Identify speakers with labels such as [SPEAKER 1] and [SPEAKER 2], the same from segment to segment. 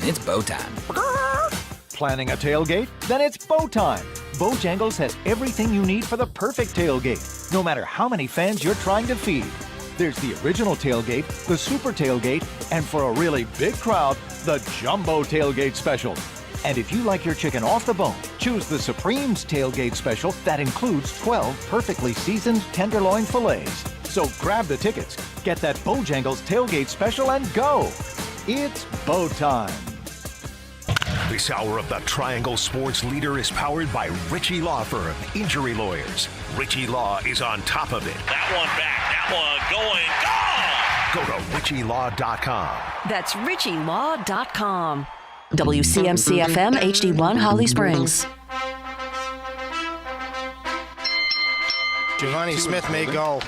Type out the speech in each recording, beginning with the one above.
[SPEAKER 1] It's bow time.
[SPEAKER 2] Planning a tailgate? Then it's bow time. Bojangles has everything you need for the perfect tailgate, no matter how many fans you're trying to feed. There's the original tailgate, the super tailgate, and for a really big crowd, the jumbo tailgate special. And if you like your chicken off the bone, choose the Supreme's tailgate special that includes 12 perfectly seasoned tenderloin fillets. So grab the tickets, get that Bojangles tailgate special, and go. It's bow time.
[SPEAKER 3] This hour of the Triangle Sports Leader is powered by Ritchie Law Firm, Injury Lawyers. Ritchie Law is on top of it.
[SPEAKER 4] That one back, that one going, gone!
[SPEAKER 3] Go to RitchieLaw.com.
[SPEAKER 5] That's RitchieLaw.com. WCMC-FM HD1 Holly Springs.
[SPEAKER 6] Giovanni Smith may go.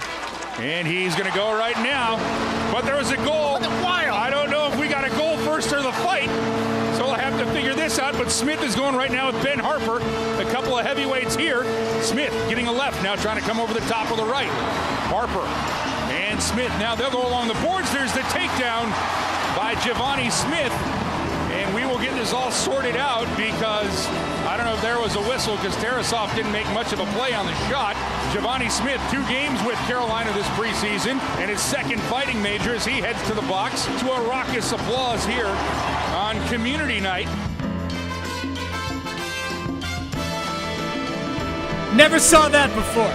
[SPEAKER 7] And he's going to go right now. But there was a goal. I don't know if we got a goal first or the fight. So we'll have to figure this out. But Smith is going right now with Ben Harper. A couple of heavyweights here. Smith getting a left, now trying to come over the top with a right. Harper and Smith. Now they'll go along the boards. There's the takedown by Giovanni Smith. And we will get this all sorted out because I don't know if there was a whistle because Tarasov didn't make much of a play on the shot. Giovanni Smith, 2 games with Carolina this preseason and his second fighting major as he heads to the box to a raucous applause here on Community Night.
[SPEAKER 8] Never saw that before.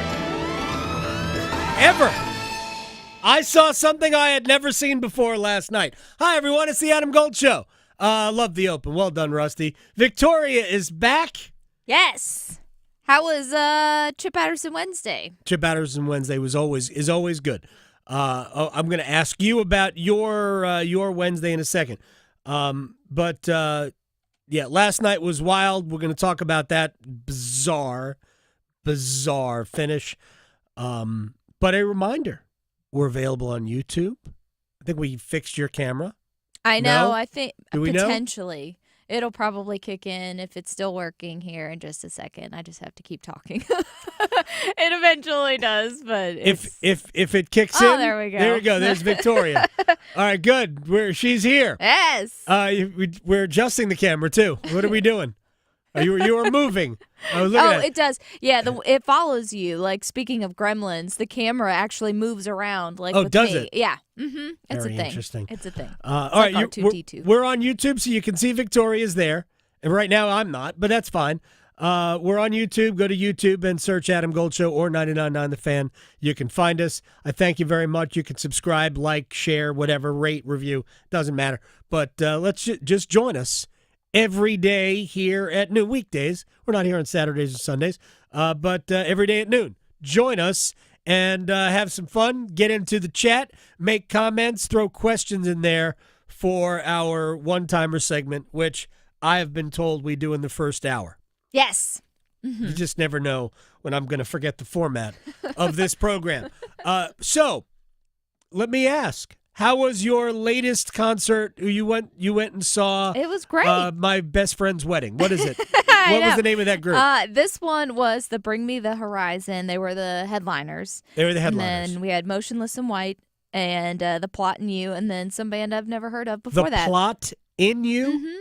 [SPEAKER 8] Ever. I saw something I had never seen before last night. Hi, everyone. It's the Adam Gold Show. Love the open. Well done, Rusty. Victoria is back.
[SPEAKER 9] Yes. How was Chip Patterson Wednesday?
[SPEAKER 8] Chip Patterson Wednesday is always good. I'm going to ask you about your Wednesday in a second. But last night was wild. We're going to talk about that bizarre finish. But a reminder, we're available on YouTube. I think we fixed your camera.
[SPEAKER 9] I know.
[SPEAKER 8] No?
[SPEAKER 9] I think
[SPEAKER 8] Do we
[SPEAKER 9] potentially. It'll probably kick in if it's still working here in just a second. I just have to keep talking. It eventually does, but
[SPEAKER 8] if it kicks in,
[SPEAKER 9] there we go.
[SPEAKER 8] There we go. There's Victoria. All right, good. She's here.
[SPEAKER 9] Yes.
[SPEAKER 8] We're adjusting the camera too. What are we doing? You were moving. I was looking at
[SPEAKER 9] it does. Yeah, it follows you. Like, speaking of gremlins, the camera actually moves around. Like, with
[SPEAKER 8] does
[SPEAKER 9] me.
[SPEAKER 8] it?
[SPEAKER 9] Yeah. Mm-hmm. It's
[SPEAKER 8] Very
[SPEAKER 9] a thing.
[SPEAKER 8] Interesting.
[SPEAKER 9] It's a thing.
[SPEAKER 8] All right,
[SPEAKER 9] like R2-D2.
[SPEAKER 8] we're on YouTube, so you can see Victoria's there. And right now I'm not, but that's fine. We're on YouTube. Go to YouTube and search Adam Gold Show or 99.9 The Fan. You can find us. I thank you very much. You can subscribe, like, share, whatever, rate, review. Doesn't matter. But let's just join us every day here at noon. Weekdays. We're not here on Saturdays or Sundays, but every day at noon. Join us and have some fun. Get into the chat. Make comments. Throw questions in there for our one-timer segment, which I have been told we do in the first hour.
[SPEAKER 9] Yes. Mm-hmm.
[SPEAKER 8] You just never know when I'm going to forget the format of this program. So let me ask. How was your latest concert? You went and saw.
[SPEAKER 9] It was great.
[SPEAKER 8] My best friend's wedding. What is it? What was the name of that group?
[SPEAKER 9] This one was the Bring Me the Horizon. They were the headliners.
[SPEAKER 8] They were the headliners.
[SPEAKER 9] And then we had Motionless in White and The Plot in You, and then some band I've never heard of before that.
[SPEAKER 8] The Plot in You?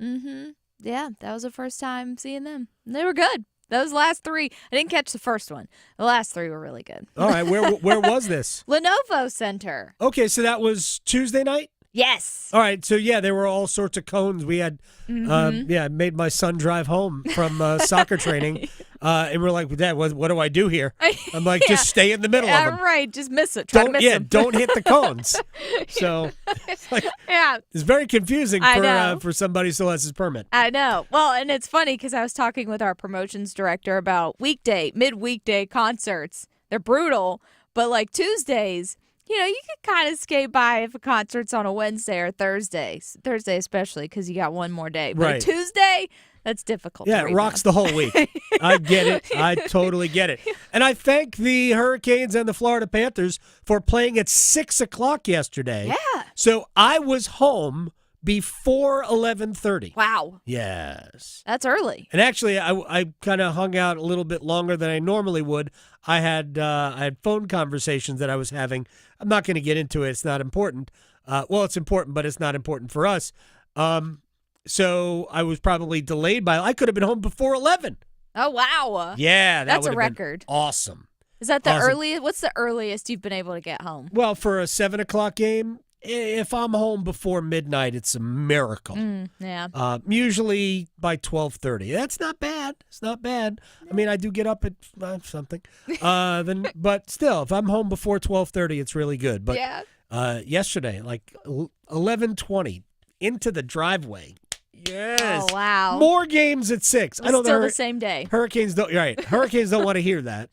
[SPEAKER 9] Mm-hmm. Yeah, that was the first time seeing them. They were good. Those last 3, I didn't catch the first one. The last 3 were really good.
[SPEAKER 8] All right, where was this?
[SPEAKER 9] Lenovo Center.
[SPEAKER 8] Okay, so that was Tuesday night?
[SPEAKER 9] Yes.
[SPEAKER 8] All right, so yeah, there were all sorts of cones. We had, I made my son drive home from soccer training, and we're like, Dad, what do I do here? I'm like, just stay in the middle of them.
[SPEAKER 9] Right, just miss it. Try to miss them.
[SPEAKER 8] Don't hit the cones. So it's like, it's very confusing for somebody who still has his permit.
[SPEAKER 9] I know. Well, and it's funny because I was talking with our promotions director about mid-weekday concerts. They're brutal, but like Tuesdays, you can kind of skate by if a concert's on a Wednesday or Thursday especially because you got one more day. But
[SPEAKER 8] right.
[SPEAKER 9] a Tuesday, that's difficult.
[SPEAKER 8] Yeah, it rocks the whole week. I get it. I totally get it. And I thank the Hurricanes and the Florida Panthers for playing at 6 o'clock yesterday.
[SPEAKER 9] Yeah.
[SPEAKER 8] So I was home before 11:30.
[SPEAKER 9] Wow.
[SPEAKER 8] Yes.
[SPEAKER 9] That's early.
[SPEAKER 8] And actually, I kind of hung out a little bit longer than I normally would. I had phone conversations that I was having. I'm not going to get into it. It's not important. Well, it's important, but it's not important for us. so I was probably delayed I could have been home before 11.
[SPEAKER 9] Oh, wow.
[SPEAKER 8] Yeah,
[SPEAKER 9] That's a
[SPEAKER 8] would have been
[SPEAKER 9] record.
[SPEAKER 8] awesome.
[SPEAKER 9] Is that the
[SPEAKER 8] Awesome.
[SPEAKER 9] earliest? What's the earliest you've been able to get home?
[SPEAKER 8] Well, for a 7 o'clock game, if I'm home before midnight, it's a miracle.
[SPEAKER 9] Yeah.
[SPEAKER 8] Usually by 12:30. That's not bad. It's not bad. I mean, I do get up at something. But still, if I'm home before 12:30, it's really good. But
[SPEAKER 9] Yeah.
[SPEAKER 8] Yesterday, like 11:20, into the driveway. Yes.
[SPEAKER 9] Oh, wow.
[SPEAKER 8] More games at 6. I know
[SPEAKER 9] Still the same day.
[SPEAKER 8] Hurricanes don't. Right. Hurricanes don't want to hear that.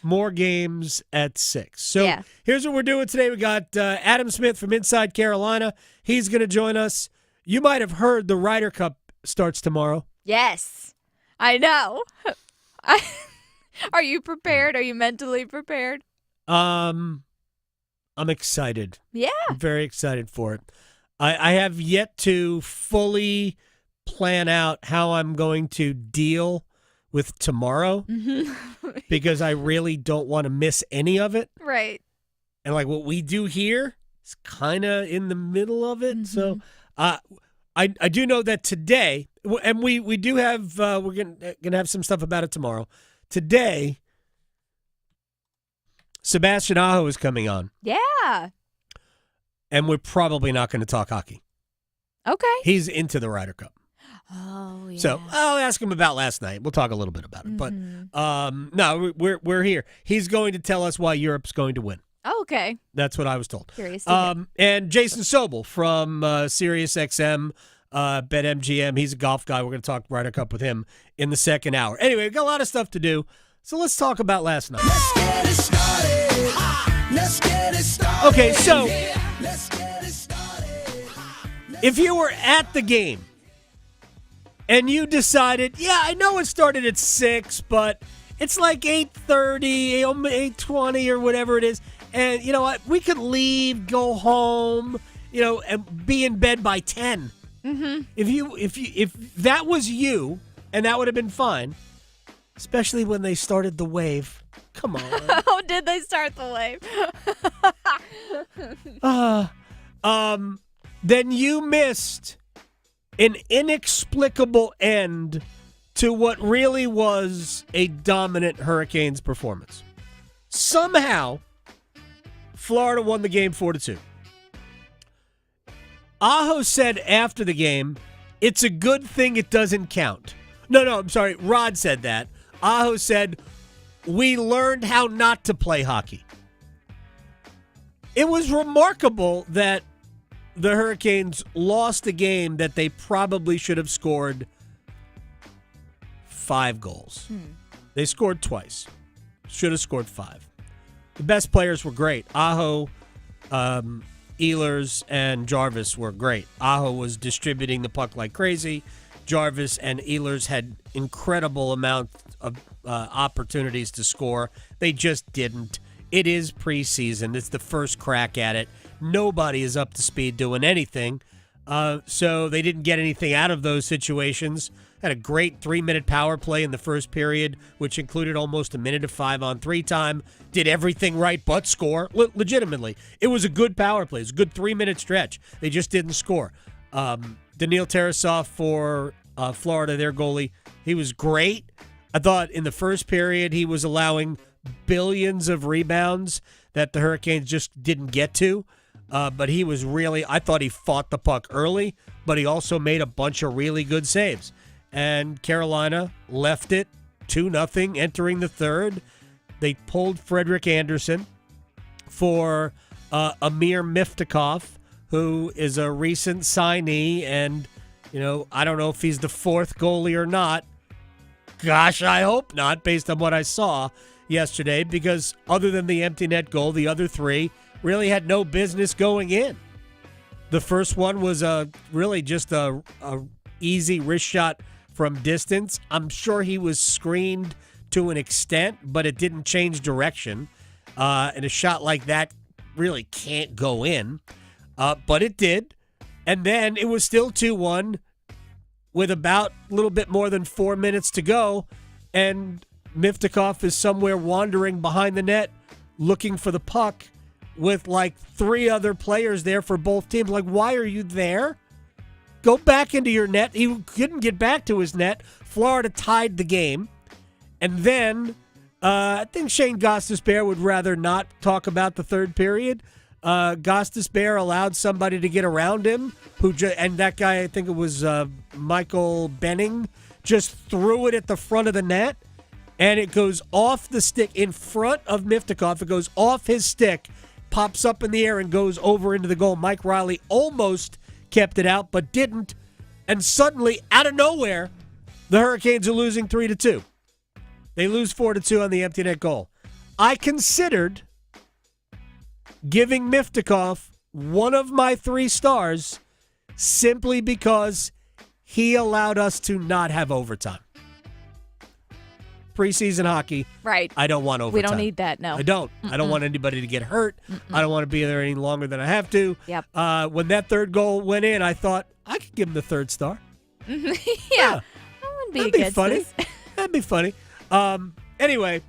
[SPEAKER 8] More games at 6. So
[SPEAKER 9] Yeah.
[SPEAKER 8] Here's what we're doing today. We got Adam Smith from Inside Carolina. He's going to join us. You might have heard the Ryder Cup starts tomorrow.
[SPEAKER 9] Yes. I know. Are you prepared? Are you mentally prepared?
[SPEAKER 8] I'm excited.
[SPEAKER 9] Yeah.
[SPEAKER 8] I'm very excited for it. I have yet to fully plan out how I'm going to deal with tomorrow because I really don't want to miss any of it.
[SPEAKER 9] Right.
[SPEAKER 8] And like what we do here is kind of in the middle of it. So I do know that today, and we do have, we're gonna have some stuff about it tomorrow. Today, Sebastian Aho is coming on.
[SPEAKER 9] Yeah.
[SPEAKER 8] And we're probably not going to talk hockey.
[SPEAKER 9] Okay.
[SPEAKER 8] He's into the Ryder Cup.
[SPEAKER 9] Oh, yeah.
[SPEAKER 8] So I'll ask him about last night. We'll talk a little bit about it. But no, we're here. He's going to tell us why Europe's going to win.
[SPEAKER 9] Oh, okay.
[SPEAKER 8] That's what I was told.
[SPEAKER 9] Curious to hear.
[SPEAKER 8] And Jason Sobel from SiriusXM, BetMGM. He's a golf guy. We're going to talk Ryder Cup with him in the second hour. Anyway, we've got a lot of stuff to do. So let's talk about last night.
[SPEAKER 1] Let's get it started. Let's get it started.
[SPEAKER 8] Okay, so
[SPEAKER 1] Let's get it started.
[SPEAKER 8] if you were at the game and you decided, yeah, I know it started at 6, but it's like 8:30, 8:20 or whatever it is, and you know what? We could leave, go home, and be in bed by 10. Mm-hmm. If that was you, and that would have been fine, especially when they started the wave. Come on.
[SPEAKER 9] Oh, did they start the wave?
[SPEAKER 8] Then you missed an inexplicable end to what really was a dominant Hurricanes performance. Somehow, Florida won the game 4-2. Aho said after the game, it's a good thing it doesn't count. No, I'm sorry. Rod said that. Aho said, we learned how not to play hockey. It was remarkable that the Hurricanes lost a game that they probably should have scored 5 goals. They scored twice. Should have scored 5. The best players were great. Aho, Ehlers, and Jarvis were great. Aho was distributing the puck like crazy. Jarvis and Ehlers had incredible amount of opportunities to score. They just didn't. It is preseason. It's the first crack at it. Nobody is up to speed doing anything. So they didn't get anything out of those situations. Had a great 3-minute power play in the first period, which included almost a minute of 5-on-3 time. Did everything right but score. Legitimately. It was a good power play. It was a good 3-minute stretch. They just didn't score. Daniil Tarasov for Florida, their goalie, he was great. I thought in the first period he was allowing billions of rebounds that the Hurricanes just didn't get to. But he was really, I thought he fought the puck early, but he also made a bunch of really good saves. And Carolina left it 2-0 entering the third. They pulled Frederik Andersen for Amir Miftakov, who is a recent signee. And, I don't know if he's the 4th goalie or not. Gosh, I hope not, based on what I saw yesterday, because other than the empty net goal, the other 3 really had no business going in. The first one was really just a easy wrist shot from distance. I'm sure he was screened to an extent, but it didn't change direction. And a shot like that really can't go in. But it did. And then it was still 2-1 with about a little bit more than 4 minutes to go. And Miftakov is somewhere wandering behind the net looking for the puck with like 3 other players there for both teams. Like, why are you there? Go back into your net. He couldn't get back to his net. Florida tied the game. And then I think Shane Gostisbehere would rather not talk about the third period. Gostisbehere allowed somebody to get around him, and that guy, I think it was Michael Benning, just threw it at the front of the net, and it goes off the stick in front of Miftakov. It goes off his stick, pops up in the air, and goes over into the goal. Mike Riley almost kept it out, but didn't. And suddenly, out of nowhere, the Hurricanes are losing 3-2. They lose 4-2 on the empty net goal. I considered giving Miftakov one of my 3 stars simply because he allowed us to not have overtime. Preseason hockey,
[SPEAKER 9] right?
[SPEAKER 8] I don't want overtime.
[SPEAKER 9] We don't need that, no.
[SPEAKER 8] I don't.
[SPEAKER 9] Mm-mm.
[SPEAKER 8] I don't want anybody to get hurt. Mm-mm. I don't want to be there any longer than I have to.
[SPEAKER 9] Yep.
[SPEAKER 8] When that third goal went in, I thought I could give him the third star.
[SPEAKER 9] Yeah. That wouldn't be
[SPEAKER 8] That'd be
[SPEAKER 9] against
[SPEAKER 8] funny.
[SPEAKER 9] this.
[SPEAKER 8] That'd be funny. Anyway,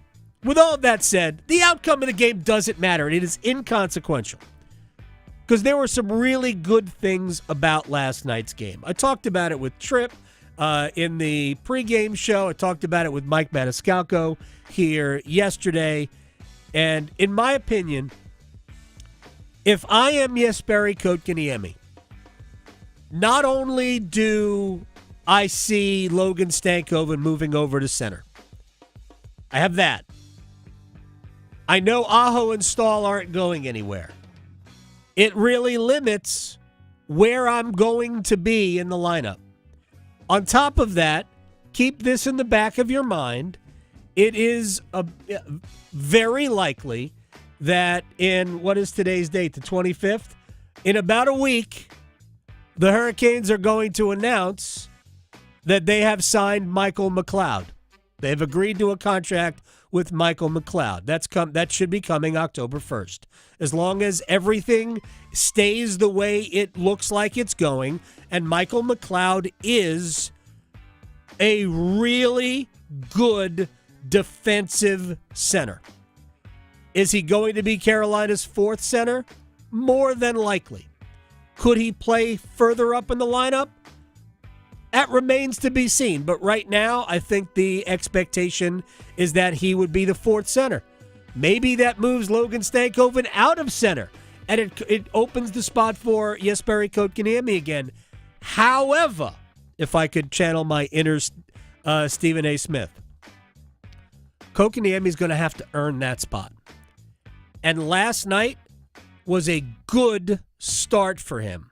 [SPEAKER 8] with all of that said, the outcome of the game doesn't matter. It is inconsequential. Because there were some really good things about last night's game. I talked about it with Tripp in the pregame show. I talked about it with Mike Maniscalco here yesterday. And in my opinion, if I am Jesperi Kotkaniemi, not only do I see Logan Stankoven moving over to center, I have that. I know Aho and Stahl aren't going anywhere. It really limits where I'm going to be in the lineup. On top of that, keep this in the back of your mind. It is very likely that in, what is today's date, the 25th? In about a week, the Hurricanes are going to announce that they have signed Michael McLeod. They've agreed to a contract with Michael McLeod. That should be coming October 1st. As long as everything stays the way it looks like it's going, and Michael McLeod is a really good defensive center. Is he going to be Carolina's 4th center? More than likely. Could he play further up in the lineup? That remains to be seen. But right now, I think the expectation is that he would be the 4th center. Maybe that moves Logan Stankoven out of center, and it opens the spot for Jesperi Kotkaniemi again. However, if I could channel my inner Stephen A. Smith, Kotkaniemi is going to have to earn that spot. And last night was a good start for him.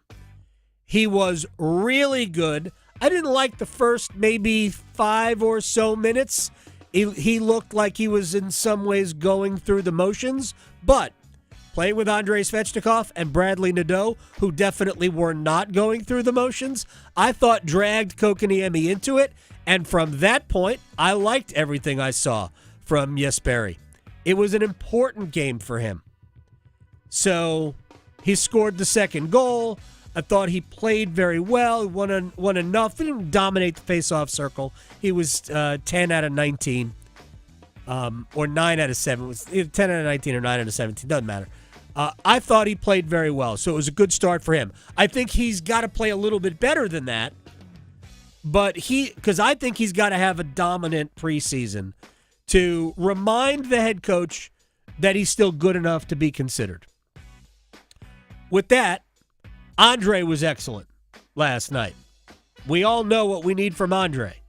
[SPEAKER 8] He was really good. I didn't like the first maybe 5 or so minutes. He looked like he was in some ways going through the motions, but playing with Andrei Svechnikov and Bradley Nadeau, who definitely were not going through the motions, I thought dragged Kotkaniemi into it, and from that point, I liked everything I saw from Jesperi. It was an important game for him. So he scored the second goal. I thought he played very well. He won enough. He didn't dominate the face-off circle. He was 10 out of 19, or 9 out of 7. It was 10 out of 19 or 9 out of 17. Doesn't matter. I thought he played very well, so it was a good start for him. I think he's got to play a little bit better than that, because I think he's got to have a dominant preseason to remind the head coach that he's still good enough to be considered. With that, Andre was excellent last night. We all know what we need from Andre.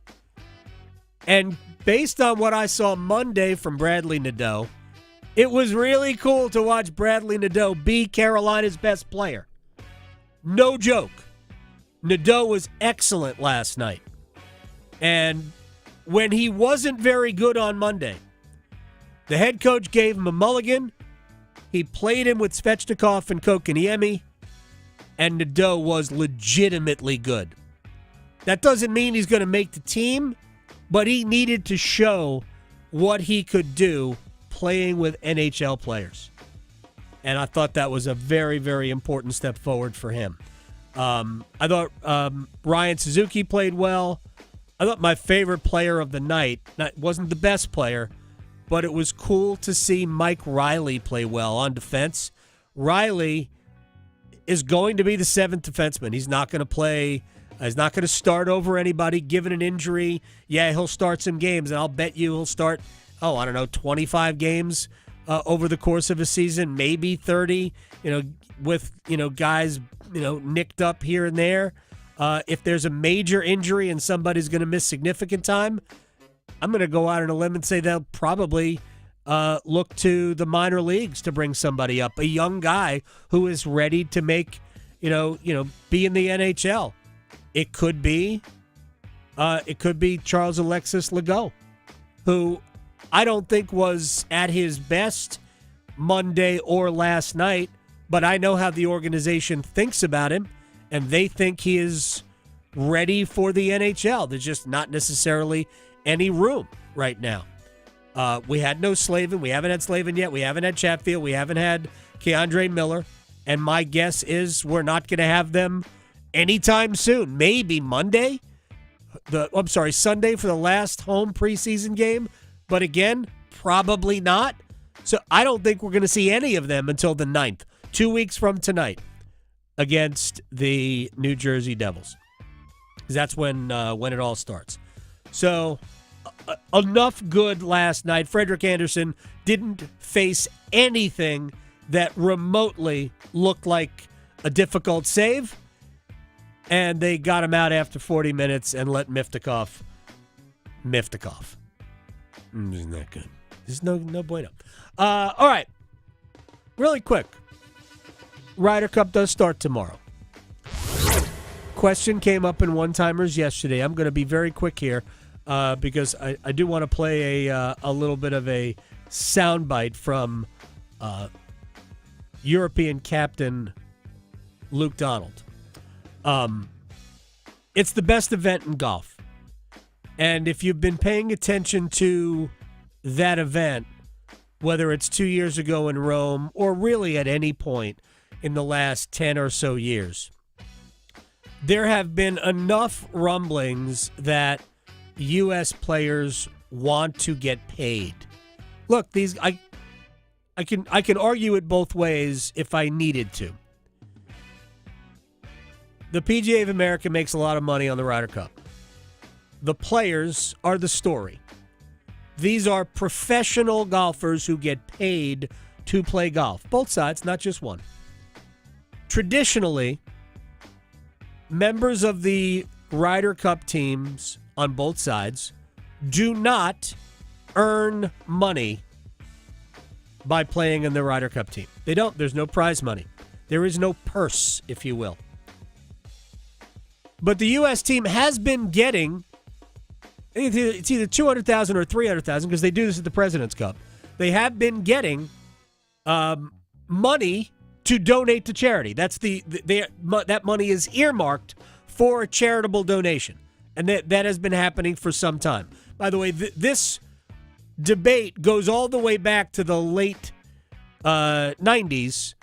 [SPEAKER 8] And based on what I saw Monday from Bradley Nadeau, it was really cool to watch Bradley Nadeau be Carolina's best player. No joke. Nadeau was excellent last night. And when he wasn't very good on Monday, the head coach gave him a mulligan. He played him with Svechnikov and Kotkaniemi. And Nadeau was legitimately good. That doesn't mean he's going to make the team, but he needed to show what he could do playing with NHL players. And I thought that was a very, very important step forward for him. I thought Ryan Suzuki played well. I thought my favorite player of the night, wasn't the best player, but it was cool to see Mike Riley play well on defense. Riley is going to be the seventh defenseman. He's not going to play. He's not going to start over anybody given an injury. Yeah, he'll start some games, and I'll bet you he'll start, 25 games over the course of a season, maybe 30, with, guys, nicked up here and there. If there's a major injury and somebody's going to miss significant time, I'm going to go out on a limb and say they'll probably look to the minor leagues to bring somebody up, a young guy who is ready to make, be in the NHL. It could be Charles Alexis Legault, who I don't think was at his best Monday or last night, but I know how the organization thinks about him, and they think he is ready for the NHL. There's just not necessarily any room right now. We had no Slavin. We haven't had Slavin yet. We haven't had Chatfield. We haven't had Keandre Miller. And my guess is we're not going to have them anytime soon. Maybe Sunday for the last home preseason game. But again, probably not. So I don't think we're going to see any of them until the 9th, 2 weeks from tonight, against the New Jersey Devils. That's when it all starts. So enough good last night. Frederik Andersen didn't face anything that remotely looked like a difficult save, and they got him out after 40 minutes and let Miftakov. Isn't that good? There's no bueno. All right. Really quick. Ryder Cup does start tomorrow. Question came up in one-timers yesterday. I'm going to be very quick here because I do want to play a little bit of a soundbite from European captain Luke Donald. It's the best event in golf. And if you've been paying attention to that event, whether it's 2 years ago in Rome or really at any point in the last 10 or so years, there have been enough rumblings that U.S. players want to get paid. Look, I can argue it both ways if I needed to. The PGA of America makes a lot of money on the Ryder Cup. The players are the story. These are professional golfers who get paid to play golf. Both sides, not just one. Traditionally, members of the Ryder Cup teams on both sides do not earn money by playing in the Ryder Cup team. They don't. There's no prize money. There is no purse, if you will. But the U.S. team has been getting, it's either $200,000 or $300,000 because they do this at the President's Cup. They have been getting money to donate to charity. That money is earmarked for a charitable donation, and that has been happening for some time. By the way, this debate goes all the way back to the late 90s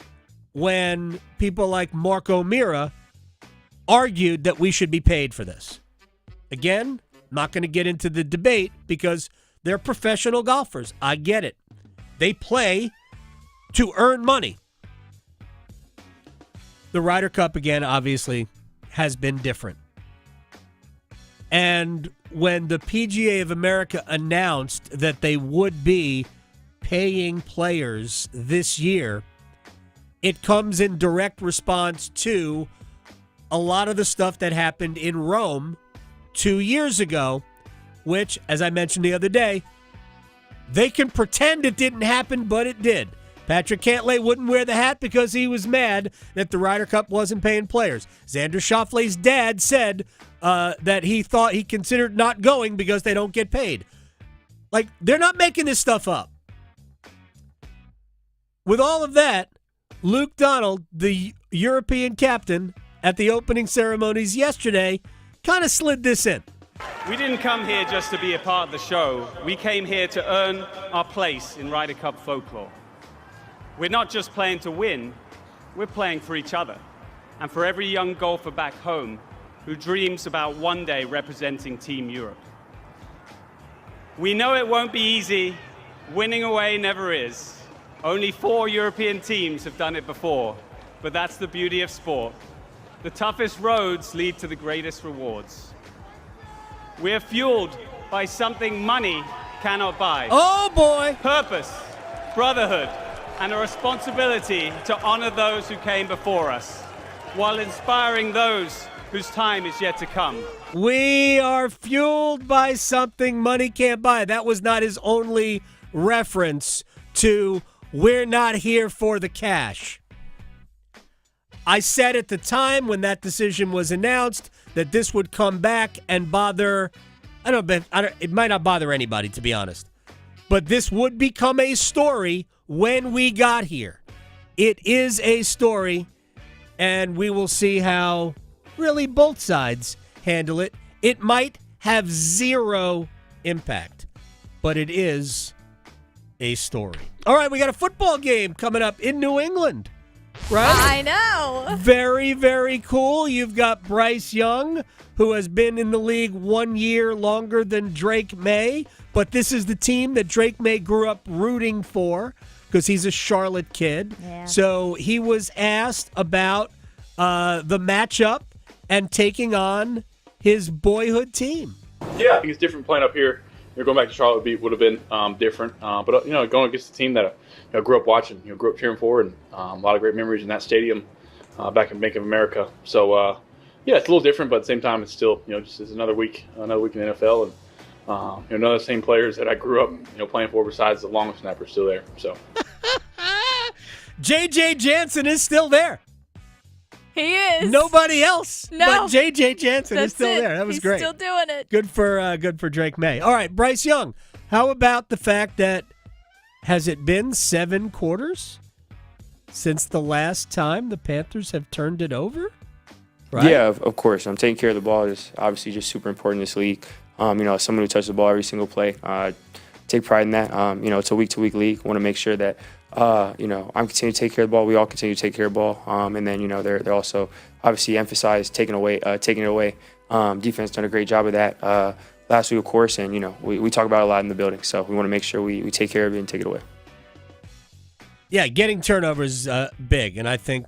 [SPEAKER 8] when people like Mark O'Meara argued that we should be paid for this. Again, not going to get into the debate because they're professional golfers. I get it. They play to earn money. The Ryder Cup, again, obviously has been different. And when the PGA of America announced that they would be paying players this year, it comes in direct response to a lot of the stuff that happened in Rome 2 years ago, which, as I mentioned the other day, they can pretend it didn't happen, but it did. Patrick Cantlay wouldn't wear the hat because he was mad that the Ryder Cup wasn't paying players. Xander Schauffele's dad said that he thought he considered not going because they don't get paid. Like, they're not making this stuff up. With all of that, Luke Donald, the European captain at the opening ceremonies yesterday, kind of slid this in.
[SPEAKER 4] We didn't come here just to be a part of the show. We came here to earn our place in Ryder Cup folklore. We're not just playing to win, we're playing for each other and for every young golfer back home who dreams about one day representing Team Europe. We know it won't be easy. Winning away never is. Only 4 European teams have done it before. but that's the beauty of sport. The toughest roads lead to the greatest rewards. We're fueled by something money cannot buy.
[SPEAKER 8] Oh, boy.
[SPEAKER 4] Purpose, brotherhood, and a responsibility to honor those who came before us, while inspiring those whose time is yet to come.
[SPEAKER 8] We are fueled by something money can't buy. That was not his only reference to we're not here for the cash. I said at the time when that decision was announced that this would come back and bother, it might not bother anybody, to be honest. But this would become a story when we got here. It is a story, and we will see how really both sides handle it. It might have zero impact, but it is a story. All right, we got a football game coming up in New England, right?
[SPEAKER 9] I know.
[SPEAKER 8] Very, very cool. You've got Bryce Young, who has been in the league 1 year longer than Drake May, but this is the team that Drake May grew up rooting for because he's a Charlotte kid.
[SPEAKER 9] Yeah.
[SPEAKER 8] So he was asked about the matchup and taking on his boyhood team.
[SPEAKER 6] Yeah, I think it's different playing up here. Going back to Charlotte would have been different, but going against a team that I grew up watching, grew up cheering for, and a lot of great memories in that stadium back in Bank of America. So yeah, it's a little different, but at the same time, it's still just it's another week in the NFL, and none of the same players that I grew up playing for besides the long snapper still there. So
[SPEAKER 8] J.J. Jansen is still there.
[SPEAKER 9] He is.
[SPEAKER 8] Nobody else
[SPEAKER 9] No.
[SPEAKER 8] but J.J. Jansen is
[SPEAKER 9] That's
[SPEAKER 8] still
[SPEAKER 9] it.
[SPEAKER 8] there. That was
[SPEAKER 9] He's
[SPEAKER 8] great.
[SPEAKER 9] still doing it.
[SPEAKER 8] Good for Drake May. All right, Bryce Young. How about the fact that has it been 7 quarters since the last time the Panthers have turned it over? Right?
[SPEAKER 10] Yeah, of course. Taking care of the ball is obviously just super important in this league. As someone who touches the ball every single play, take pride in that. It's a week-to-week league. Want to make sure that I'm continuing to take care of the ball. We all continue to take care of the ball. And then they're also obviously emphasize taking it away. Defense done a great job of that last week, of course. And we talk about it a lot in the building. So we want to make sure we take care of it and take it away.
[SPEAKER 8] Yeah, getting turnovers big, and I think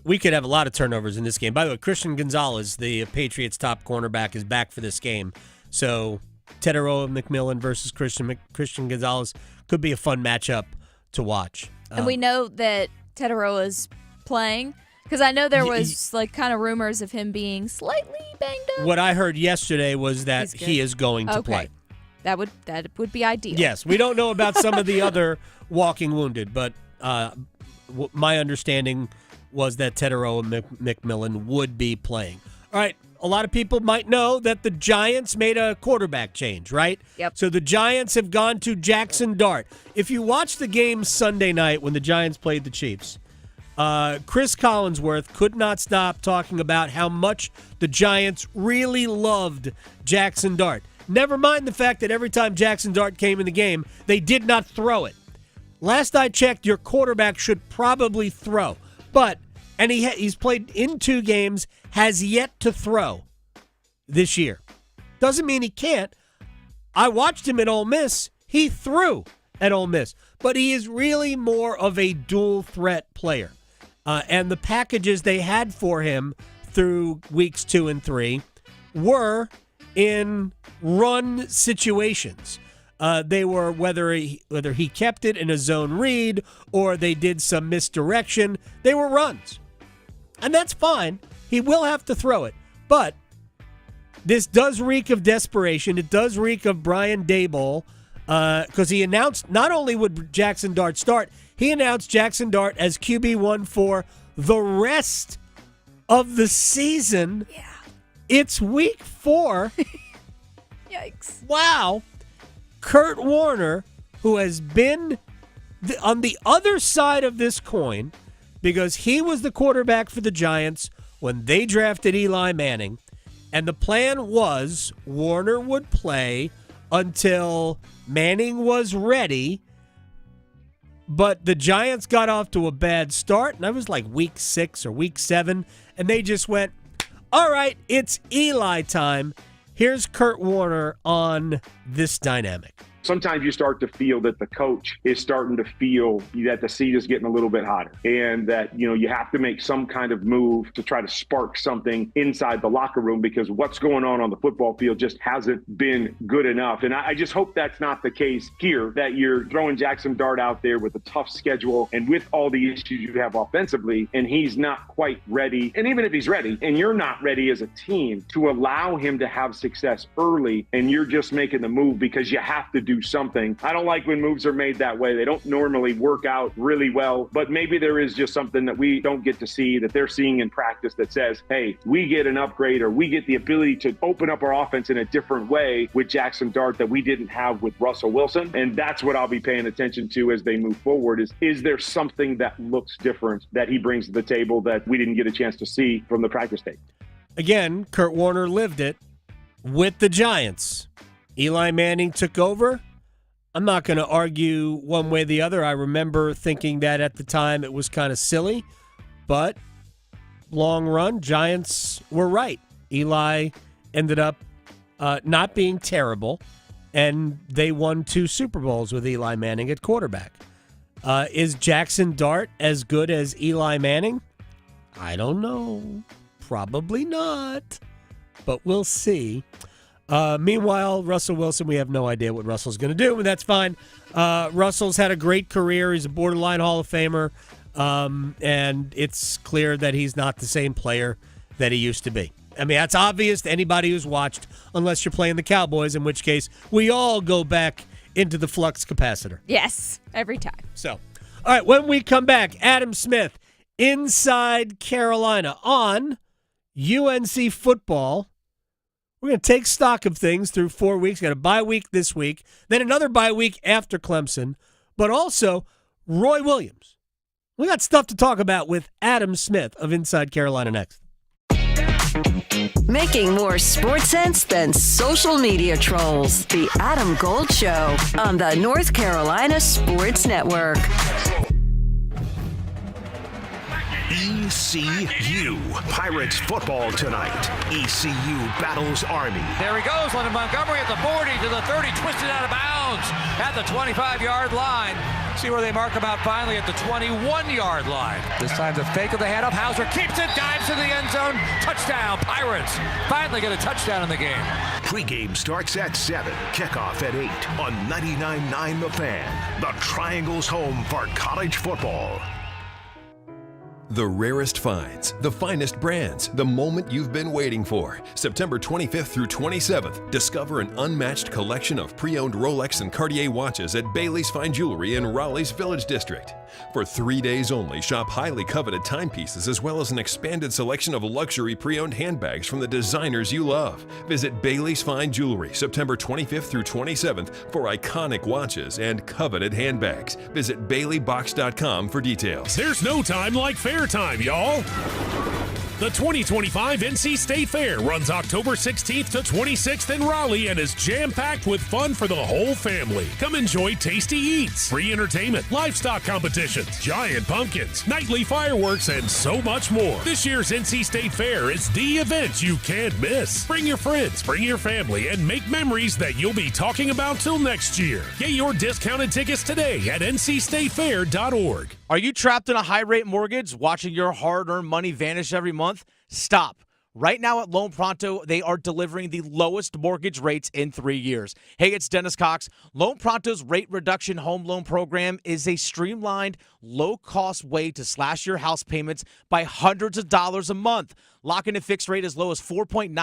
[SPEAKER 8] we could have a lot of turnovers in this game. By the way, Christian Gonzalez, the Patriots' top cornerback, is back for this game. So Teteroa McMillan versus Christian Gonzalez could be a fun matchup to watch.
[SPEAKER 9] And we know that Teteroa is playing because I know there was kind of rumors of him being slightly banged up.
[SPEAKER 8] What I heard yesterday was that he is going to play.
[SPEAKER 9] That would be ideal.
[SPEAKER 8] Yes, we don't know about some of the other walking wounded, but my understanding was that Teteroa McMillan would be playing. All right, a lot of people might know that the Giants made a quarterback change, right?
[SPEAKER 9] Yep.
[SPEAKER 8] So the Giants have gone to Jackson Dart. If you watch the game Sunday night when the Giants played the Chiefs, Chris Collinsworth could not stop talking about how much the Giants really loved Jackson Dart. Never mind the fact that every time Jackson Dart came in the game, they did not throw it. Last I checked, your quarterback should probably throw. And he's played in 2 games, has yet to throw this year. Doesn't mean he can't. I watched him at Ole Miss. He threw at Ole Miss. But he is really more of a dual threat player. And the packages they had for him through weeks 2 and 3 were in run situations. They were whether he kept it in a zone read or they did some misdirection. They were runs. And that's fine. He will have to throw it. But this does reek of desperation. It does reek of Brian Daboll because he announced not only would Jackson Dart start, he announced Jackson Dart as QB1 for the rest of the season.
[SPEAKER 9] Yeah.
[SPEAKER 8] It's week 4.
[SPEAKER 9] Yikes.
[SPEAKER 8] Wow. Kurt Warner, who has been on the other side of this coin because he was the quarterback for the Giants when they drafted Eli Manning, and the plan was Warner would play until Manning was ready, but the Giants got off to a bad start, and that was like week 6 or week 7, and they just went, all right, it's Eli time. Here's Kurt Warner on this dynamic.
[SPEAKER 11] sometimes you start to feel that the coach is starting to feel that the seat is getting a little bit hotter and that, you have to make some kind of move to try to spark something inside the locker room because what's going on the football field just hasn't been good enough. And I just hope that's not the case here, that you're throwing Jackson Dart out there with a tough schedule and with all the issues you have offensively, and he's not quite ready. And even if he's ready and you're not ready as a team to allow him to have success early and you're just making the move because you have to do something. I don't like when moves are made that way. They don't normally work out really well, but maybe there is just something that we don't get to see that they're seeing in practice that says, hey, we get an upgrade or we get the ability to open up our offense in a different way with Jackson Dart that we didn't have with Russell Wilson. And that's what I'll be paying attention to as they move forward is there something that looks different that he brings to the table that we didn't get a chance to see from the practice tape?
[SPEAKER 8] Again, Kurt Warner lived it with the Giants. Eli Manning took over. I'm not going to argue one way or the other. I remember thinking that at the time it was kind of silly, but long run, Giants were right. Eli ended up not being terrible, and they won 2 Super Bowls with Eli Manning at quarterback. Is Jackson Dart as good as Eli Manning? I don't know. Probably not, but we'll see. Meanwhile, Russell Wilson, we have no idea what Russell's going to do, and that's fine. Russell's had a great career. He's a borderline Hall of Famer, and it's clear that he's not the same player that he used to be. I mean, that's obvious to anybody who's watched, unless you're playing the Cowboys, in which case we all go back into the flux capacitor.
[SPEAKER 9] Yes, every time.
[SPEAKER 8] So, all right, when we come back, Adam Smith, Inside Carolina on UNC football. We're going to take stock of things through 4 weeks. Got a bye week this week, then another bye week after Clemson, but also Roy Williams. We got stuff to talk about with Adam Smith of Inside Carolina next.
[SPEAKER 5] Making more sports sense than social media trolls. The Adam Gold Show on the North Carolina Sports Network.
[SPEAKER 3] ECU Pirates football tonight. ECU battles Army.
[SPEAKER 12] There he goes, London Montgomery at the 40 to the 30, twisted out of bounds at the 25-yard line. See where they mark him out finally at the 21-yard line. This time the fake of the handoff. Hauser keeps it, dives to the end zone. Touchdown, Pirates. Finally get a touchdown in the game.
[SPEAKER 3] Pregame starts at 7. Kickoff at 8 on 99.9 The Fan. The Triangle's home for college football.
[SPEAKER 13] The rarest finds, the finest brands, the moment you've been waiting for. September 25th through 27th, discover an unmatched collection of pre-owned Rolex and Cartier watches at Bailey's Fine Jewelry in Raleigh's Village District. For 3 days only, shop highly coveted timepieces as well as an expanded selection of luxury pre-owned handbags from the designers you love. Visit Bailey's Fine Jewelry September 25th through 27th for iconic watches and coveted handbags. Visit BaileyBox.com for details.
[SPEAKER 14] There's no time like fair time, y'all. The 2025 NC State Fair runs October 16th to 26th in Raleigh and is jam-packed with fun for the whole family. Come enjoy tasty eats, free entertainment, livestock competitions, giant pumpkins, nightly fireworks, and so much more. This year's NC State Fair is the event you can't miss. Bring your friends, bring your family, and make memories that you'll be talking about till next year. Get your discounted tickets today at ncstatefair.org.
[SPEAKER 15] Are you trapped in a high-rate mortgage, watching your hard-earned money vanish every month? Stop. Right now at Loan Pronto, they are delivering the lowest mortgage rates in 3 years. Hey, it's Dennis Cox. Loan Pronto's rate reduction home loan program is a streamlined, low-cost way to slash your house payments by hundreds of dollars a month. Lock in a fixed rate as low as 4.99%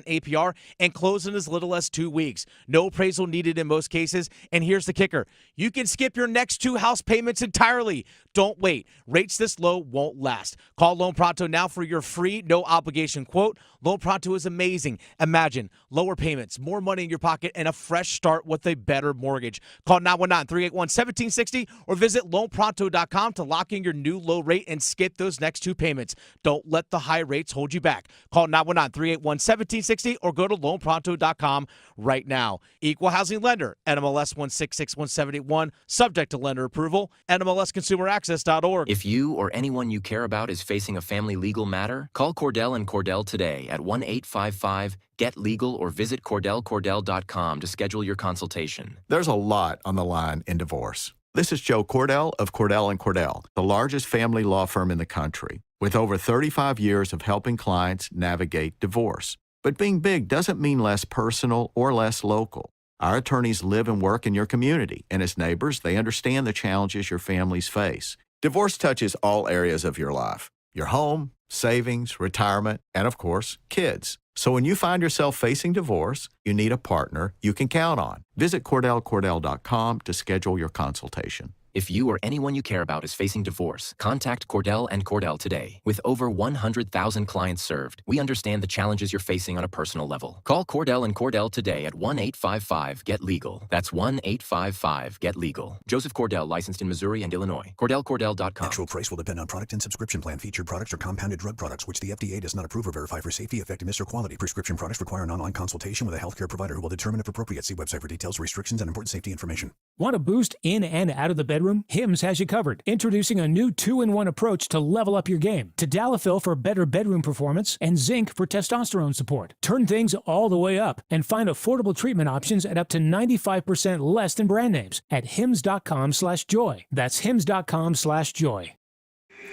[SPEAKER 15] APR and close in as little as 2 weeks. No appraisal needed in most cases. And here's the kicker. You can skip your next 2 house payments entirely. Don't wait. Rates this low won't last. Call Loan Pronto now for your free, no-obligation quote. Loan Pronto is amazing. Imagine lower payments, more money in your pocket, and a fresh start with a better mortgage. Call 919-381-1760 or visit loanpronto.com to lock in your new low rate and skip those next 2 payments. Don't let the high rates hold you back. Call 919-381-1760 or go to loanpronto.com right now. Equal housing lender, NMLS 1661781, subject to lender approval. NMLS Consumer Access equalaccess.org.
[SPEAKER 16] If you or anyone you care about is facing a family legal matter, call Cordell and Cordell today at 1-855-GET-LEGAL or visit CordellCordell.com to schedule your consultation.
[SPEAKER 17] There's a lot on the line in divorce. This is Joe Cordell of Cordell & Cordell, the largest family law firm in the country, with over 35 years of helping clients navigate divorce. But being big doesn't mean less personal or less local. Our attorneys live and work in your community, and as neighbors, they understand the challenges your families face. Divorce touches all areas of your life: your home, savings, retirement, and of course, kids. So when you find yourself facing divorce, you need a partner you can count on. Visit CordellCordell.com to schedule your consultation.
[SPEAKER 16] If you or anyone you care about is facing divorce, contact Cordell and Cordell today. With over 100,000 clients served, we understand the challenges you're facing on a personal level. Call Cordell and Cordell today at 1-855-GET-LEGAL. That's 1-855-GET-LEGAL. Joseph Cordell, licensed in Missouri and Illinois. CordellCordell.com.
[SPEAKER 18] Actual price will depend on product and subscription plan. Featured products are compounded drug products, which the FDA does not approve or verify for safety, effectiveness, or quality. Prescription products require an online consultation with a healthcare provider who will determine if appropriate. See website for details, restrictions, and important safety information.
[SPEAKER 19] Want a boost in and out of the bedroom? Hims has you covered. Introducing a new 2-in-1 approach to level up your game. Tadalafil for better bedroom performance and zinc for testosterone support. Turn things all the way up and find affordable treatment options at up to 95% less than brand names at hims.com/joy. That's hims.com/joy.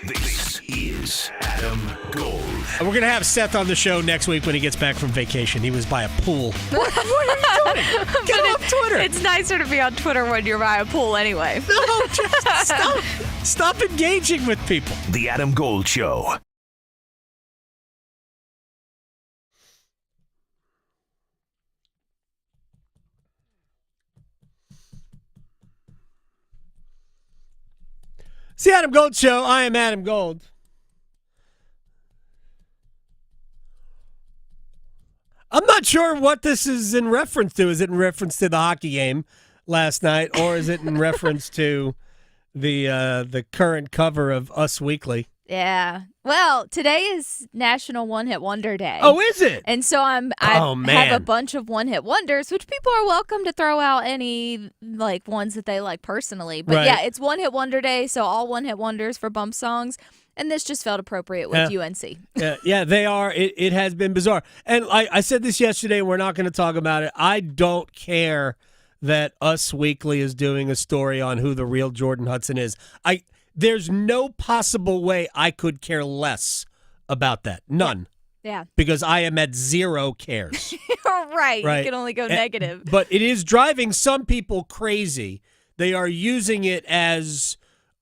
[SPEAKER 3] This is Adam Gold.
[SPEAKER 8] We're going to have Seth on the show next week when he gets back from vacation. He was by a pool. What are you doing? Get off Twitter.
[SPEAKER 9] It's nicer to be on Twitter when you're by a pool anyway.
[SPEAKER 8] No, just stop. Stop engaging with people.
[SPEAKER 3] The Adam Gold Show.
[SPEAKER 8] It's the Adam Gold Show. I am Adam Gold. I'm not sure what this is in reference to. Is it in reference to the hockey game last night, or is it in reference to the current cover of Us Weekly?
[SPEAKER 9] Yeah. Well, today is National One Hit Wonder Day.
[SPEAKER 8] Oh, is it?
[SPEAKER 9] And so I have a bunch of one hit wonders, which people are welcome to throw out any like ones that they like personally. But
[SPEAKER 8] Right.
[SPEAKER 9] yeah, it's One Hit Wonder Day, so all one hit wonders for bump songs. And this just felt appropriate with UNC.
[SPEAKER 8] Yeah, they are. It has been bizarre. And I said this yesterday, and we're not going to talk about it. I don't care that Us Weekly is doing a story on who the real Jordan Hudson is. There's no possible way I could care less about that. None.
[SPEAKER 9] Yeah.
[SPEAKER 8] Because I am at zero cares.
[SPEAKER 9] right. You can only go negative.
[SPEAKER 8] But it is driving some people crazy. They are using it as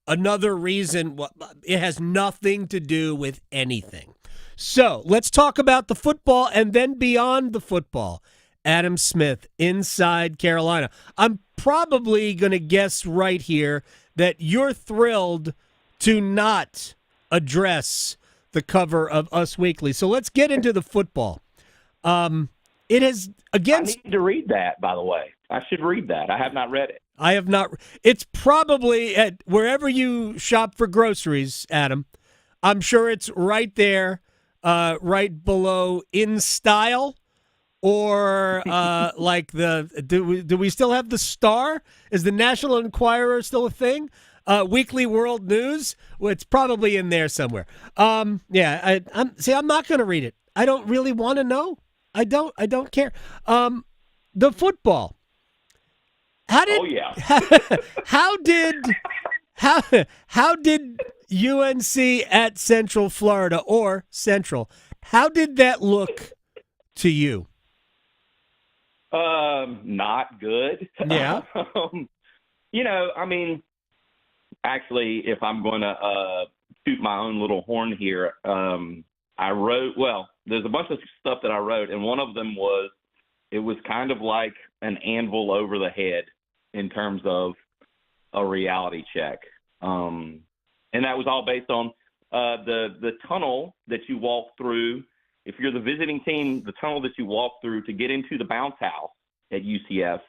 [SPEAKER 8] another reason. It has nothing to do with anything. So let's talk about the football and then beyond the football. Adam Smith, inside Carolina. I'm probably going to guess right here that you're thrilled to not address the cover of Us Weekly. So let's get into the football. It is against.
[SPEAKER 20] I need to read that, by the way. I should read that. I have not read it.
[SPEAKER 8] I have not. It's probably at wherever you shop for groceries, Adam. I'm sure it's right there, right below In Style. Or like do we still have the Star? Is the National Enquirer still a thing? Weekly World News? Well, it's probably in there somewhere. I'm not going to read it. I don't really want to know. I don't care. The football. How did UNC at Central Florida or Central? How did that look to you?
[SPEAKER 20] Not good.
[SPEAKER 8] Yeah.
[SPEAKER 20] Actually, if I'm going to toot my own little horn here, I wrote, there's a bunch of stuff that I wrote, and one of them was, it was kind of like an anvil over the head in terms of a reality check. And that was all based on the tunnel that you walk through. If you're the visiting team, the tunnel that you walk through to get into the bounce house at UCF,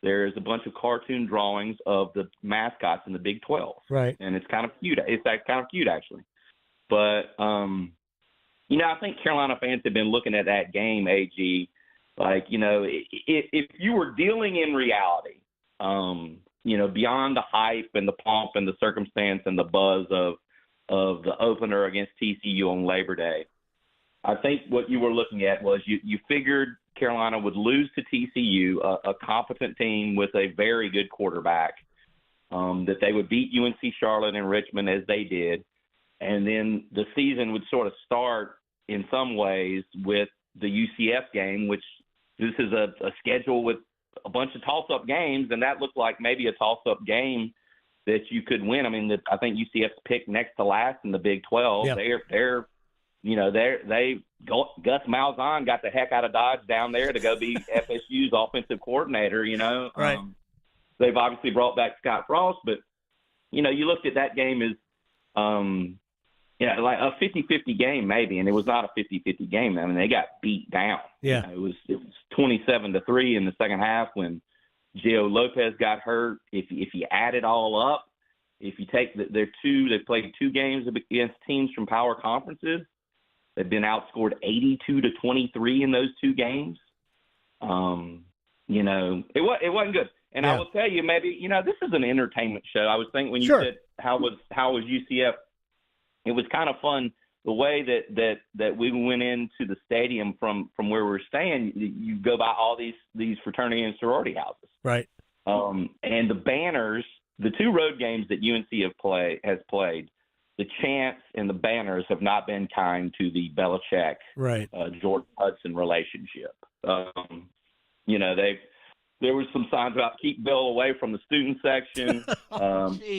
[SPEAKER 20] there's a bunch of cartoon drawings of the mascots in the Big 12.
[SPEAKER 8] Right.
[SPEAKER 20] And it's kind of cute. It's kind of cute, actually. But, I think Carolina fans have been looking at that game, AG, like, if you were dealing in reality, beyond the hype and the pomp and the circumstance and the buzz of the opener against TCU on Labor Day, I think what you were looking at was you figured Carolina would lose to TCU, a competent team with a very good quarterback, that they would beat UNC Charlotte and Richmond as they did, and then the season would sort of start in some ways with the UCF game, which this is a schedule with a bunch of toss-up games, and that looked like maybe a toss-up game that you could win. I mean, I think UCF's picked next to last in the Big 12.
[SPEAKER 8] Yeah.
[SPEAKER 20] Gus Malzahn got the heck out of Dodge down there to go be FSU's offensive coordinator.
[SPEAKER 8] Right.
[SPEAKER 20] They've obviously brought back Scott Frost, but you looked at that game as like a 50-50 game maybe, and it was not a 50-50 game. I mean, they got beat down.
[SPEAKER 8] Yeah.
[SPEAKER 20] It was 27-3 in the second half when Gio Lopez got hurt. If you add it all up, if you take they played 2 games against teams from power conferences. They've been outscored 82-23 in those 2 games. It wasn't good. And I will tell you, maybe this is an entertainment show. I was thinking when you said how was UCF, it was kind of fun the way that we went into the stadium from where we were staying. You go by all these fraternity and sorority houses,
[SPEAKER 8] right?
[SPEAKER 20] And the banners, the 2 road games that UNC has played. The chants and the banners have not been kind to the Belichick, Jordan Hudson relationship. There was some signs about keep Bill away from the student section.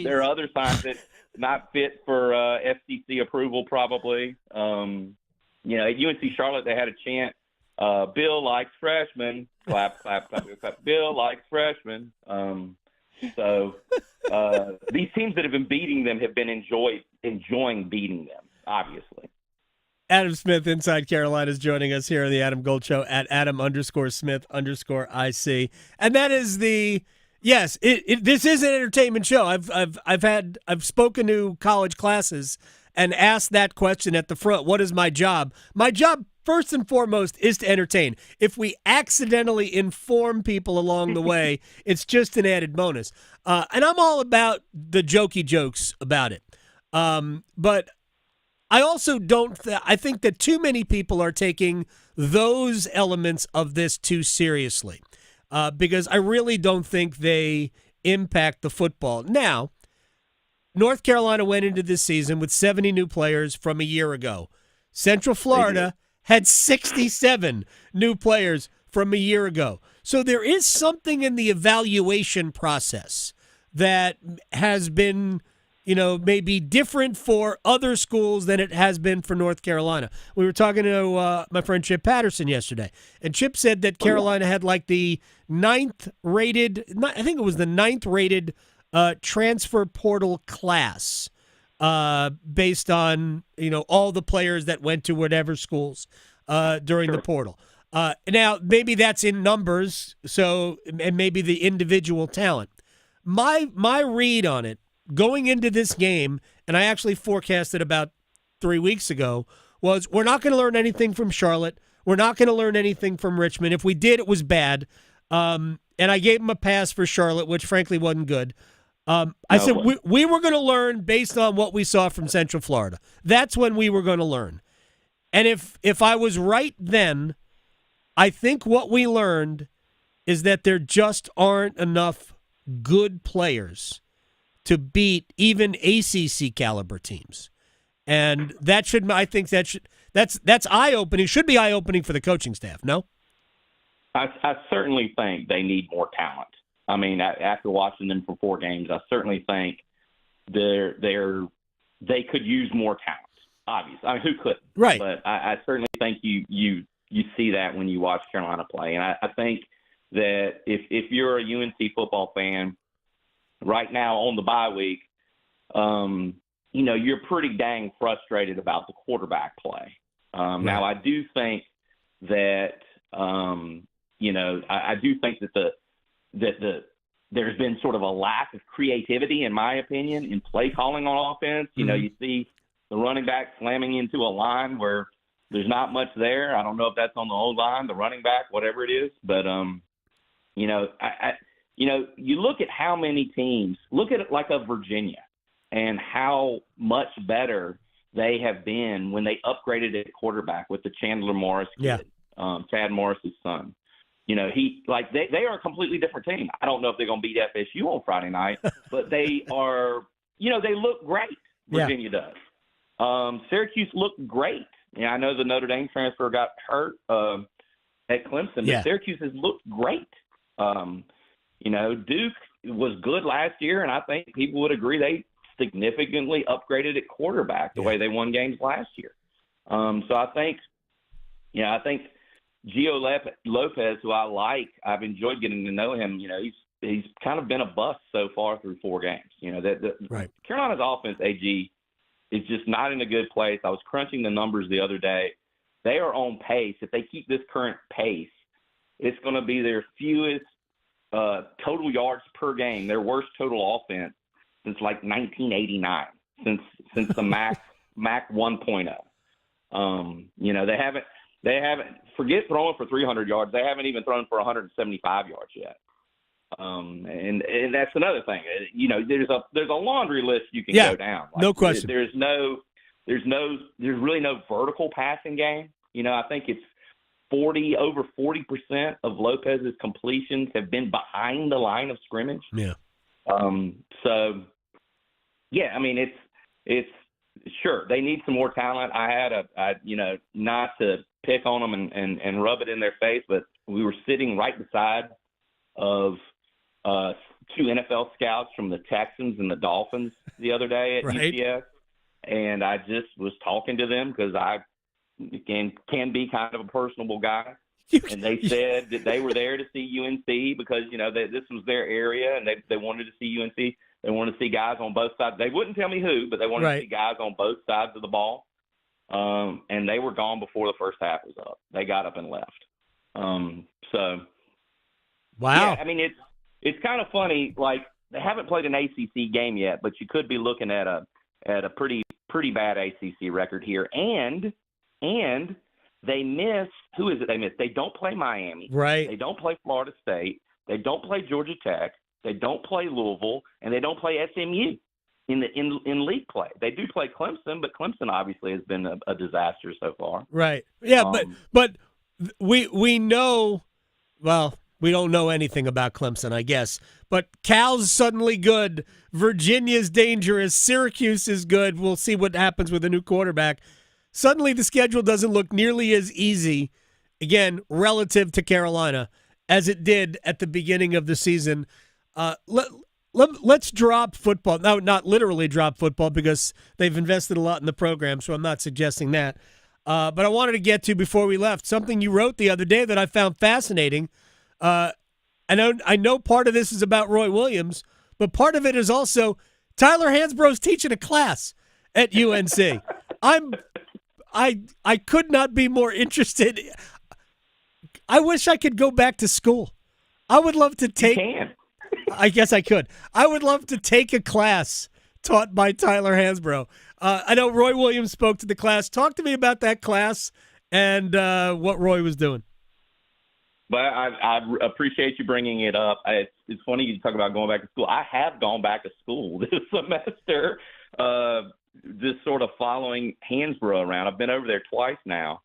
[SPEAKER 20] There are other signs that not fit for FCC approval, probably. At UNC Charlotte, they had a chant, Bill likes freshmen, clap, clap, clap, clap. Bill likes freshmen. So these teams that have been beating them have been enjoying beating them, obviously.
[SPEAKER 8] Adam Smith, Inside Carolina, is joining us here on the Adam Gold Show at Adam_Smith_IC. And that is this is an entertainment show. I've spoken to college classes and asked that question at the front. What is my job? My job, first and foremost, is to entertain. If we accidentally inform people along the way, it's just an added bonus. And I'm all about the jokey jokes about it. But I also I think that too many people are taking those elements of this too seriously, because I really don't think they impact the football. Now, North Carolina went into this season with 70 new players from a year ago. Central Florida had 67 new players from a year ago. So there is something in the evaluation process that has been, maybe different for other schools than it has been for North Carolina. We were talking to my friend Chip Patterson yesterday, and Chip said that Carolina had like the 9th rated transfer portal class based on, all the players that went to whatever schools during the portal. Now, maybe that's in numbers, and maybe the individual talent. My read on it, going into this game, and I actually forecasted about 3 weeks ago, was we're not going to learn anything from Charlotte. We're not going to learn anything from Richmond. If we did, it was bad. And I gave them a pass for Charlotte, which frankly wasn't good. I said we were going to learn based on what we saw from Central Florida. That's when we were going to learn. And if I was right then, I think what we learned is that there just aren't enough good players to beat even ACC caliber teams. And that's eye-opening. Should be eye-opening for the coaching staff, no?
[SPEAKER 20] I certainly think they need more talent. I mean, after watching them for 4 games, I certainly think they could use more talent. Obviously, I mean, who couldn't?
[SPEAKER 8] Right.
[SPEAKER 20] But I certainly think you see that when you watch Carolina play, and I think that if you're a UNC football fan right now on the bye week, you're pretty dang frustrated about the quarterback play. Now, I do think that I do think that there's been sort of a lack of creativity, in my opinion, in play calling on offense. You see the running back slamming into a line where there's not much there. I don't know if that's on the O-line, the running back, whatever it is. But, you look at how many teams, look at it like a Virginia and how much better they have been when they upgraded at quarterback with the Chandler Morris kid, Chad Morris's son. They are a completely different team. I don't know if they're going to beat FSU on Friday night, but they are, they look great. Virginia does. Syracuse looked great. I know the Notre Dame transfer got hurt at Clemson, but Syracuse has looked great. Duke was good last year, and I think people would agree they significantly upgraded at quarterback the way they won games last year. So I think Gio Lopez, who I like, I've enjoyed getting to know him. He's kind of been a bust so far through 4 games. Carolina's offense, AG, is just not in a good place. I was crunching the numbers the other day. They are on pace. If they keep this current pace, it's going to be their fewest total yards per game, their worst total offense since like 1989, since the MAC 1.0. They haven't forget throwing for 300 yards. They haven't even thrown for 175 yards yet. And that's another thing. There's a laundry list you can go down.
[SPEAKER 8] No question.
[SPEAKER 20] There's really no vertical passing game. I think it's over 40% of Lopez's completions have been behind the line of scrimmage.
[SPEAKER 8] Yeah.
[SPEAKER 20] It's sure they need some more talent. Not to pick on them and rub it in their face, but we were sitting right beside of 2 NFL scouts from the Texans and the Dolphins the other day at UCF, and I just was talking to them because I can be kind of a personable guy. And they said that they were there to see UNC because, this was their area and they wanted to see UNC. They wanted to see guys on both sides. They wouldn't tell me who, but they wanted to see guys on both sides of the ball. And they were gone before the first half was up. They got up and left.
[SPEAKER 8] Wow.
[SPEAKER 20] Yeah, it's kind of funny. Like, they haven't played an ACC game yet, but you could be looking at a pretty bad ACC record here. And they miss – who is it they miss? They don't play Miami.
[SPEAKER 8] Right.
[SPEAKER 20] They don't play Florida State. They don't play Georgia Tech. They don't play Louisville. And they don't play SMU in league play. They do play Clemson, but Clemson obviously has been a disaster so far.
[SPEAKER 8] Right. Yeah, but we know – well, we don't know anything about Clemson, I guess. But Cal's suddenly good. Virginia's dangerous. Syracuse is good. We'll see what happens with a new quarterback. Suddenly the schedule doesn't look nearly as easy, again, relative to Carolina, as it did at the beginning of the season. Let's drop football. No, not literally drop football because they've invested a lot in the program, so I'm not suggesting that. But I wanted to get to, before we left, something you wrote the other day that I found fascinating. I know part of this is about Roy Williams, but part of it is also Tyler Hansbrough's teaching a class at UNC. I could not be more interested. I wish I could go back to school. I would love to take.
[SPEAKER 20] You can.
[SPEAKER 8] I guess I could. I would love to take a class taught by Tyler Hansbrough. I know Roy Williams spoke to the class. Talk to me about that class and what Roy was doing.
[SPEAKER 20] But I appreciate you bringing it up. It's funny you talk about going back to school. I have gone back to school this semester, just sort of following Hansbrough around. I've been over there twice now,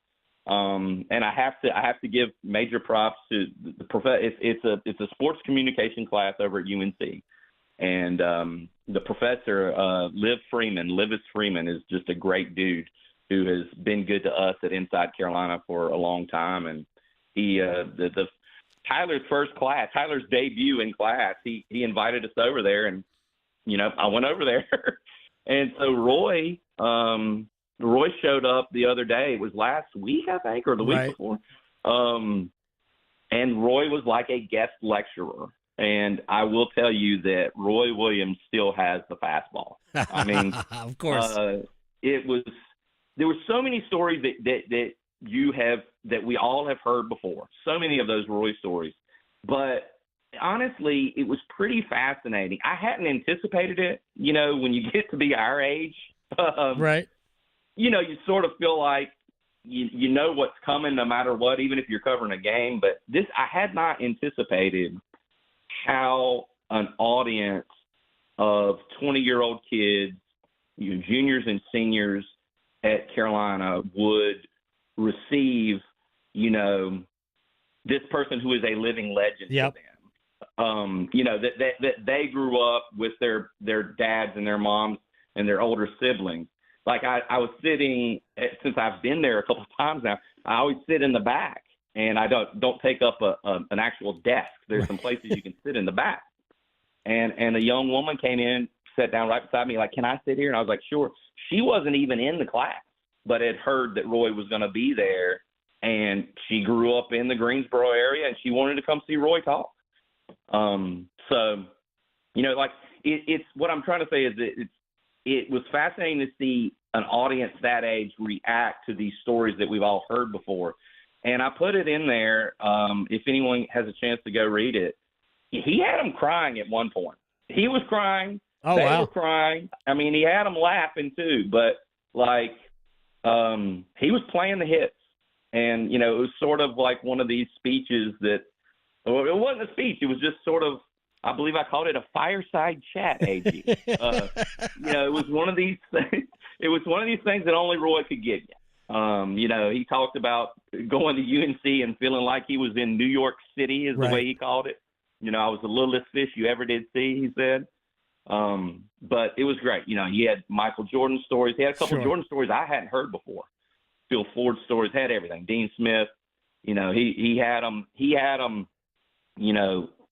[SPEAKER 20] and I have to give major props to the professor. It's a sports communication class over at UNC, and the professor Livis Freeman is just a great dude who has been good to us at Inside Carolina for a long time, and he Tyler's first class, Tyler's debut in class, he invited us over there, and I went over there. And so Roy showed up the other day. It was last week, I think, or the week before. And Roy was like a guest lecturer. And I will tell you that Roy Williams still has the fastball. I mean,
[SPEAKER 8] of course,
[SPEAKER 20] there were so many stories that we all have heard before. So many of those Roy stories. But honestly, it was pretty fascinating. I hadn't anticipated it. When you get to be our age,
[SPEAKER 8] right?
[SPEAKER 20] You sort of feel like you know what's coming no matter what, even if you're covering a game. But I had not anticipated how an audience of 20-year-old kids, juniors and seniors at Carolina would receive, this person who is a living legend to them. That they grew up with their dads and their moms and their older siblings. Like I was sitting, since I've been there a couple of times now, I always sit in the back, and I don't take up an actual desk. There's some places you can sit in the back. And a young woman came in, sat down right beside me, like, can I sit here? And I was like, sure. She wasn't even in the class, but had heard that Roy was going to be there, and she grew up in the Greensboro area, and she wanted to come see Roy talk. It's what I'm trying to say is that it was fascinating to see an audience that age react to these stories that we've all heard before. And I put it in there. If anyone has a chance to go read it, he had them crying at one point. He was crying.
[SPEAKER 8] Oh,
[SPEAKER 20] they
[SPEAKER 8] wow.
[SPEAKER 20] were crying. I mean, he had them laughing too, but he was playing the hits. And, it was sort of like one of these speeches that, well, it wasn't a speech. It was just sort of, I believe I called it a fireside chat, AG. It was one of these things. It was one of these things that only Roy could give you. He talked about going to UNC and feeling like he was in New York City, is the way he called it. I was the littlest fish you ever did see, he said. But it was great. He had Michael Jordan stories. He had a couple of Jordan stories I hadn't heard before. Phil Ford stories, had everything. Dean Smith, he had them,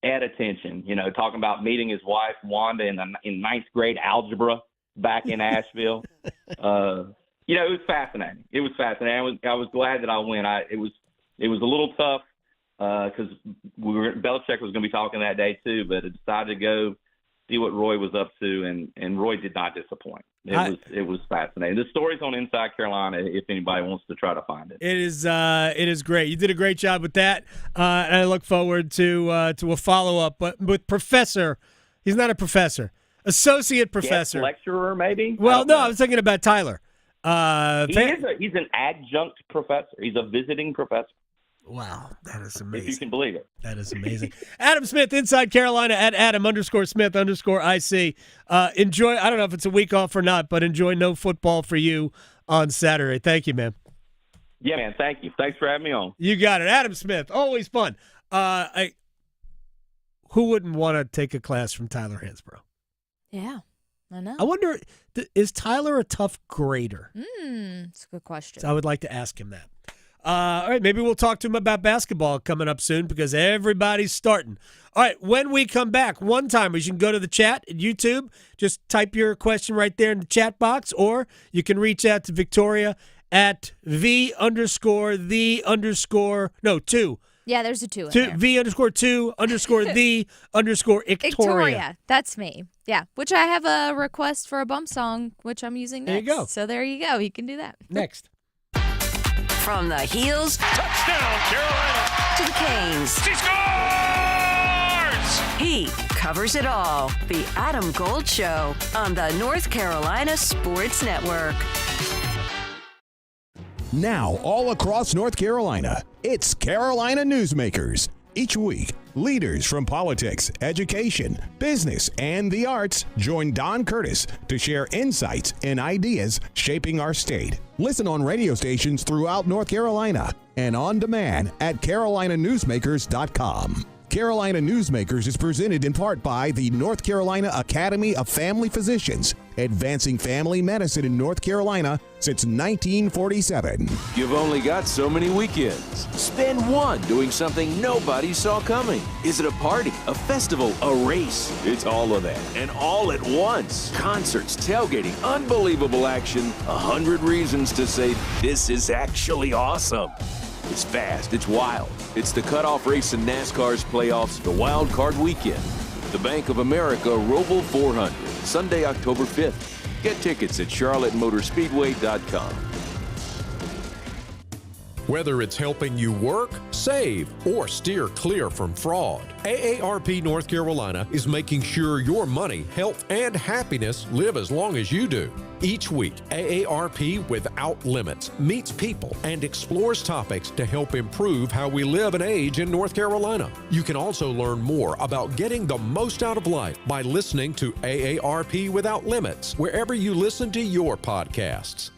[SPEAKER 20] at attention, talking about meeting his wife, Wanda, in ninth grade algebra back in Asheville. It was fascinating. It was fascinating. I was glad that I went. It was a little tough because Belichick was going to be talking that day too, but I decided to go see what Roy was up to, and Roy did not disappoint. It was fascinating. The story's on Inside Carolina if anybody wants to try to find it.
[SPEAKER 8] It is great. You did a great job with that, and I look forward to a follow-up. But with Professor, he's not a professor, associate professor.
[SPEAKER 20] Guest lecturer, maybe?
[SPEAKER 8] Well, no, I was thinking about Tyler.
[SPEAKER 20] He's an adjunct professor. He's a visiting professor.
[SPEAKER 8] Wow, that is amazing.
[SPEAKER 20] If you can believe it.
[SPEAKER 8] That is amazing. Adam Smith, Inside Carolina, at Adam_Smith_IC. Enjoy, I don't know if it's a week off or not, but enjoy no football for you on Saturday. Thank you, man.
[SPEAKER 20] Yeah, man, thank you. Thanks for having me on.
[SPEAKER 8] You got it. Adam Smith, always fun. Who wouldn't want to take a class from Tyler Hansbrough?
[SPEAKER 9] Yeah, I know.
[SPEAKER 8] I wonder, is Tyler a tough grader?
[SPEAKER 9] It's a good question.
[SPEAKER 8] So I would like to ask him that. All right, maybe we'll talk to him about basketball coming up soon because everybody's starting. All right, when we come back, one-timers, you can go to the chat at YouTube. Just type your question right there in the chat box, or you can reach out to Victoria at two.
[SPEAKER 9] Yeah, there's a 2 in there.
[SPEAKER 8] V_2_the_Ictoria.
[SPEAKER 9] Victoria, that's me. Yeah, which I have a request for a bump song, which I'm using next.
[SPEAKER 8] There you go.
[SPEAKER 9] So there you go. You can do that.
[SPEAKER 8] Next.
[SPEAKER 5] From the heels
[SPEAKER 14] Touchdown, Carolina!
[SPEAKER 5] to the canes,
[SPEAKER 14] She scores!
[SPEAKER 5] he covers it all. The Adam Gold Show on the North Carolina Sports Network.
[SPEAKER 21] Now, all across North Carolina, it's Carolina Newsmakers. Each week, leaders from politics, education, business, and the arts join Don Curtis to share insights and ideas shaping our state. Listen on radio stations throughout North Carolina and on demand at carolinanewsmakers.com. Carolina Newsmakers is presented in part by the North Carolina Academy of Family Physicians, advancing family medicine in North Carolina since 1947.
[SPEAKER 22] You've only got so many weekends. Spend one doing something nobody saw coming. Is it a party, a festival, a race? It's all of that, and all at once. Concerts, tailgating, unbelievable action, 100 reasons to say this is actually awesome. It's fast, it's wild. It's the cutoff race in NASCAR's playoffs, the Wild Card Weekend. The Bank of America Roval 400, Sunday, October 5th. Get tickets at charlottemotorspeedway.com.
[SPEAKER 23] Whether it's helping you work, save, or steer clear from fraud, AARP North Carolina is making sure your money, health, and happiness live as long as you do. Each week, AARP Without Limits meets people and explores topics to help improve how we live and age in North Carolina. You can also learn more about getting the most out of life by listening to AARP Without Limits, wherever you listen to your podcasts.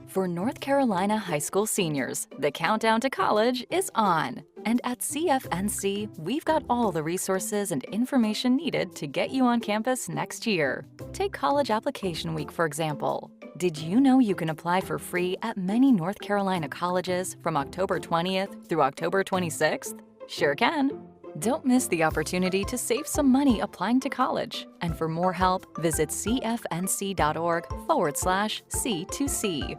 [SPEAKER 1] For North Carolina high school seniors, the countdown to college is on. And at CFNC, we've got all the resources and information needed to get you on campus next year. Take College Application Week, for example. Did you know you can apply for free at many North Carolina colleges from October 20th through October 26th? Sure can. Don't miss the opportunity to save some money applying to college. And for more help, visit cfnc.org/C2C.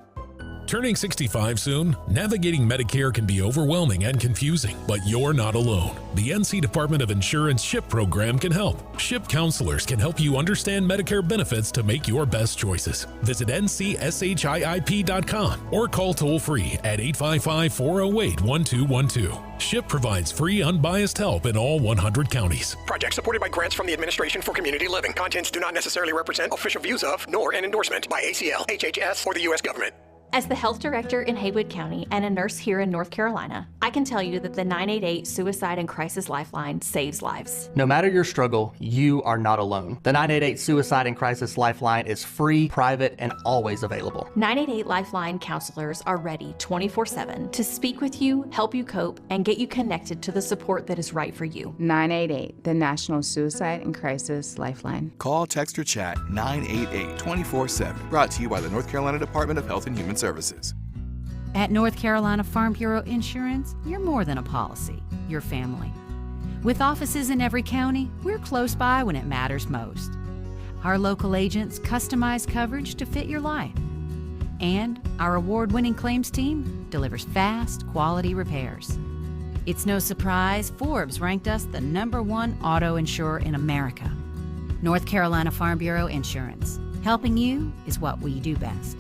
[SPEAKER 14] Turning 65 soon, navigating Medicare can be overwhelming and confusing, but you're not alone. The NC Department of Insurance SHIP program can help. SHIP counselors can help you understand Medicare benefits to make your best choices. Visit ncship.com or call toll-free at 855-408-1212. SHIP provides free, unbiased help in all 100 counties.
[SPEAKER 2] Project supported by grants from the Administration for Community Living. Contents do not necessarily represent official views of, nor an endorsement by ACL, HHS, or the U.S. government.
[SPEAKER 7] As the health director in Haywood County and a nurse here in North Carolina, I can tell you that the 988 Suicide and Crisis Lifeline saves lives.
[SPEAKER 24] No matter your struggle, you are not alone. The 988 Suicide and Crisis Lifeline is free, private, and always available.
[SPEAKER 7] 988 Lifeline counselors are ready 24/7 to speak with you, help you cope, and get you connected to the support that is right for you.
[SPEAKER 25] 988, the National Suicide and Crisis Lifeline.
[SPEAKER 26] Call, text, or chat 988 24/7. Brought to you by the North Carolina Department of Health and Human Services.
[SPEAKER 27] At North Carolina Farm Bureau Insurance, you're more than a policy, you're family. With offices in every county, we're close by when it matters most. Our local agents customize coverage to fit your life. And our award-winning claims team delivers fast, quality repairs. It's no surprise Forbes ranked us the #1 auto insurer in America. North Carolina Farm Bureau Insurance. Helping you is what we do best.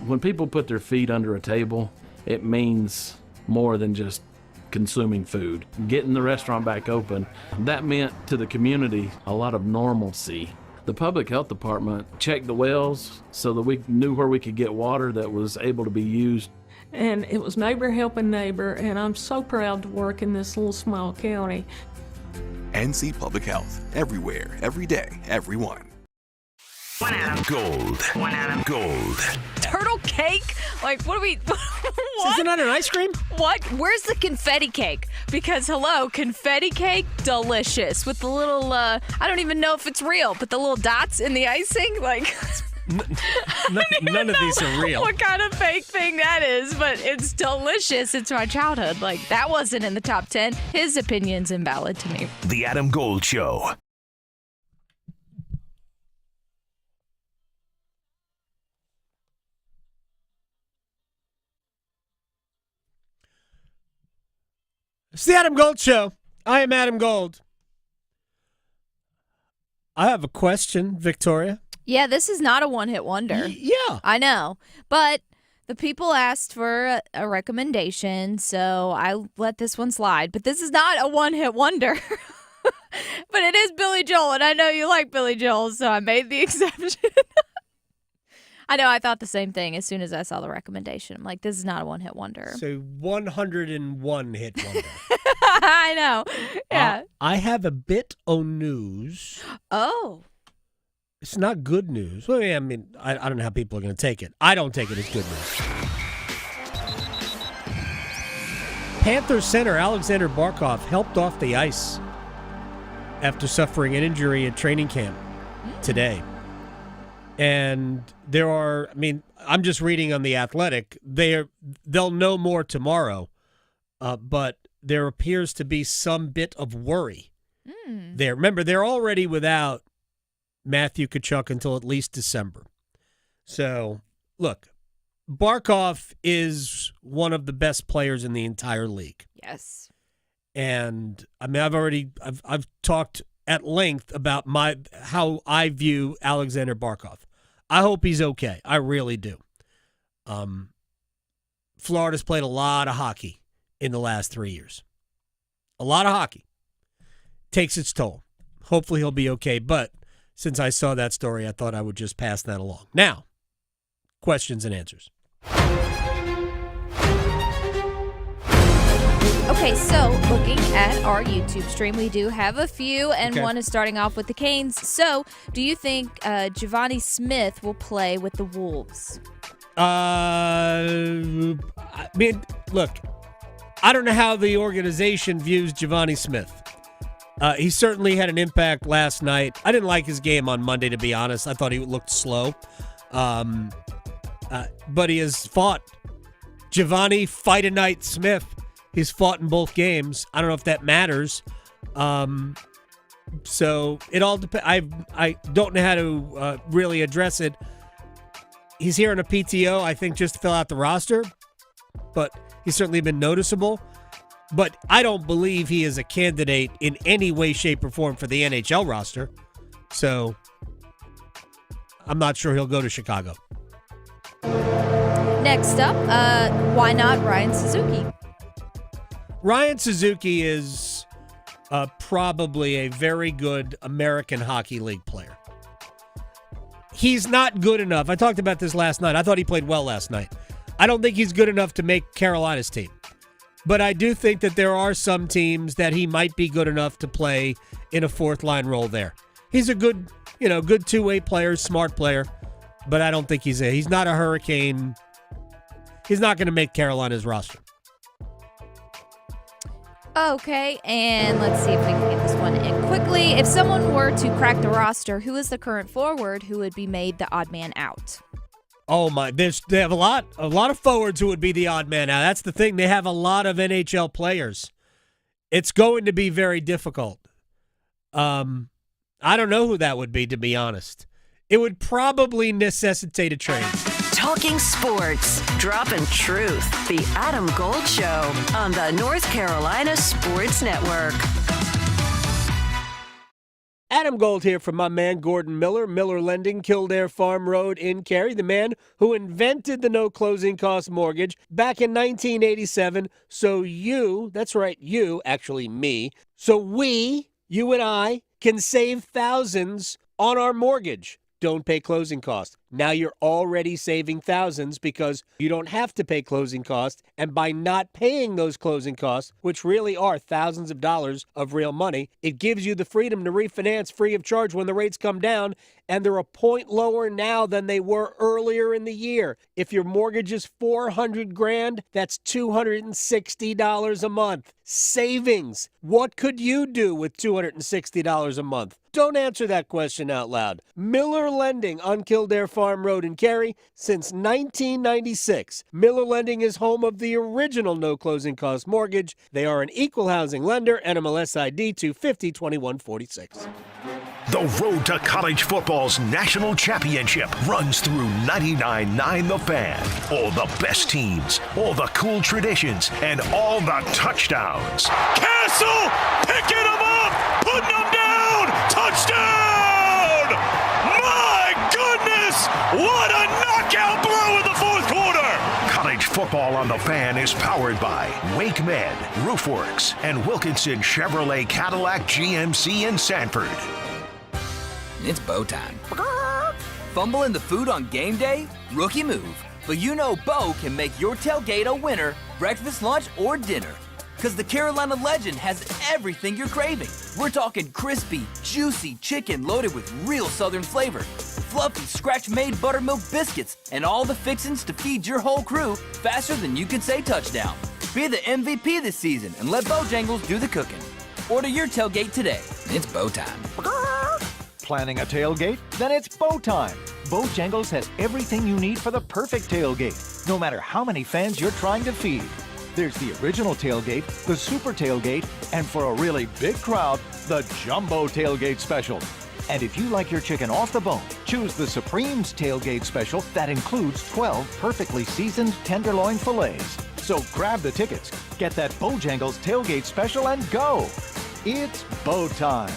[SPEAKER 28] When people put their feet under a table, it means more than just consuming food. Getting the restaurant back open, that meant to the community a lot of normalcy. The public health department checked the wells so that we knew where we could get water that was able to be used.
[SPEAKER 29] And it was neighbor helping neighbor, and I'm so proud to work in this little small county.
[SPEAKER 26] NC Public Health, everywhere, every day, everyone.
[SPEAKER 3] One Adam. Gold. One Adam. Gold.
[SPEAKER 9] Turtle cake? Like, what do we... What?
[SPEAKER 8] Isn't that an ice cream?
[SPEAKER 9] What? Where's the confetti cake? Because, hello, confetti cake, delicious. With the little, I don't even know if it's real, but the little dots in the icing, like...
[SPEAKER 8] None of these are real.
[SPEAKER 9] What kind of fake thing that is, but it's delicious. It's my childhood. Like, that wasn't in the top 10. His opinion's invalid to me.
[SPEAKER 3] The Adam Gold Show.
[SPEAKER 8] It's the Adam Gold Show. I am Adam Gold. I have a question, Victoria.
[SPEAKER 9] Yeah, this is not a one-hit wonder.
[SPEAKER 8] Yeah.
[SPEAKER 9] I know. But the people asked for a recommendation, so I let this one slide. But this is not a one-hit wonder. But it is Billy Joel, and I know you like Billy Joel, so I made the exception. I know, I thought the same thing as soon as I saw the recommendation. I'm like, this is not a one-hit wonder.
[SPEAKER 8] So 101 hit wonder.
[SPEAKER 9] I know. Yeah.
[SPEAKER 8] I have a bit of news.
[SPEAKER 9] Oh.
[SPEAKER 8] It's not good news. Well, yeah, I mean, I don't know how people are going to take it. I don't take it as good news. Panthers center Alexander Barkov helped off the ice after suffering an injury at training camp today. And there are, I mean, I'm just reading on The Athletic. They'll know more tomorrow, but there appears to be some bit of worry there. Remember, they're already without Matthew Tkachuk until at least December. So, look, Barkov is one of the best players in the entire league.
[SPEAKER 9] Yes.
[SPEAKER 8] And, I mean, I've talked at length about how I view Alexander Barkov. I hope he's okay. I really do. Florida's played a lot of hockey in the last 3 years. A lot of hockey. takes its toll. Hopefully he'll be okay, but since I saw that story, I thought I would just pass that along. Now, questions and answers.
[SPEAKER 9] Okay, so looking at our YouTube stream, we do have a few, and one is starting off with the Canes. So, do you think Giovanni Smith will play with the Wolves?
[SPEAKER 8] I mean, look, I don't know how the organization views Giovanni Smith. He certainly had an impact last night. I didn't like his game on Monday, to be honest. I thought he looked slow. But he has fought. Giovanni Fight-A-Night Smith. He's fought in both games. I don't know if that matters. So it all depends. I don't know how to really address it. He's here on a PTO, I think, just to fill out the roster. But he's certainly been noticeable. But I don't believe he is a candidate in any way, shape, or form for the NHL roster. So I'm not sure he'll go to Chicago.
[SPEAKER 9] Next up, why not Ryan Suzuki?
[SPEAKER 8] Ryan Suzuki is probably a very good American Hockey League player. He's not good enough. I talked about this last night. I thought he played well last night. I don't think he's good enough to make Carolina's team. But I do think that there are some teams that he might be good enough to play in a fourth-line role there. He's a good two-way player, smart player, but I don't think he's not a Hurricane. He's not going to make Carolina's roster.
[SPEAKER 9] Okay, and let's see if we can get this one in quickly. If someone were to crack the roster, who is the current forward who would be made the odd man out?
[SPEAKER 8] Oh my! They have a lot of forwards who would be the odd man out. That's the thing. They have a lot of NHL players. It's going to be very difficult. I don't know who that would be, to be honest. It would probably necessitate a trade.
[SPEAKER 5] Talking sports, dropping truth. The Adam Gold Show on the North Carolina Sports Network.
[SPEAKER 8] Adam Gold here from my man Gordon Miller, Miller Lending, Kildare Farm Road in Cary, the man who invented the no closing cost mortgage back in 1987. So you, that's right, you, actually me, so we, you and I, can save thousands on our mortgage. Don't pay closing costs. Now you're already saving thousands because you don't have to pay closing costs. And by not paying those closing costs, which really are thousands of dollars of real money, it gives you the freedom to refinance free of charge when the rates come down. And they're a point lower now than they were earlier in the year. If your mortgage is $400,000, that's $260 a month. Savings. What could you do with $260 a month? Don't answer that question out loud. Miller Lending on Kildare Farm Road in Cary since 1996. Miller Lending is home of the original no closing cost mortgage. They are an equal housing lender, NMLS ID 250-2146.
[SPEAKER 3] The road to college football's national championship runs through 99.9 The Fan. All the best teams, all the cool traditions, and all the touchdowns.
[SPEAKER 4] Castle picking them up, putting them down, touchdown! My goodness, what a knockout blow in the fourth quarter!
[SPEAKER 3] College football on The Fan is powered by Wake Med, Roofworks, and Wilkinson Chevrolet Cadillac GMC in Sanford.
[SPEAKER 6] It's Bo time. Fumbling the food on game day? Rookie move. But you know Bo can make your tailgate a winner, breakfast, lunch, or dinner. Because the Carolina Legend has everything you're craving. We're talking crispy, juicy chicken loaded with real Southern flavor, fluffy scratch-made buttermilk biscuits, and all the fixins to feed your whole crew faster than you can say touchdown. Be the MVP this season and let Bojangles do the cooking. Order your tailgate today. It's Bo time.
[SPEAKER 10] Planning a tailgate? Then it's Bo time. Bojangles has everything you need for the perfect tailgate, no matter how many fans you're trying to feed. There's the original tailgate, the super tailgate, and for a really big crowd, the jumbo tailgate special. And if you like your chicken off the bone, choose the Supreme's tailgate special that includes 12 perfectly seasoned tenderloin fillets. So grab the tickets, get that Bojangles tailgate special, and go. It's Bo time.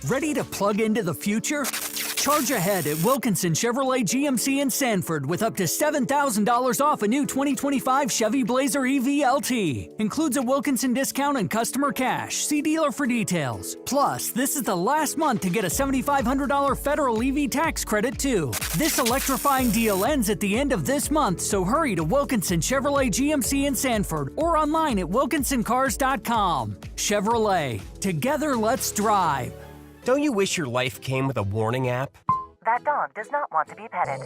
[SPEAKER 11] Ready to plug into the future? Charge ahead at Wilkinson Chevrolet GMC in Sanford with up to $7,000 off a new 2025 Chevy Blazer EV LT. Includes a Wilkinson discount and customer cash. See dealer for details. Plus, this is the last month to get a $7,500 federal EV tax credit too. This electrifying deal ends at the end of this month, so hurry to Wilkinson Chevrolet GMC in Sanford or online at wilkinsoncars.com. Chevrolet. Together, let's drive.
[SPEAKER 12] Don't you wish your life came with a warning app?
[SPEAKER 13] That dog does not want to be petted.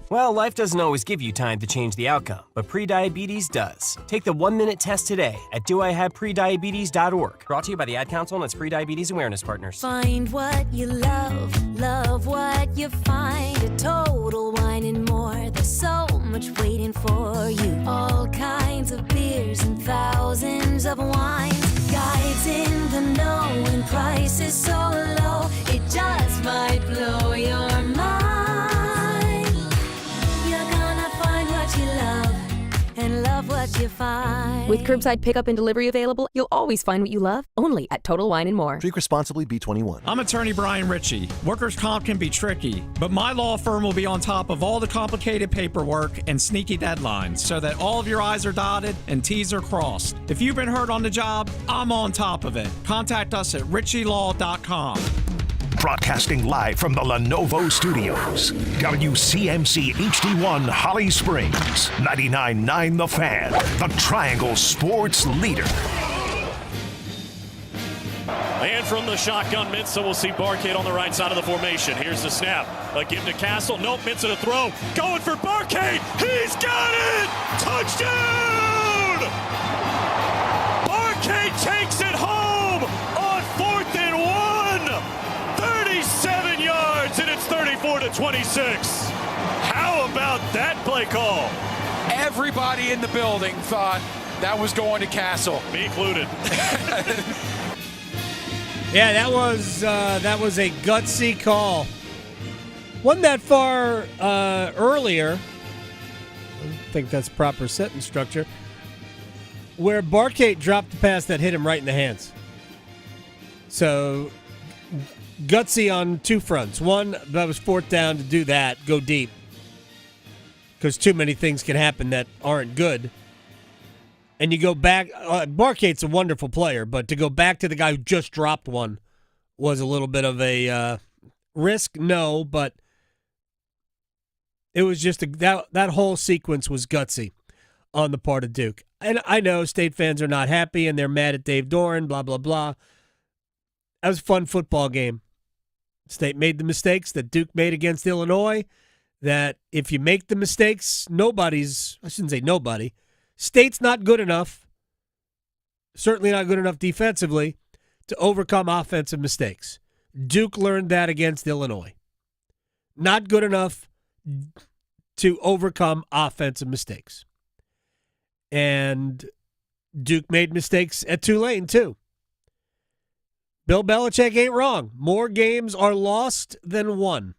[SPEAKER 12] Well, life doesn't always give you time to change the outcome, but prediabetes does. Take the 1-minute test today at doihaveprediabetes.org. Brought to you by the Ad Council and its Prediabetes Awareness Partners.
[SPEAKER 15] Find what you love, love what you find. A Total Wine and More. There's so much waiting for you. All kinds of beers and thousands of wines. Guides in the know and prices so low, it just might blow your mind. You're gonna find what you love and love what you find.
[SPEAKER 16] With curbside pickup and delivery available, you'll always find what you love, only at Total Wine & More.
[SPEAKER 17] Drink responsibly, B21.
[SPEAKER 18] I'm attorney Brian Ritchie. Workers' comp can be tricky, but my law firm will be on top of all the complicated paperwork and sneaky deadlines so that all of your I's are dotted and T's are crossed. If you've been hurt on the job, I'm on top of it. Contact us at ritchielaw.com.
[SPEAKER 3] Broadcasting live from the Lenovo Studios. WCMC HD1 Holly Springs. 99.9 The Fan. The Triangle Sports Leader.
[SPEAKER 4] And from the shotgun, Mensah will see Barcade on the right side of the formation. Here's the snap. A give to Castle. Nope, Mensah to throw. Going for Barcade. He's got it! Touchdown! Barcade takes it home on 4th and 1. 37 yards, and it's 34-26. How about that play call?
[SPEAKER 19] Everybody in the building thought that was going to Castle.
[SPEAKER 4] Me included.
[SPEAKER 8] Yeah, that was a gutsy call. Wasn't that far earlier. I don't think that's proper sentence structure. Where Barcade dropped the pass that hit him right in the hands. So gutsy on two fronts. One, that was 4th down to do that, go deep. Because too many things can happen that aren't good. And you go back, Barcade's a wonderful player, but to go back to the guy who just dropped one was a little bit of a risk, no, but it was just that whole sequence was gutsy on the part of Duke. And I know State fans are not happy and they're mad at Dave Doran, blah, blah, blah. That was a fun football game. State made the mistakes that Duke made against Illinois, that if you make the mistakes, I shouldn't say nobody, State's not good enough, certainly not good enough defensively, to overcome offensive mistakes. Duke learned that against Illinois. Not good enough to overcome offensive mistakes. And Duke made mistakes at Tulane, too. Bill Belichick ain't wrong. More games are lost than won.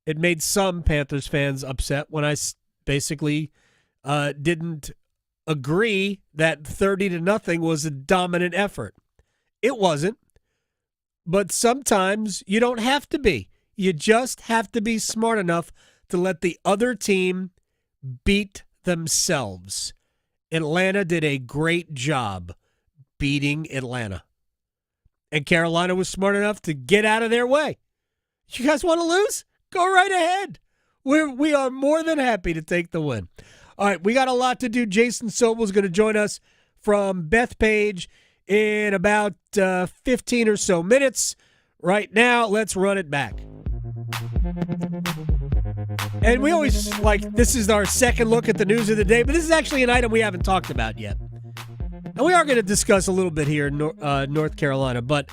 [SPEAKER 8] It made some Panthers fans upset when I basically didn't agree that 30-0 was a dominant effort. It wasn't. But sometimes you don't have to be. You just have to be smart enough to let the other team beat themselves. Atlanta did a great job beating Atlanta. And Carolina was smart enough to get out of their way. You guys want to lose? Go right ahead. We are more than happy to take the win. All right, we got a lot to do. Jason Sobel is going to join us from Bethpage in about 15 or so minutes. Right now, let's run it back. And we always, this is our second look at the news of the day, but this is actually an item we haven't talked about yet. And we are going to discuss a little bit here in North Carolina, but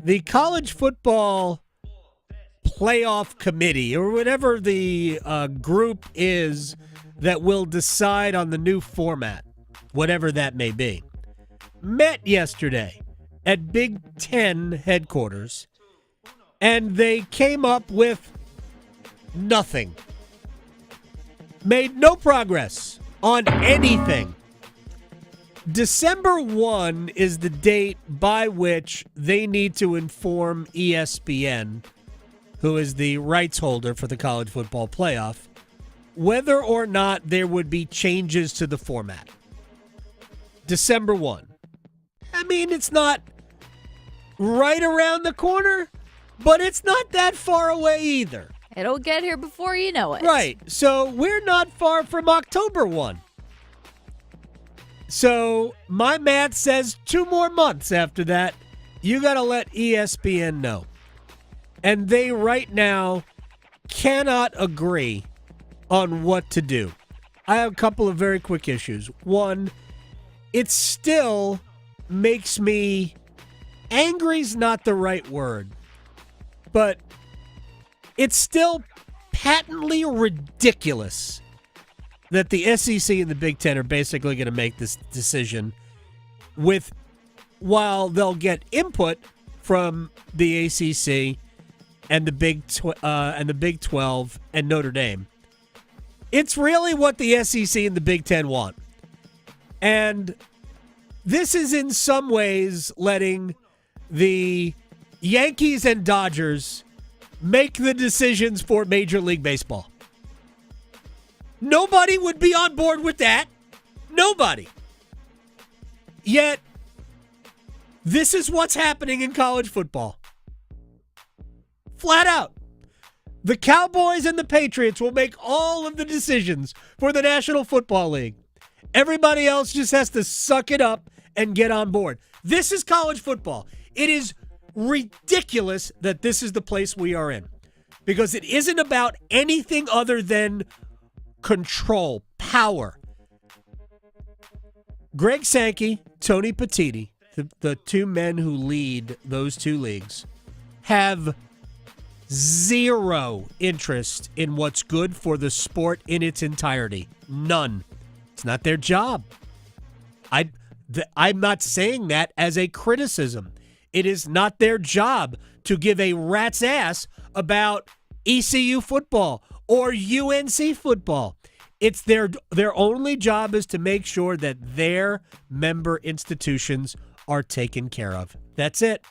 [SPEAKER 8] the college football playoff committee, or whatever the group is that will decide on the new format, whatever that may be, met yesterday at Big Ten headquarters, and they came up with nothing. Made no progress on anything. December 1 is the date by which they need to inform ESPN who is the rights holder for the college football playoff, whether or not there would be changes to the format. December 1. I mean, it's not right around the corner, but it's not that far away either.
[SPEAKER 9] It'll get here before you know it.
[SPEAKER 8] Right. So we're not far from October 1. So my math says 2 more months after that, you got to let ESPN know. And they right now cannot agree on what to do. I have a couple of very quick issues. One, it still makes me, angry's not the right word, but it's still patently ridiculous that the SEC and the Big Ten are basically going to make this decision while they'll get input from the ACC and the Big 12 and Notre Dame. It's really what the SEC and the Big Ten want. And this is in some ways letting the Yankees and Dodgers make the decisions for Major League Baseball. Nobody would be on board with that. Nobody. Yet, this is what's happening in college football. Flat out. The Cowboys and the Patriots will make all of the decisions for the National Football League. Everybody else just has to suck it up and get on board. This is college football. It is ridiculous that this is the place we are in, because it isn't about anything other than control, power. Greg Sankey, Tony Petitti, the two men who lead those two leagues, have zero interest in what's good for the sport in its entirety. None. It's not their job. I'm not saying that as a criticism. It is not their job to give a rat's ass about ECU football or UNC football. It's their only job is to make sure that their member institutions are taken care of. That's it.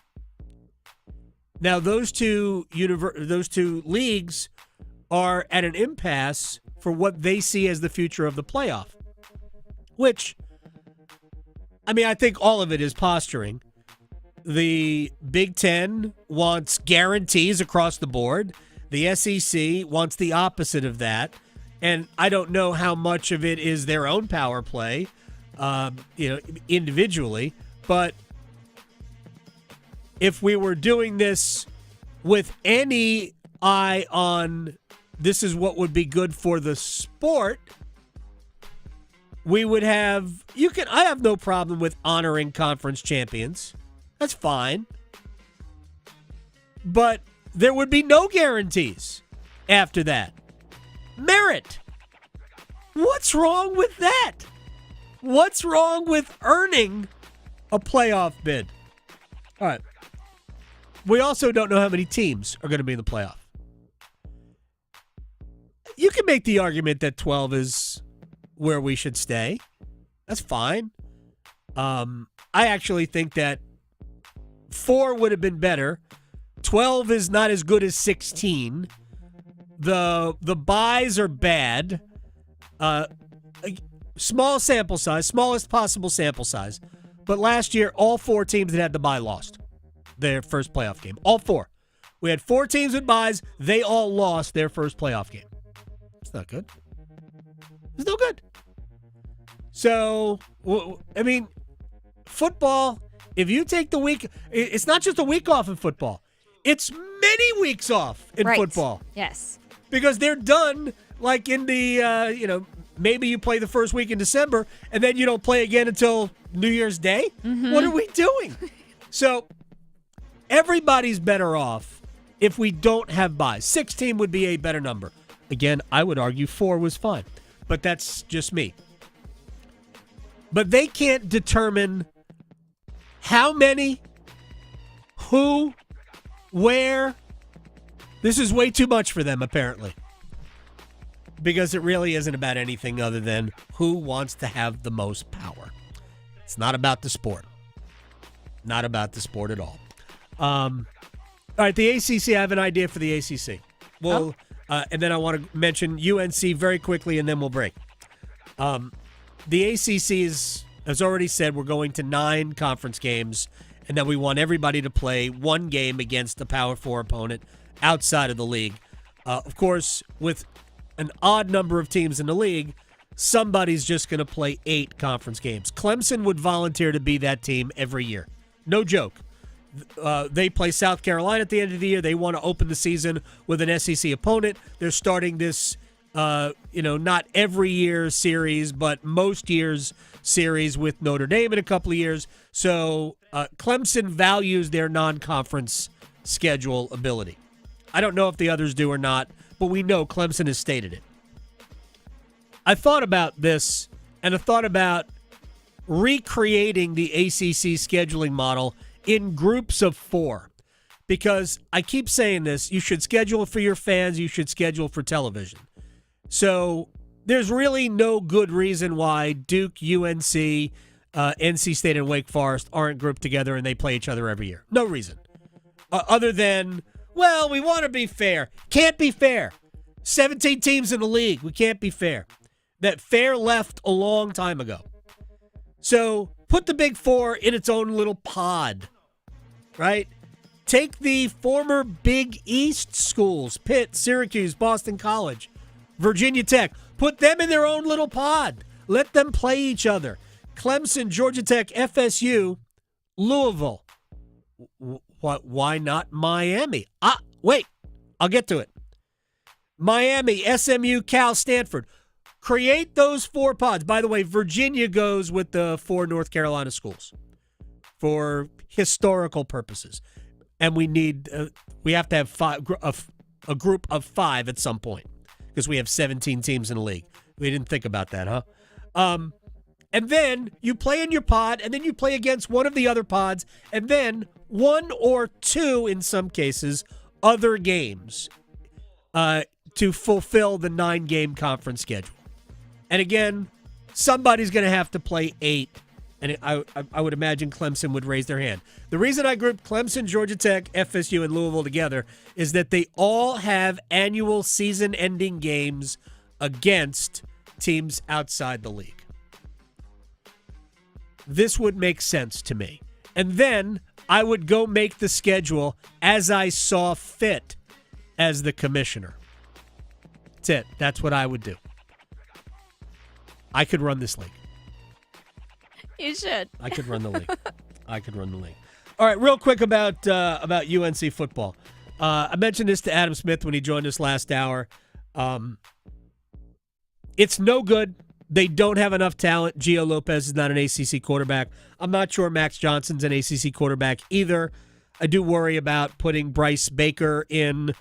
[SPEAKER 8] Now, those two leagues are at an impasse for what they see as the future of the playoff, which, I mean, I think all of it is posturing. The Big Ten wants guarantees across the board. The SEC wants the opposite of that. And I don't know how much of it is their own power play, individually. But if we were doing this with any eye on this is what would be good for the sport, we would have, I have no problem with honoring conference champions. That's fine. But there would be no guarantees after that. Merit. What's wrong with that? What's wrong with earning a playoff bid? All right. We also don't know how many teams are going to be in the playoff. You can make the argument that 12 is where we should stay. That's fine. I actually think that 4 would have been better. 12 is not as good as 16. The buys are bad. Small sample size, smallest possible sample size. But last year, all 4 teams that had the bye lost their first playoff game. All 4. We had 4 teams with byes. They all lost their first playoff game. It's not good. It's no good. So, I mean, football, if you take the week, it's not just a week off in football. It's many weeks off in football.
[SPEAKER 9] Yes.
[SPEAKER 8] Because they're done, like in the, maybe you play the first week in December, and then you don't play again until New Year's Day? Mm-hmm. What are we doing? So, everybody's better off if we don't have byes. 16 would be a better number. Again, I would argue 4 was fine. But that's just me. But they can't determine how many, who, where. This is way too much for them, apparently. Because it really isn't about anything other than who wants to have the most power. It's not about the sport. Not about the sport at all. All right, the ACC, I have an idea for the ACC. Well, and then I want to mention UNC very quickly, and then we'll break. The ACC has already said we're going to 9 conference games, and that we want everybody to play one game against a Power 4 opponent outside of the league. Of course, with an odd number of teams in the league, somebody's just going to play 8 conference games. Clemson would volunteer to be that team every year. No joke. They play South Carolina at the end of the year. They want to open the season with an SEC opponent. They're starting this, not every year series, but most years series with Notre Dame in a couple of years. So Clemson values their non-conference schedule ability. I don't know if the others do or not, but we know Clemson has stated it. I thought about this, and I thought about recreating the ACC scheduling model in groups of 4, because I keep saying this, you should schedule for your fans, you should schedule for television. So there's really no good reason why Duke, UNC, NC State, and Wake Forest aren't grouped together and they play each other every year. No reason. Other than, well, we want to be fair. Can't be fair. 17 teams in the league. We can't be fair. That fair left a long time ago. So put the Big 4 in its own little pod, right? Take the former Big East schools, Pitt, Syracuse, Boston College, Virginia Tech. Put them in their own little pod. Let them play each other. Clemson, Georgia Tech, FSU, Louisville. Why not Miami? Wait, I'll get to it. Miami, SMU, Cal, Stanford. Create those 4 pods. By the way, Virginia goes with the 4 North Carolina schools for historical purposes. And we have to have a group of 5 at some point because we have 17 teams in the league. We didn't think about that, huh? And then you play in your pod, and then you play against one of the other pods, and then 1 or 2, in some cases, other games to fulfill the 9-game conference schedule. And again, somebody's going to have to play 8, and I would imagine Clemson would raise their hand. The reason I grouped Clemson, Georgia Tech, FSU, and Louisville together is that they all have annual season-ending games against teams outside the league. This would make sense to me. And then I would go make the schedule as I saw fit as the commissioner. That's it. That's what I would do. I could run this league.
[SPEAKER 9] You should.
[SPEAKER 8] I could run the league. All right, real quick about UNC football. I mentioned this to Adam Smith when he joined us last hour. It's no good. They don't have enough talent. Gio Lopez is not an ACC quarterback. I'm not sure Max Johnson's an ACC quarterback either. I do worry about putting Bryce Baker in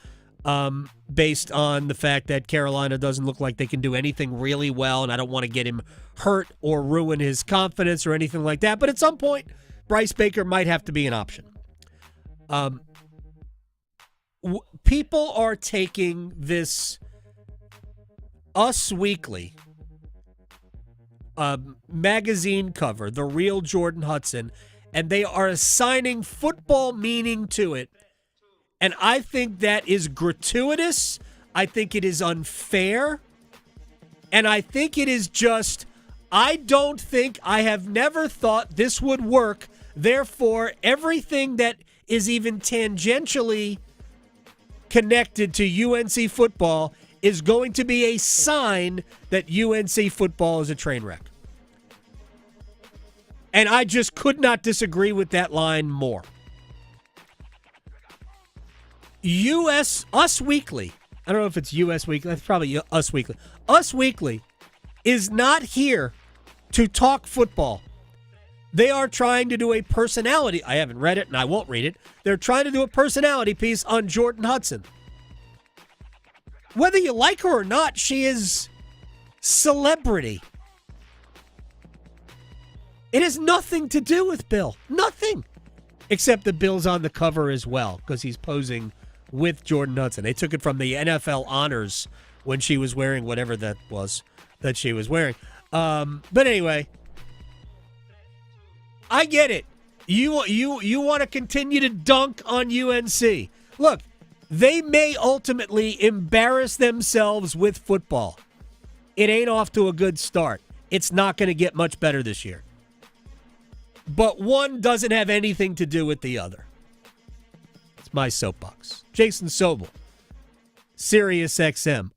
[SPEAKER 8] based on the fact that Carolina doesn't look like they can do anything really well, and I don't want to get him hurt or ruin his confidence or anything like that. But at some point, Bryce Baker might have to be an option. People are taking this Us Weekly magazine cover, the real Jordan Hudson, and they are assigning football meaning to it. And I think that is gratuitous. I think it is unfair. And I think it is just, I have never thought this would work. Therefore, everything that is even tangentially connected to UNC football is going to be a sign that UNC football is a train wreck. And I just could not disagree with that line more. Us Weekly, I don't know if it's US Weekly, that's probably Us Weekly. Us Weekly is not here to talk football. They are trying to do a personality, I haven't read it and I won't read it. They're trying to do a personality piece on Jordan Hudson. Whether you like her or not, she is celebrity. It has nothing to do with Bill. Nothing. Except that Bill's on the cover as well because he's posing with Jordan Hudson. They took it from the NFL honors when she was wearing whatever that was that she was wearing. But anyway, I get it. You want to continue to dunk on UNC. Look, they may ultimately embarrass themselves with football. It ain't off to a good start. It's not going to get much better this year. But one doesn't have anything to do with the other. It's my soapbox. Jason Sobel, Sirius XM,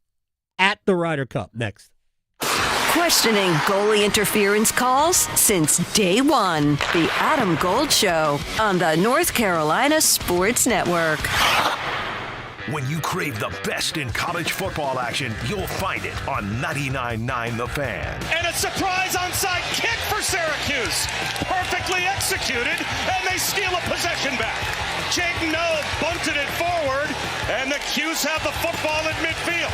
[SPEAKER 8] at the Ryder Cup. Next.
[SPEAKER 5] Questioning goalie interference calls since day one. The Adam Gold Show on the North Carolina Sports Network.
[SPEAKER 3] When you crave the best in college football action, you'll find it on 99.9 The Fan.
[SPEAKER 1] And a surprise onside kick for Syracuse. Perfectly executed, and they steal a possession back. Jake Noe bunted it forward, and the Cuse have the football at midfield.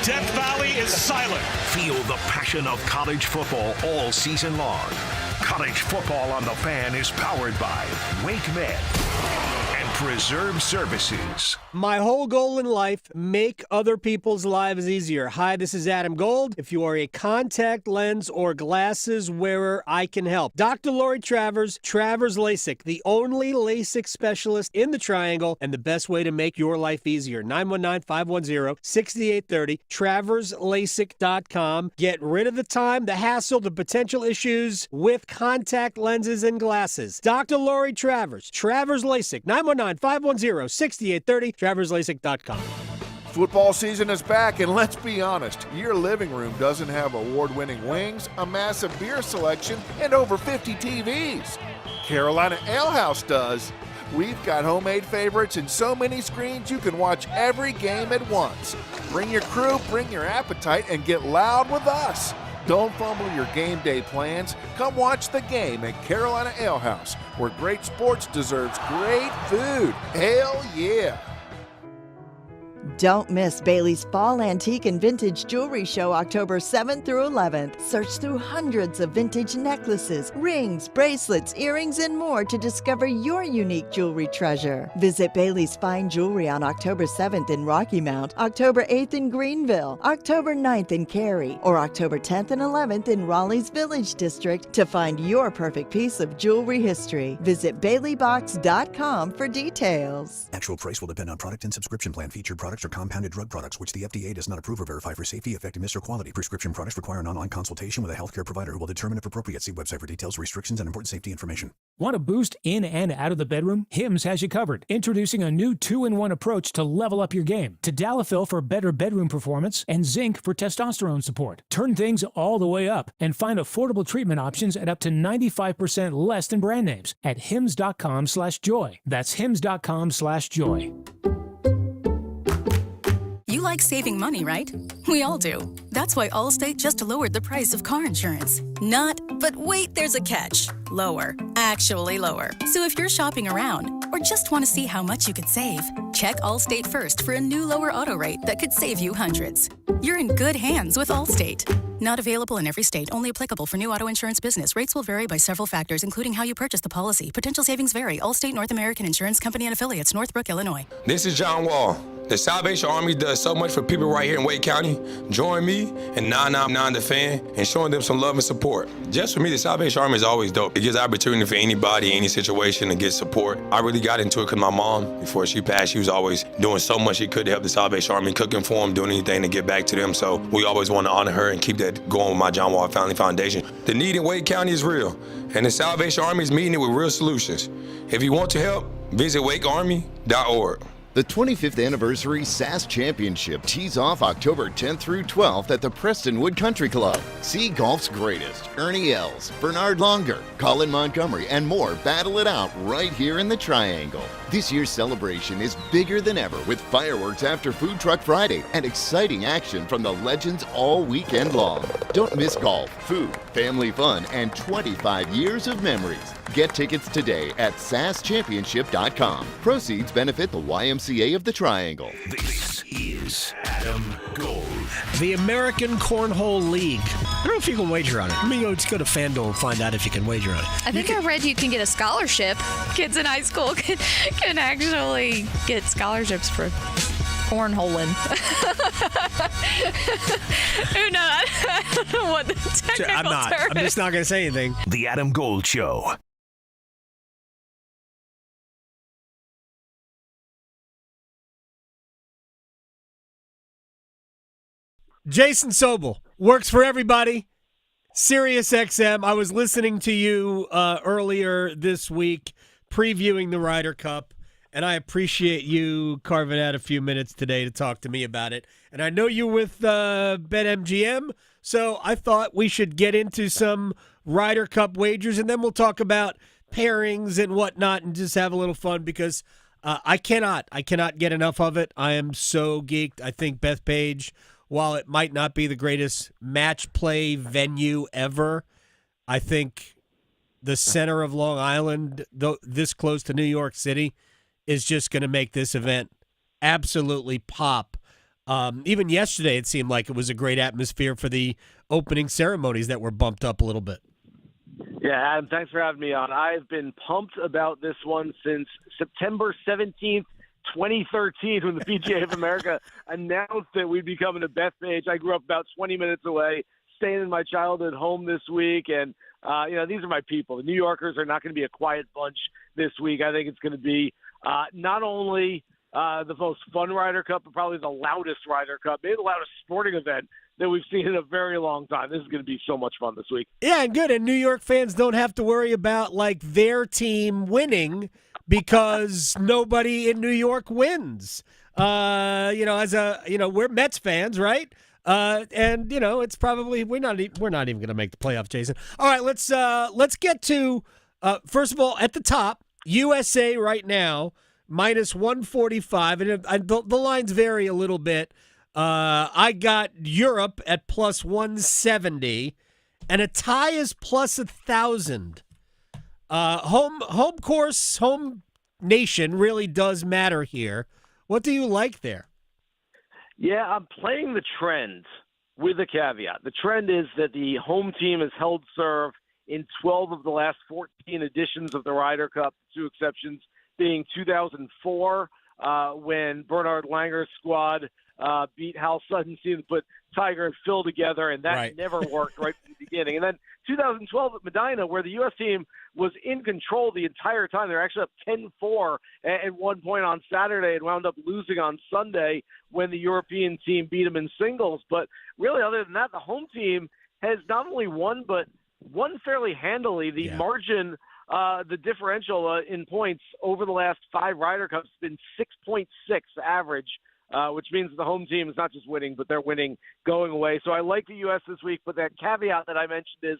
[SPEAKER 1] Death Valley is silent.
[SPEAKER 3] Feel the passion of college football all season long. College football on The Fan is powered by Wake Med and Preserve Services.
[SPEAKER 8] My whole goal in life, make other people's lives easier. Hi, this is Adam Gold. If you are a contact lens or glasses wearer, I can help. Dr. Lori Travers LASIK, the only LASIK specialist in the Triangle and the best way to make your life easier. 919-510-6830, traverslasik.com. Get rid of the time, the hassle, the potential issues with contact lenses and glasses. Dr. Lori Travers LASIK, 919-510-6830, traverslasik.com.
[SPEAKER 2] Football season is back, and let's be honest, your living room doesn't have award-winning wings, a massive beer selection, and over 50 TVs. Carolina Ale House does. We've got homemade favorites and so many screens you can watch every game at once. Bring your crew, bring your appetite, and get loud with us. Don't fumble your game day plans. Come watch the game at Carolina Ale House, where great sports deserves great food. Hell yeah!
[SPEAKER 14] Don't miss Bailey's Fall Antique and Vintage Jewelry Show October 7th through 11th. Search through hundreds of vintage necklaces, rings, bracelets, earrings, and more to discover your unique jewelry treasure. Visit Bailey's Fine Jewelry on October 7th in Rocky Mount, October 8th in Greenville, October 9th in Cary, or October 10th and 11th in Raleigh's Village District to find your perfect piece of jewelry history. Visit BaileyBox.com for details.
[SPEAKER 17] Actual price will depend on product and subscription plan. Featured products are compounded drug products, which the FDA does not approve or verify for safety, effectiveness, or quality. Prescription products require an online consultation with a healthcare provider who will determine if appropriate. See website for details, restrictions, and important safety information.
[SPEAKER 20] Want a boost in and out of the bedroom? Hims has you covered. Introducing a new 2-in-1 approach to level up your game. Tadalafil for better bedroom performance and zinc for testosterone support. Turn things all the way up and find affordable treatment options at up to 95% less than brand names at hims.com/joy. That's hims.com/joy.
[SPEAKER 21] You like saving money, right? We all do. That's why Allstate just lowered the price of car insurance. Not, but wait, there's a catch. Lower. Actually lower. So if you're shopping around or just want to see how much you could save, check Allstate first for a new lower auto rate that could save you hundreds. You're in good hands with Allstate. Not available in every state. Only applicable for new auto insurance business. Rates will vary by several factors, including how you purchase the policy. Potential savings vary. Allstate North American Insurance Company and Affiliates, Northbrook, Illinois.
[SPEAKER 22] This is John Wall. The Salvation Army does so much for people right here in Wake County. Join me and 999 The Fan and showing them some love and support. Just for me, the Salvation Army is always dope. It gives opportunity for anybody, any situation to get support. I really got into it because my mom, before she passed, she was always doing so much she could to help the Salvation Army, cooking for them, doing anything to get back to them. So we always want to honor her and keep that going with my John Wall Family Foundation. The need in Wake County is real, and the Salvation Army is meeting it with real solutions. If you want to help, visit wakearmy.org.
[SPEAKER 23] The 25th Anniversary SAS Championship tees off October 10th through 12th at the Prestonwood Country Club. See golf's greatest, Ernie Els, Bernard Longer, Colin Montgomery, and more battle it out right here in the Triangle. This year's celebration is bigger than ever with fireworks after Food Truck Friday and exciting action from the legends all weekend long. Don't miss golf, food, family fun, and 25 years of memories. Get tickets today at saschechampionship.com. Proceeds benefit the YMCA of the Triangle.
[SPEAKER 3] This is Adam Gold.
[SPEAKER 8] The American Cornhole League. I don't know if you can wager on it. I mean, let's go to FanDuel and find out if you can wager on it.
[SPEAKER 9] I think I read you can get a scholarship. Kids in high school can actually get scholarships for cornholing. Who knows? I don't know what the technical term is.
[SPEAKER 8] I'm just not going to say anything.
[SPEAKER 3] The Adam Gold Show.
[SPEAKER 8] Jason Sobel works for everybody. Sirius XM. I was listening to you earlier this week previewing the Ryder Cup, and I appreciate you carving out a few minutes today to talk to me about it. And I know you're with BetMGM, so I thought we should get into some Ryder Cup wagers, and then we'll talk about pairings and whatnot and just have a little fun because I cannot get enough of it. I am so geeked. I think Bethpage, while it might not be the greatest match play venue ever, I think the center of Long Island, though this close to New York City, is just going to make this event absolutely pop. Even yesterday, it seemed like it was a great atmosphere for the opening ceremonies that were bumped up a little bit.
[SPEAKER 6] Yeah, Adam, thanks for having me on. I've been pumped about this one since September 17th, 2013, when the PGA of America announced that we'd be coming to Bethpage. I grew up about 20 minutes away, staying in my childhood home this week, and these are my people. The New Yorkers are not going to be a quiet bunch this week. I think it's going to be not only the most fun Ryder Cup, but probably the loudest Ryder Cup, maybe the loudest sporting event that we've seen in a very long time. This is going to be so much fun this week.
[SPEAKER 8] Yeah, and good. And New York fans don't have to worry about their team winning because nobody in New York wins. We're Mets fans, right? And it's probably we're not even going to make the playoffs, Jason. All right, let's get to first of all at the top, USA right now minus 145, and the lines vary a little bit. I got Europe at plus 170, and a tie is plus 1,000. Home course, home nation really does matter here. What do you like there?
[SPEAKER 6] Yeah, I'm playing the trend with a caveat. The trend is that the home team has held serve in 12 of the last 14 editions of the Ryder Cup, 2 exceptions being 2004 when Bernard Langer's squad beat Hal Sutton's team to put Tiger and Phil together, and that never worked right from the beginning. And then 2012 at Medina, where the U.S. team was in control the entire time. They were actually up 10-4 at one point on Saturday and wound up losing on Sunday when the European team beat them in singles. But really, other than that, the home team has not only won, but won fairly handily. The margin, the differential in points over the last 5 Ryder Cups has been 6.6 average. Which means the home team is not just winning, but they're winning going away. So I like the U.S. this week, but that caveat that I mentioned is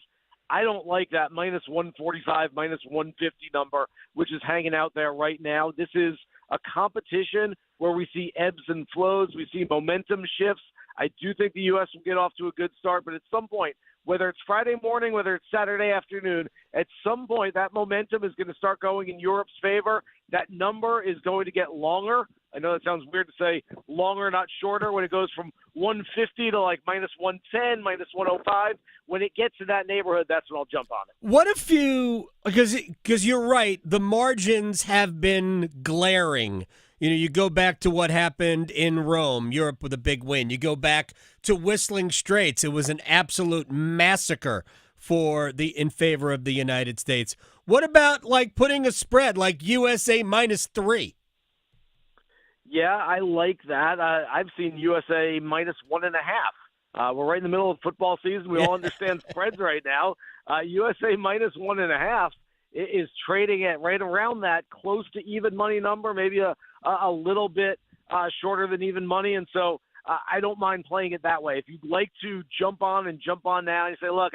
[SPEAKER 6] I don't like that minus 145, minus 150 number, which is hanging out there right now. This is a competition where we see ebbs and flows. We see momentum shifts. I do think the U.S. will get off to a good start, but at some point, whether it's Friday morning, whether it's Saturday afternoon, at some point that momentum is going to start going in Europe's favor. That number is going to get longer. I know that sounds weird to say longer, not shorter, when it goes from 150 to minus 110, minus 105. When it gets to that neighborhood, that's when I'll jump on it.
[SPEAKER 8] What if you – because you're right, the margins have been glaring. You go back to what happened in Rome, Europe with a big win. You go back to Whistling Straits. It was an absolute massacre in favor of the United States. What about putting a spread like USA minus 3?
[SPEAKER 6] Yeah, I like that. I've seen USA minus 1.5. We're right in the middle of football season. We all understand spreads right now. USA minus 1.5 is trading at right around that, close to even money number, maybe a little bit shorter than even money. And so I don't mind playing it that way. If you'd like to jump on now, and you say, look,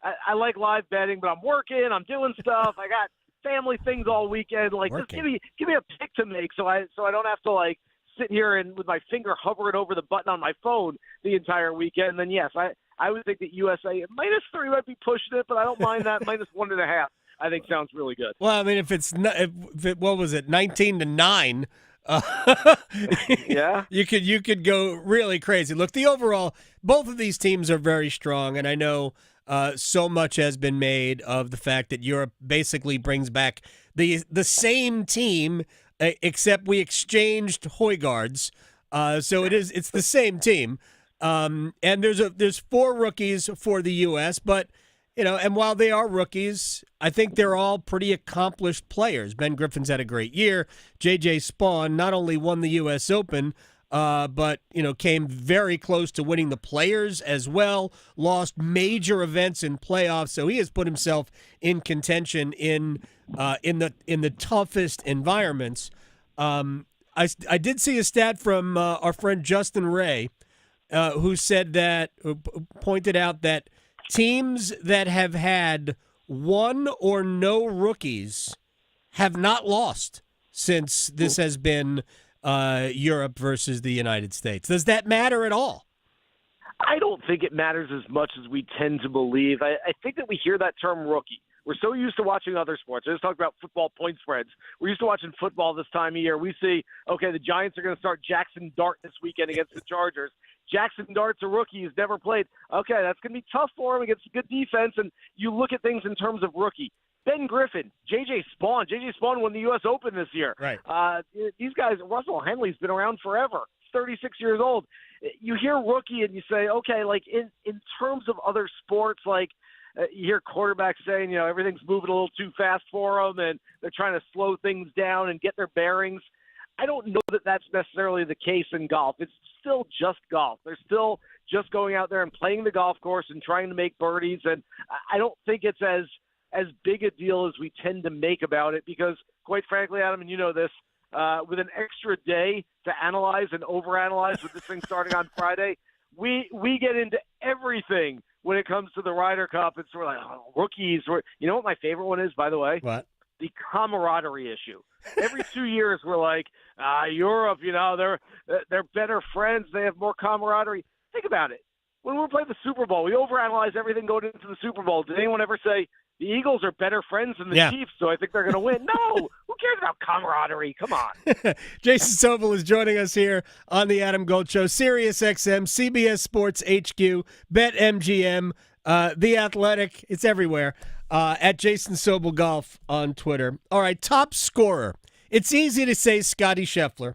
[SPEAKER 6] I like live betting, but I'm working, I'm doing stuff, I got family things all weekend. Just give me a pick to make, so I don't have to sit here and with my finger hovering over the button on my phone the entire weekend. And then yes, I would think that USA minus 3 might be pushing it, but I don't mind that minus 1.5. I think sounds really good.
[SPEAKER 8] Well, I mean, if what was it, 19-9?
[SPEAKER 6] Yeah,
[SPEAKER 8] you could go really crazy. Look, the overall, both of these teams are very strong, and I know so much has been made of the fact that Europe basically brings back the same team, except we exchanged Højgaards, so it's the same team. And there's 4 rookies for the U.S., but and while they are rookies, I think they're all pretty accomplished players. Ben Griffin's had a great year. J.J. Spawn not only won the U.S. Open, but came very close to winning the Players as well. Lost major events in playoffs, so he has put himself in contention in the toughest environments. I did see a stat from our friend Justin Ray, who pointed out that teams that have had one or no rookies have not lost since this has been Europe versus the United States. Does that matter at all?
[SPEAKER 6] I don't think it matters as much as we tend to believe. I think that we hear that term rookie. We're so used to watching other sports. I just talked about football point spreads. We're used to watching football this time of year. We see, okay, the Giants are going to start Jackson Dart this weekend against the Chargers. Jackson Dart's a rookie. He's never played. Okay, that's going to be tough for him against a good defense. And you look at things in terms of rookie. Ben Griffin, J.J. Spawn. J.J. Spawn won the U.S. Open this year.
[SPEAKER 8] Right.
[SPEAKER 6] These guys, Russell Henley's been around forever. He's 36 years old. You hear rookie and you say, okay, like in terms of other sports, like you hear quarterbacks saying, everything's moving a little too fast for them and they're trying to slow things down and get their bearings. I don't know that that's necessarily the case in golf. It's still just golf. They're still just going out there and playing the golf course and trying to make birdies. And I don't think it's as big a deal as we tend to make about it because, quite frankly, Adam, and you know this, with an extra day to analyze and overanalyze with this thing starting on Friday, we get into everything when it comes to the Ryder Cup. It's sort of like rookies. You know what my favorite one is, by the way?
[SPEAKER 8] What?
[SPEAKER 6] The camaraderie issue. Every 2 years we're like, Europe, they're better friends. They have more camaraderie. Think about it. When we played the Super Bowl, we overanalyze everything going into the Super Bowl. Did anyone ever say the Eagles are better friends than the Chiefs, so I think they're going to win? No. Who cares about camaraderie? Come on.
[SPEAKER 8] Jason Sobel is joining us here on the Adam Gold Show. Sirius XM, CBS Sports HQ, BetMGM, The Athletic. It's everywhere. At Jason Sobel Golf on Twitter. All right, top scorer. It's easy to say Scotty Scheffler,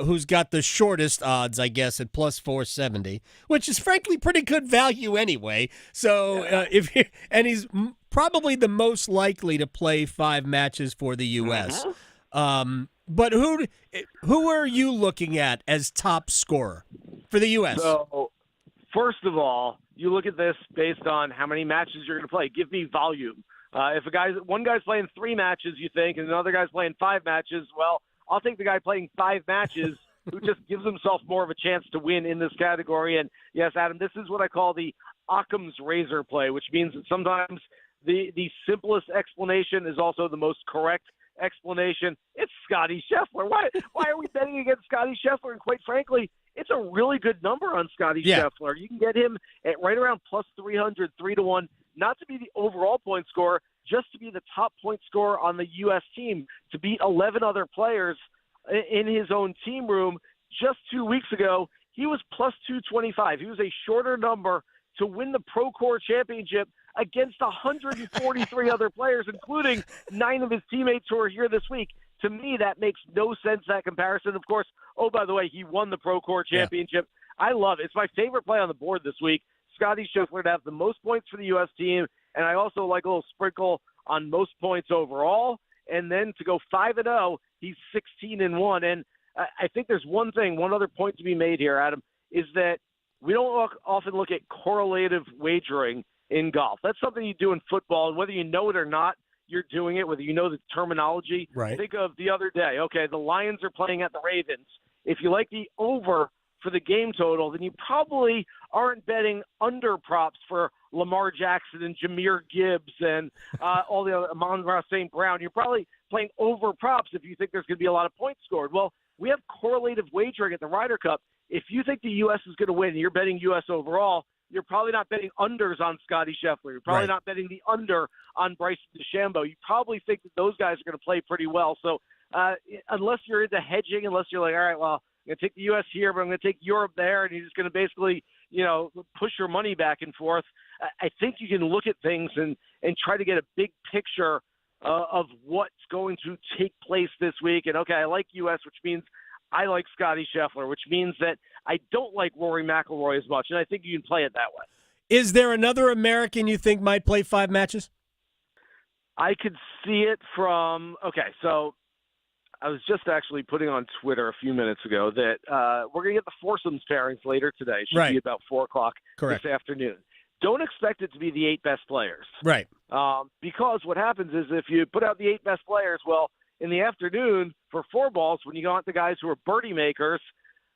[SPEAKER 8] who's got the shortest odds, I guess, at plus 470, which is frankly pretty good value anyway. So he's probably the most likely to play 5 matches for the U.S. But who are you looking at as top scorer for the U.S.?
[SPEAKER 6] So, first of all, you look at this based on how many matches you're going to play. Give me volume. If one guy's playing 3 matches, you think, and another guy's playing 5 matches, well, I'll take the guy playing 5 matches who just gives himself more of a chance to win in this category. And yes, Adam, this is what I call the Occam's razor play, which means that sometimes the simplest explanation is also the most correct explanation. It's Scotty Scheffler. Why are we betting against Scotty Scheffler? And quite frankly, it's a really good number on Scotty Scheffler. You can get him at right around plus 300, 3-1, not to be the overall point scorer, just to be the top point scorer on the U.S. team, to beat 11 other players in his own team room. Just 2 weeks ago, he was plus 225. He was a shorter number to win the Pro Core Championship against 143 other players, including 9 of his teammates who are here this week. To me, that makes no sense, that comparison. Of course, by the way, he won the Pro Core Championship. Yeah. I love it. It's my favorite play on the board this week. Scotty Scheffler to have the most points for the U.S. team, and I also like a little sprinkle on most points overall. And then to go 5-0, he's 16-1. And I think there's one other point to be made here, Adam, is that we don't often look at correlative wagering in golf. That's something you do in football, and whether you know it or not, you're doing it, whether you know the terminology.
[SPEAKER 8] Right.
[SPEAKER 6] Think of the other day. Okay, the Lions are playing at the Ravens. If you like the over for the game total, then you probably aren't betting under props for Lamar Jackson and Jahmyr Gibbs and all the other Amon-Ra St. Brown. You're probably playing over props if you think there's going to be a lot of points scored. Well, we have correlative wagering at the Ryder Cup. If you think the U.S. is going to win and you're betting U.S. overall, you're probably not betting unders on Scotty Scheffler. You're probably not betting the under on Bryce DeChambeau. You probably think that those guys are going to play pretty well. So unless you're into hedging, unless you're like, all right, well, I'm going to take the U.S. here, but I'm going to take Europe there, and you're just going to basically, push your money back and forth, I think you can look at things and try to get a big picture of what's going to take place this week. And, okay, I like U.S., which means I like Scotty Scheffler, which means that I don't like Rory McIlroy as much, and I think you can play it that way.
[SPEAKER 8] Is there another American you think might play 5 matches?
[SPEAKER 6] I could see it from – okay, so I was just actually putting on Twitter a few minutes ago that we're going to get the foursomes pairings later today. It should be about 4 o'clock this afternoon. Don't expect it to be the 8 best players.
[SPEAKER 8] Right.
[SPEAKER 6] Because what happens is if you put out the 8 best players, well, in the afternoon for 4 balls, when you go out the guys who are birdie makers,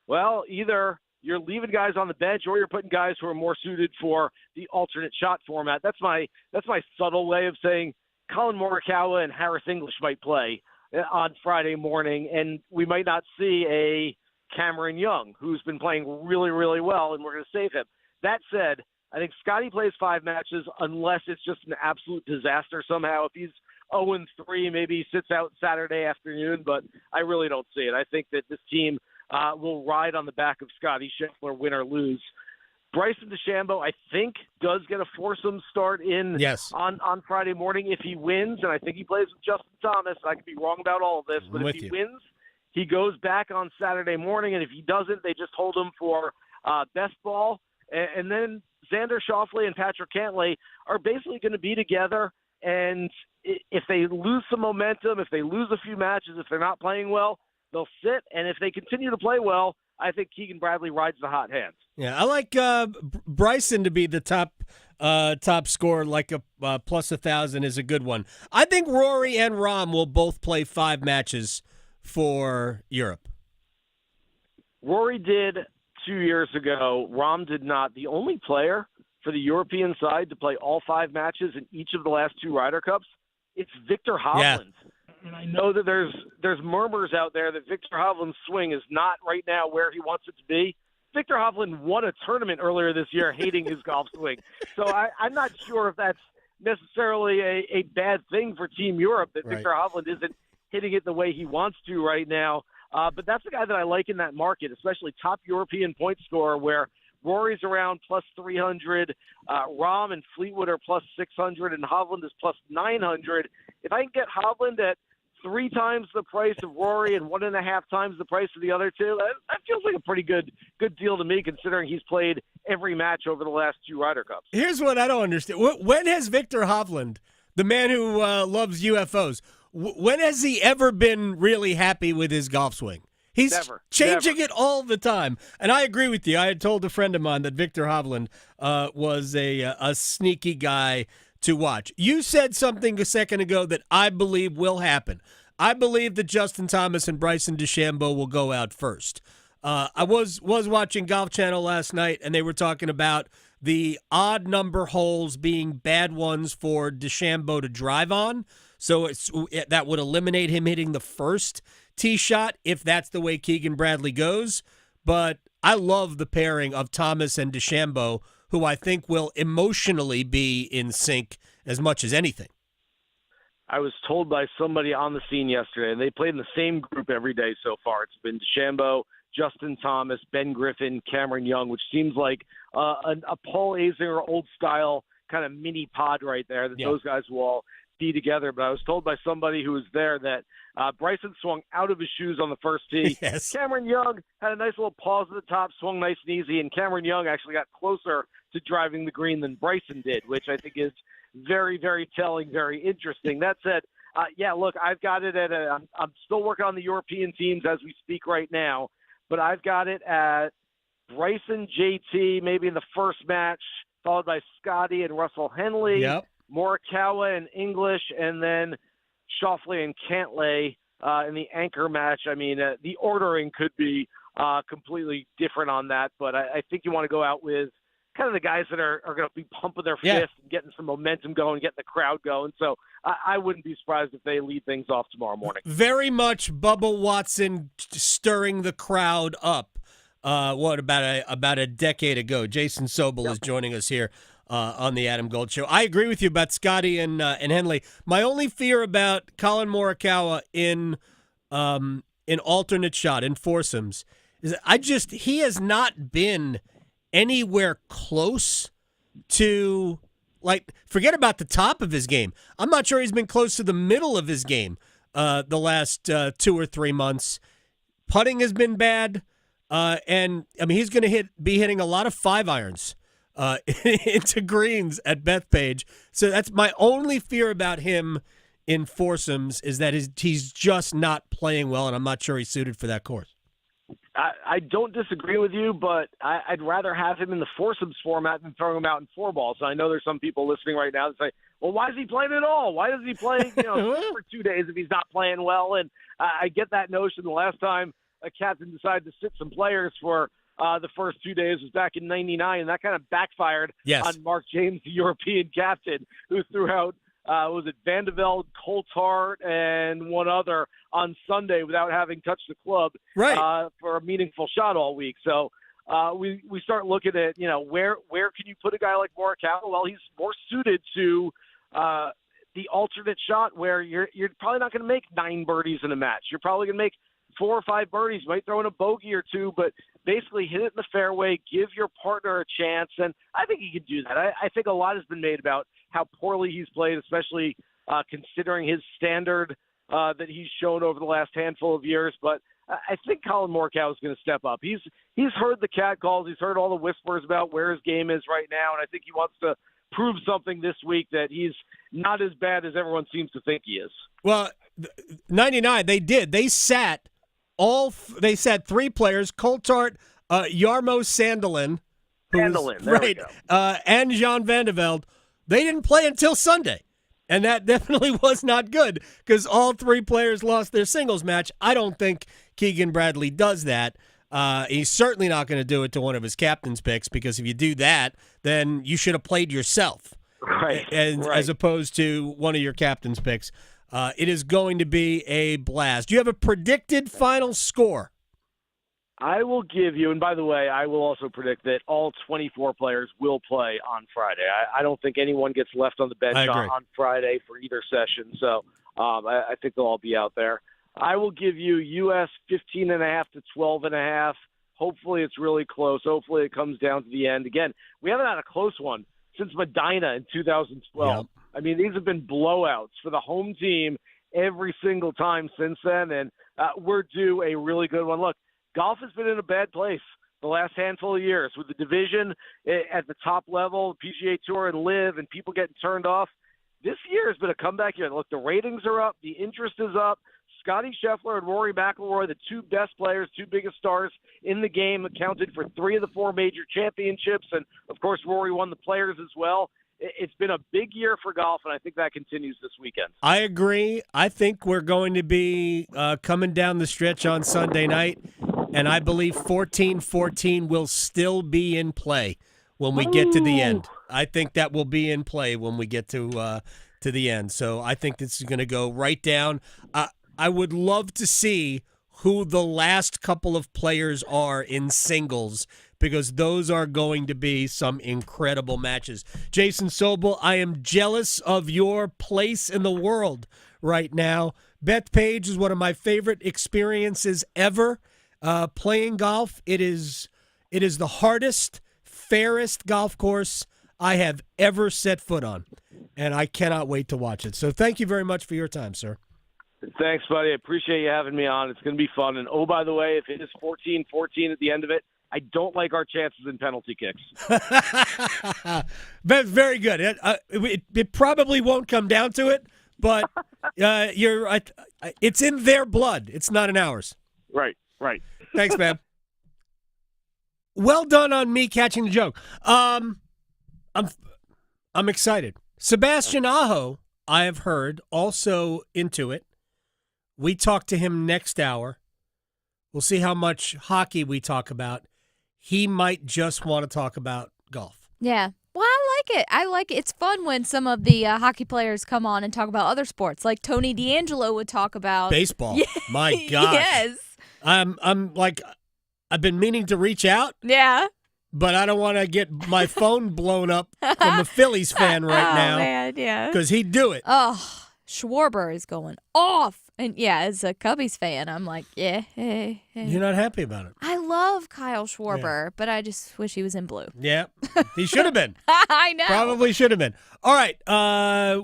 [SPEAKER 6] well, either you're leaving guys on the bench or you're putting guys who are more suited for the alternate shot format. That's my subtle way of saying Colin Morikawa and Harris English might play on Friday morning, and we might not see a Cameron Young, who's been playing really, really well, and we're going to save him. That said, I think Scotty plays 5 matches unless it's just an absolute disaster somehow. If he's 0-3, maybe he sits out Saturday afternoon, but I really don't see it. I think that this team will ride on the back of Scotty Scheffler, win or lose. Bryson DeChambeau, I think, does get a foursome start in on Friday morning if he wins, and I think he plays with Justin Thomas. I could be wrong about all of this, but if he wins, he goes back on Saturday morning, and if he doesn't, they just hold him for best ball. And then Xander Schauffele and Patrick Cantlay are basically going to be together, and if they lose some momentum, if they lose a few matches, if they're not playing well, they'll sit, and if they continue to play well, I think Keegan Bradley rides the hot hand.
[SPEAKER 8] Yeah, I like Bryson to be the top scorer, like a plus 1,000 is a good one. I think Rory and Rahm will both play 5 matches for Europe.
[SPEAKER 6] Rory did 2 years ago. Rahm did not. The only player for the European side to play all 5 matches in each of the last 2 Ryder Cups, it's Victor Hovland.
[SPEAKER 8] Yeah.
[SPEAKER 6] And I know that there's murmurs out there that Victor Hovland's swing is not right now where he wants it to be. Victor Hovland won a tournament earlier this year hating his golf swing. So I'm not sure if that's necessarily a bad thing for Team Europe that Victor Hovland isn't hitting it the way he wants to right now. But that's the guy that I like in that market, especially top European point scorer where Rory's around plus 300, Rahm and Fleetwood are plus 600, and Hovland is plus 900. If I can get Hovland at 3 times the price of Rory and 1.5 times the price of the other two, that feels like a pretty good deal to me, considering he's played every match over the last 2 Ryder Cups.
[SPEAKER 8] Here's what I don't understand. When has Victor Hovland, the man who loves UFOs, when has he ever been really happy with his golf swing? He's changing it all the time. And I agree with you. I had told a friend of mine that Victor Hovland was a sneaky guy to watch. You said something a second ago that I believe will happen. I believe that Justin Thomas and Bryson DeChambeau will go out first. I was watching Golf Channel last night, and they were talking about the odd number holes being bad ones for DeChambeau to drive on. So that would eliminate him hitting the first tee shot if that's the way Keegan Bradley goes. But I love the pairing of Thomas and DeChambeau, who I think will emotionally be in sync as much as anything.
[SPEAKER 6] I was told by somebody on the scene yesterday, and they played in the same group every day so far. It's been DeChambeau, Justin Thomas, Ben Griffin, Cameron Young, which seems like a Paul Azinger old-style kind of mini pod right there that those guys will all be together. But I was told by somebody who was there that Bryson swung out of his shoes on the first tee.
[SPEAKER 8] Yes.
[SPEAKER 6] Cameron Young had a nice little pause at the top, swung nice and easy, and Cameron Young actually got closer to driving the green than Bryson did, which I think is very, very telling, very interesting. That said, look, I've got it at I'm still working on the European teams as we speak right now, but I've got it at Bryson, JT, maybe in the first match, followed by Scotty and Russell Henley.
[SPEAKER 8] Yep.
[SPEAKER 6] Morikawa and English, and then Schauffele and Cantlay in the anchor match. I mean, the ordering could be completely different on that, but I think you want to go out with kind of the guys that are going to be pumping their fists and getting some momentum going, getting the crowd going. So I wouldn't be surprised if they lead things off tomorrow morning.
[SPEAKER 8] Very much Bubba Watson stirring the crowd up. About a decade ago. Jason Sobel is joining us here on the Adam Gold Show. I agree with you about Scotty and Henley. My only fear about Colin Morikawa in alternate shot, in foursomes, is that he has not been anywhere close to, forget about the top of his game. I'm not sure he's been close to the middle of his game the last 2 or 3 months. Putting has been bad. And I mean, he's going to be hitting a lot of 5-irons into greens at Bethpage. So that's my only fear about him in foursomes is that he's just not playing well, and I'm not sure he's suited for that course.
[SPEAKER 6] I don't disagree with you, but I'd rather have him in the foursomes format than throwing him out in four balls. So I know there's some people listening right now that say, well, why is he playing at all? Why does he play for 2 days if he's not playing well? And I get that notion. The last time a captain decided to sit some players for the first 2 days was back in '99, and that kind of backfired on Mark James, the European captain, who threw out was it Vandeveld, Coulthard, and one other on Sunday without having touched the club for a meaningful shot all week. So we start looking at, where can you put a guy like Morikawa? Well, he's more suited to the alternate shot where you're probably not going to make 9 birdies in a match. You're probably going to make 4 or 5 birdies, might throw in a bogey or 2, but basically hit it in the fairway, give your partner a chance, and I think he can do that. I think a lot has been made about how poorly he's played, especially considering his standard that he's shown over the last handful of years. But I think Colin Morikawa is going to step up. He's heard the cat calls. He's heard all the whispers about where his game is right now, and I think he wants to prove something this week that he's not as bad as everyone seems to think he is.
[SPEAKER 8] Well, 99, they did. They sat 3 players, Coulthard, Jarmo Sandelin, and Jean Vandeveld. They didn't play until Sunday, and that definitely was not good because all 3 players lost their singles match. I don't think Keegan Bradley does that. He's certainly not going to do it to one of his captain's picks because if you do that, then you should have played yourself, as opposed to one of your captain's picks. It is going to be a blast. Do you have a predicted final score?
[SPEAKER 6] I will give you, and by the way, I will also predict that all 24 players will play on Friday. I don't think anyone gets left on the bench on Friday for either session, so I think they'll all be out there. I will give you U.S. 15.5 to 12.5. Hopefully it's really close. Hopefully it comes down to the end. Again, we haven't had a close one since Medina in 2012. Yep. I mean, these have been blowouts for the home team every single time since then, and we're due a really good one. Look, golf has been in a bad place the last handful of years with the division at the top level, PGA Tour and LIV, and people getting turned off. This year has been a comeback year. Look, the ratings are up. The interest is up. Scottie Scheffler and Rory McIlroy, the 2 best players, 2 biggest stars in the game, accounted for 3 of the 4 major championships. And, of course, Rory won the Players as well. It's been a big year for golf, and I think that continues this weekend.
[SPEAKER 8] I agree. I think we're going to be coming down the stretch on Sunday night, and I believe 14-14 will still be in play when we get to the end. I think that will be in play when we get to the end. So I think this is going to go right down. I would love to see who the last couple of players are in singles because those are going to be some incredible matches. Jason Sobel, I am jealous of your place in the world right now. Bethpage is one of my favorite experiences ever playing golf. It is the hardest, fairest golf course I have ever set foot on, and I cannot wait to watch it. So thank you very much for your time, sir.
[SPEAKER 6] Thanks, buddy. I appreciate you having me on. It's going to be fun. And, oh, by the way, if it is 14-14 at the end of it, I don't like our chances in penalty kicks.
[SPEAKER 8] That's very good. It probably won't come down to it, but it's in their blood. It's not in ours.
[SPEAKER 6] Right.
[SPEAKER 8] Thanks, man. Well done on me catching the joke. I'm excited. Sebastian Aho, I have heard, also into it. We talk to him next hour. We'll see how much hockey we talk about. He might just want to talk about golf.
[SPEAKER 9] Yeah. Well, I like it. It's fun when some of the hockey players come on and talk about other sports. Like Tony D'Angelo would talk about
[SPEAKER 8] baseball. Yeah. My gosh.
[SPEAKER 9] Yes.
[SPEAKER 8] I'm like, I've been meaning to reach out.
[SPEAKER 9] Yeah.
[SPEAKER 8] But I don't want to get my phone blown up from a Phillies fan right now.
[SPEAKER 9] Oh, man, yeah.
[SPEAKER 8] Because he'd do it.
[SPEAKER 9] Oh, Schwarber is going off. And, yeah, as a Cubbies fan, I'm like, yeah.
[SPEAKER 8] You're not happy about it.
[SPEAKER 9] I love Kyle Schwarber, but I just wish he was in blue.
[SPEAKER 8] Yeah, he should have been.
[SPEAKER 9] I know.
[SPEAKER 8] Probably should have been. All right,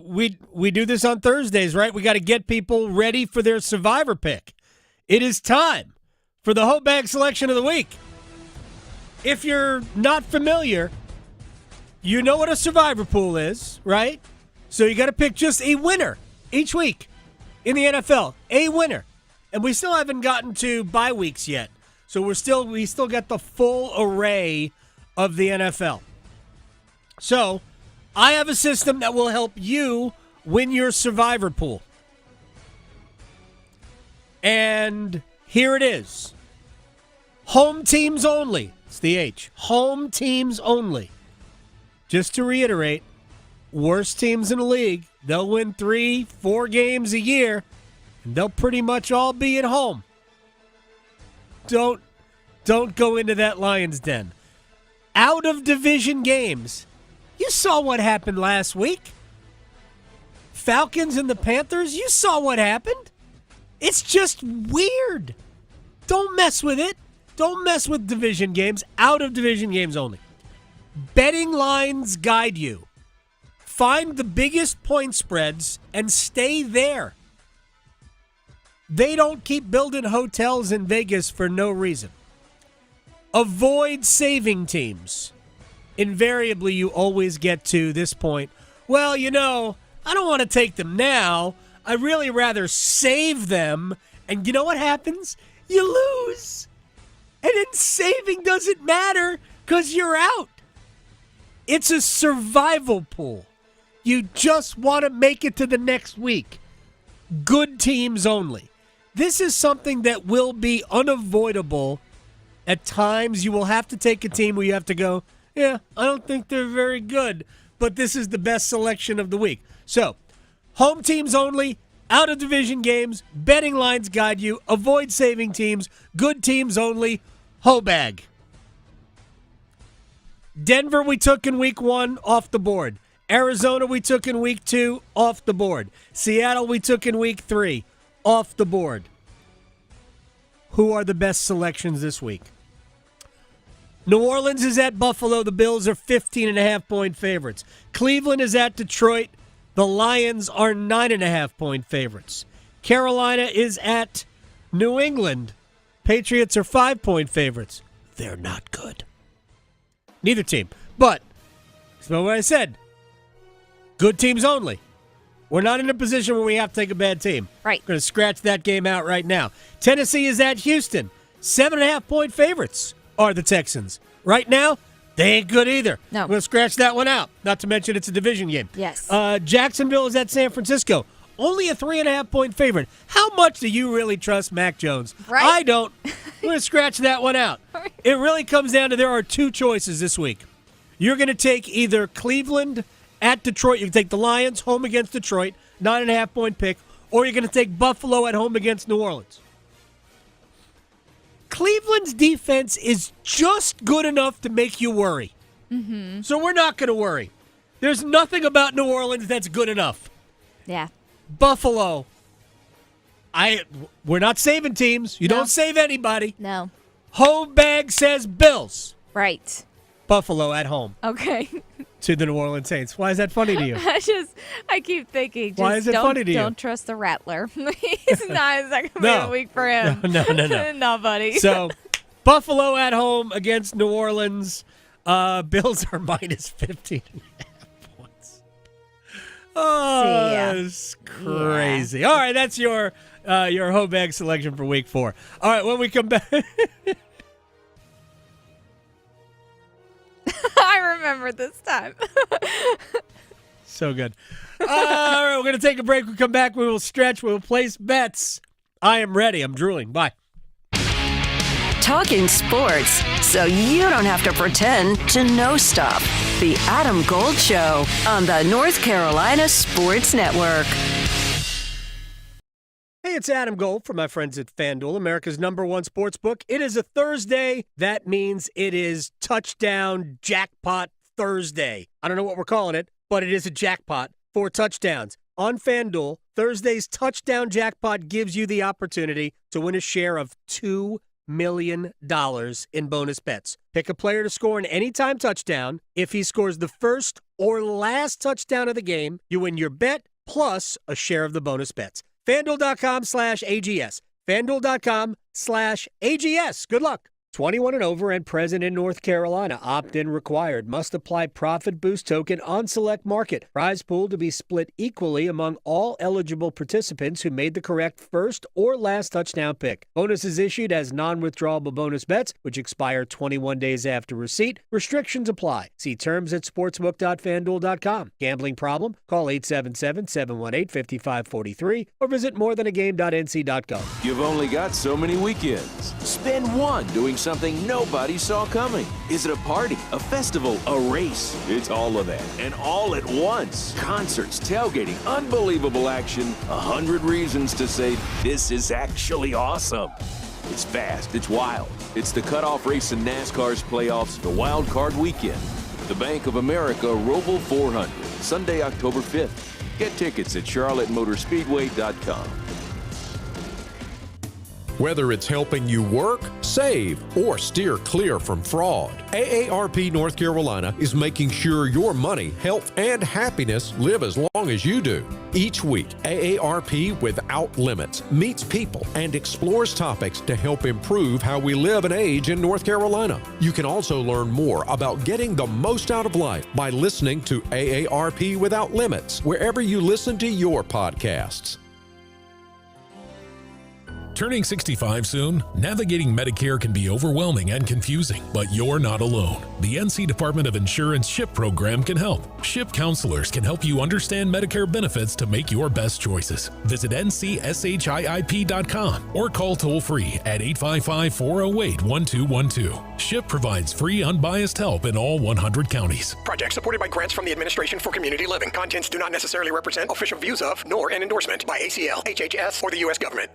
[SPEAKER 8] we do this on Thursdays, right? We got to get people ready for their Survivor pick. It is time for the HOBAG selection of the week. If you're not familiar, you know what a Survivor pool is, right? So you got to pick just a winner each week in the NFL, a winner. And we still haven't gotten to bye weeks yet. So we still got the full array of the NFL. So I have a system that will help you win your survivor pool. And here it is. Home teams only. It's the H. Home teams only. Just to reiterate, worst teams in the league, they'll win 3-4 games a year, and they'll pretty much all be at home. Don't go into that Lions den. Out of division games. You saw what happened last week. Falcons and the Panthers, you saw what happened. It's just weird. Don't mess with it. Don't mess with division games. Out of division games only. Betting lines guide you. Find the biggest point spreads and stay there. They don't keep building hotels in Vegas for no reason. Avoid saving teams. Invariably, you always get to this point. Well, I don't want to take them now. I'd really rather save them. And you know what happens? You lose. And then saving doesn't matter because you're out. It's a survival pool. You just want to make it to the next week. Good teams only. This is something that will be unavoidable. At times, you will have to take a team where you have to go, yeah, I don't think they're very good, but this is the best selection of the week. So, home teams only, out of division games, betting lines guide you, avoid saving teams, good teams only, HOBAG. Denver we took in week 1, off the board. Arizona we took in week 2, off the board. Seattle we took in week 3, off the board. Who are the best selections this week? New Orleans is at Buffalo. The Bills are 15.5-point favorites. Cleveland is at Detroit. The Lions are 9.5-point favorites. Carolina is at New England. Patriots are 5-point favorites. They're not good. Neither team. But, that's what I said. Good teams only. We're not in a position where we have to take a bad team.
[SPEAKER 9] Right.
[SPEAKER 8] We're going to scratch that game out right now. Tennessee is at Houston. 7.5-point favorites are the Texans. Right now, they ain't good either.
[SPEAKER 9] No.
[SPEAKER 8] We're going to scratch that one out. Not to mention it's a division game.
[SPEAKER 9] Yes.
[SPEAKER 8] Jacksonville is at San Francisco. Only a 3.5-point favorite. How much do you really trust Mac Jones?
[SPEAKER 9] Right.
[SPEAKER 8] I don't. We're going to scratch that one out.
[SPEAKER 9] Right.
[SPEAKER 8] It really comes down to there are two choices this week. You're going to take either Cleveland at Detroit. You can take the Lions home against Detroit, 9.5-point pick, or you're going to take Buffalo at home against New Orleans. Cleveland's defense is just good enough to make you worry.
[SPEAKER 9] Mm-hmm.
[SPEAKER 8] So we're not going to worry. There's nothing about New Orleans that's good enough.
[SPEAKER 9] Yeah.
[SPEAKER 8] Buffalo. We're not saving teams. You
[SPEAKER 9] No.
[SPEAKER 8] don't save anybody.
[SPEAKER 9] No.
[SPEAKER 8] HOBAG says Bills.
[SPEAKER 9] Right.
[SPEAKER 8] Buffalo at home
[SPEAKER 9] Okay.
[SPEAKER 8] to the New Orleans Saints. Why is that funny to you?
[SPEAKER 9] I keep thinking.
[SPEAKER 8] Why is it funny to you?
[SPEAKER 9] Don't trust the Rattler. He's not. It's not going to be
[SPEAKER 8] No.
[SPEAKER 9] a week for him.
[SPEAKER 8] No.
[SPEAKER 9] No, buddy.
[SPEAKER 8] So, Buffalo at home against New Orleans. Bills are minus 15.5 points. Oh, it's crazy. Yeah. All right, that's your HOBAG selection for week 4. All right, when we come back.
[SPEAKER 9] I remember this time.
[SPEAKER 8] So good. All right, we're going to take a break. We'll come back. We will stretch. We will place bets. I am ready. I'm drooling. Bye.
[SPEAKER 5] Talking sports so you don't have to pretend to know stuff. The Adam Gold Show on the North Carolina Sports Network.
[SPEAKER 8] Hey, it's Adam Gold from my friends at FanDuel, America's #1 sports book. It is a Thursday. That means it is Touchdown Jackpot Thursday. I don't know what we're calling it, but it is a jackpot for touchdowns. On FanDuel, Thursday's Touchdown Jackpot gives you the opportunity to win a share of $2 million in bonus bets. Pick a player to score an anytime touchdown. If he scores the first or last touchdown of the game, you win your bet plus a share of the bonus bets. FanDuel.com/AGS. FanDuel.com/AGS. Good luck. 21 and over and present in North Carolina. Opt-in required. Must apply profit boost token on select market. Prize pool to be split equally among all eligible participants who made the correct first or last touchdown pick. Bonus is issued as non-withdrawable bonus bets, which expire 21 days after receipt. Restrictions apply. See terms at sportsbook.fanduel.com. Gambling problem? Call 877-718-5543 or visit morethanagame.nc.gov.
[SPEAKER 7] You've only got so many weekends. Spend one doing something nobody saw coming. Is it a party, a festival, a race? It's all of that, and all at once. Concerts, tailgating, unbelievable action, 100 reasons to say this is actually awesome. It's fast, it's wild. It's the cutoff race in NASCAR's playoffs, the Wild Card Weekend. The Bank of America Roval 400, Sunday, October 5th. Get tickets at charlottemotorspeedway.com.
[SPEAKER 10] Whether it's helping you work, save, or steer clear from fraud, AARP North Carolina is making sure your money, health, and happiness live as long as you do. Each week, AARP Without Limits meets people and explores topics to help improve how we live and age in North Carolina. You can also learn more about getting the most out of life by listening to AARP Without Limits wherever you listen to your podcasts.
[SPEAKER 11] Turning 65 soon, navigating Medicare can be overwhelming and confusing, but you're not alone. The NC Department of Insurance SHIP program can help. SHIP counselors can help you understand Medicare benefits to make your best choices. Visit ncship.com or call toll-free at 855-408-1212. SHIP provides free, unbiased help in all 100 counties.
[SPEAKER 24] Project supported by grants from the Administration for Community Living. Contents do not necessarily represent official views of, nor an endorsement by ACL, HHS, or the U.S. government.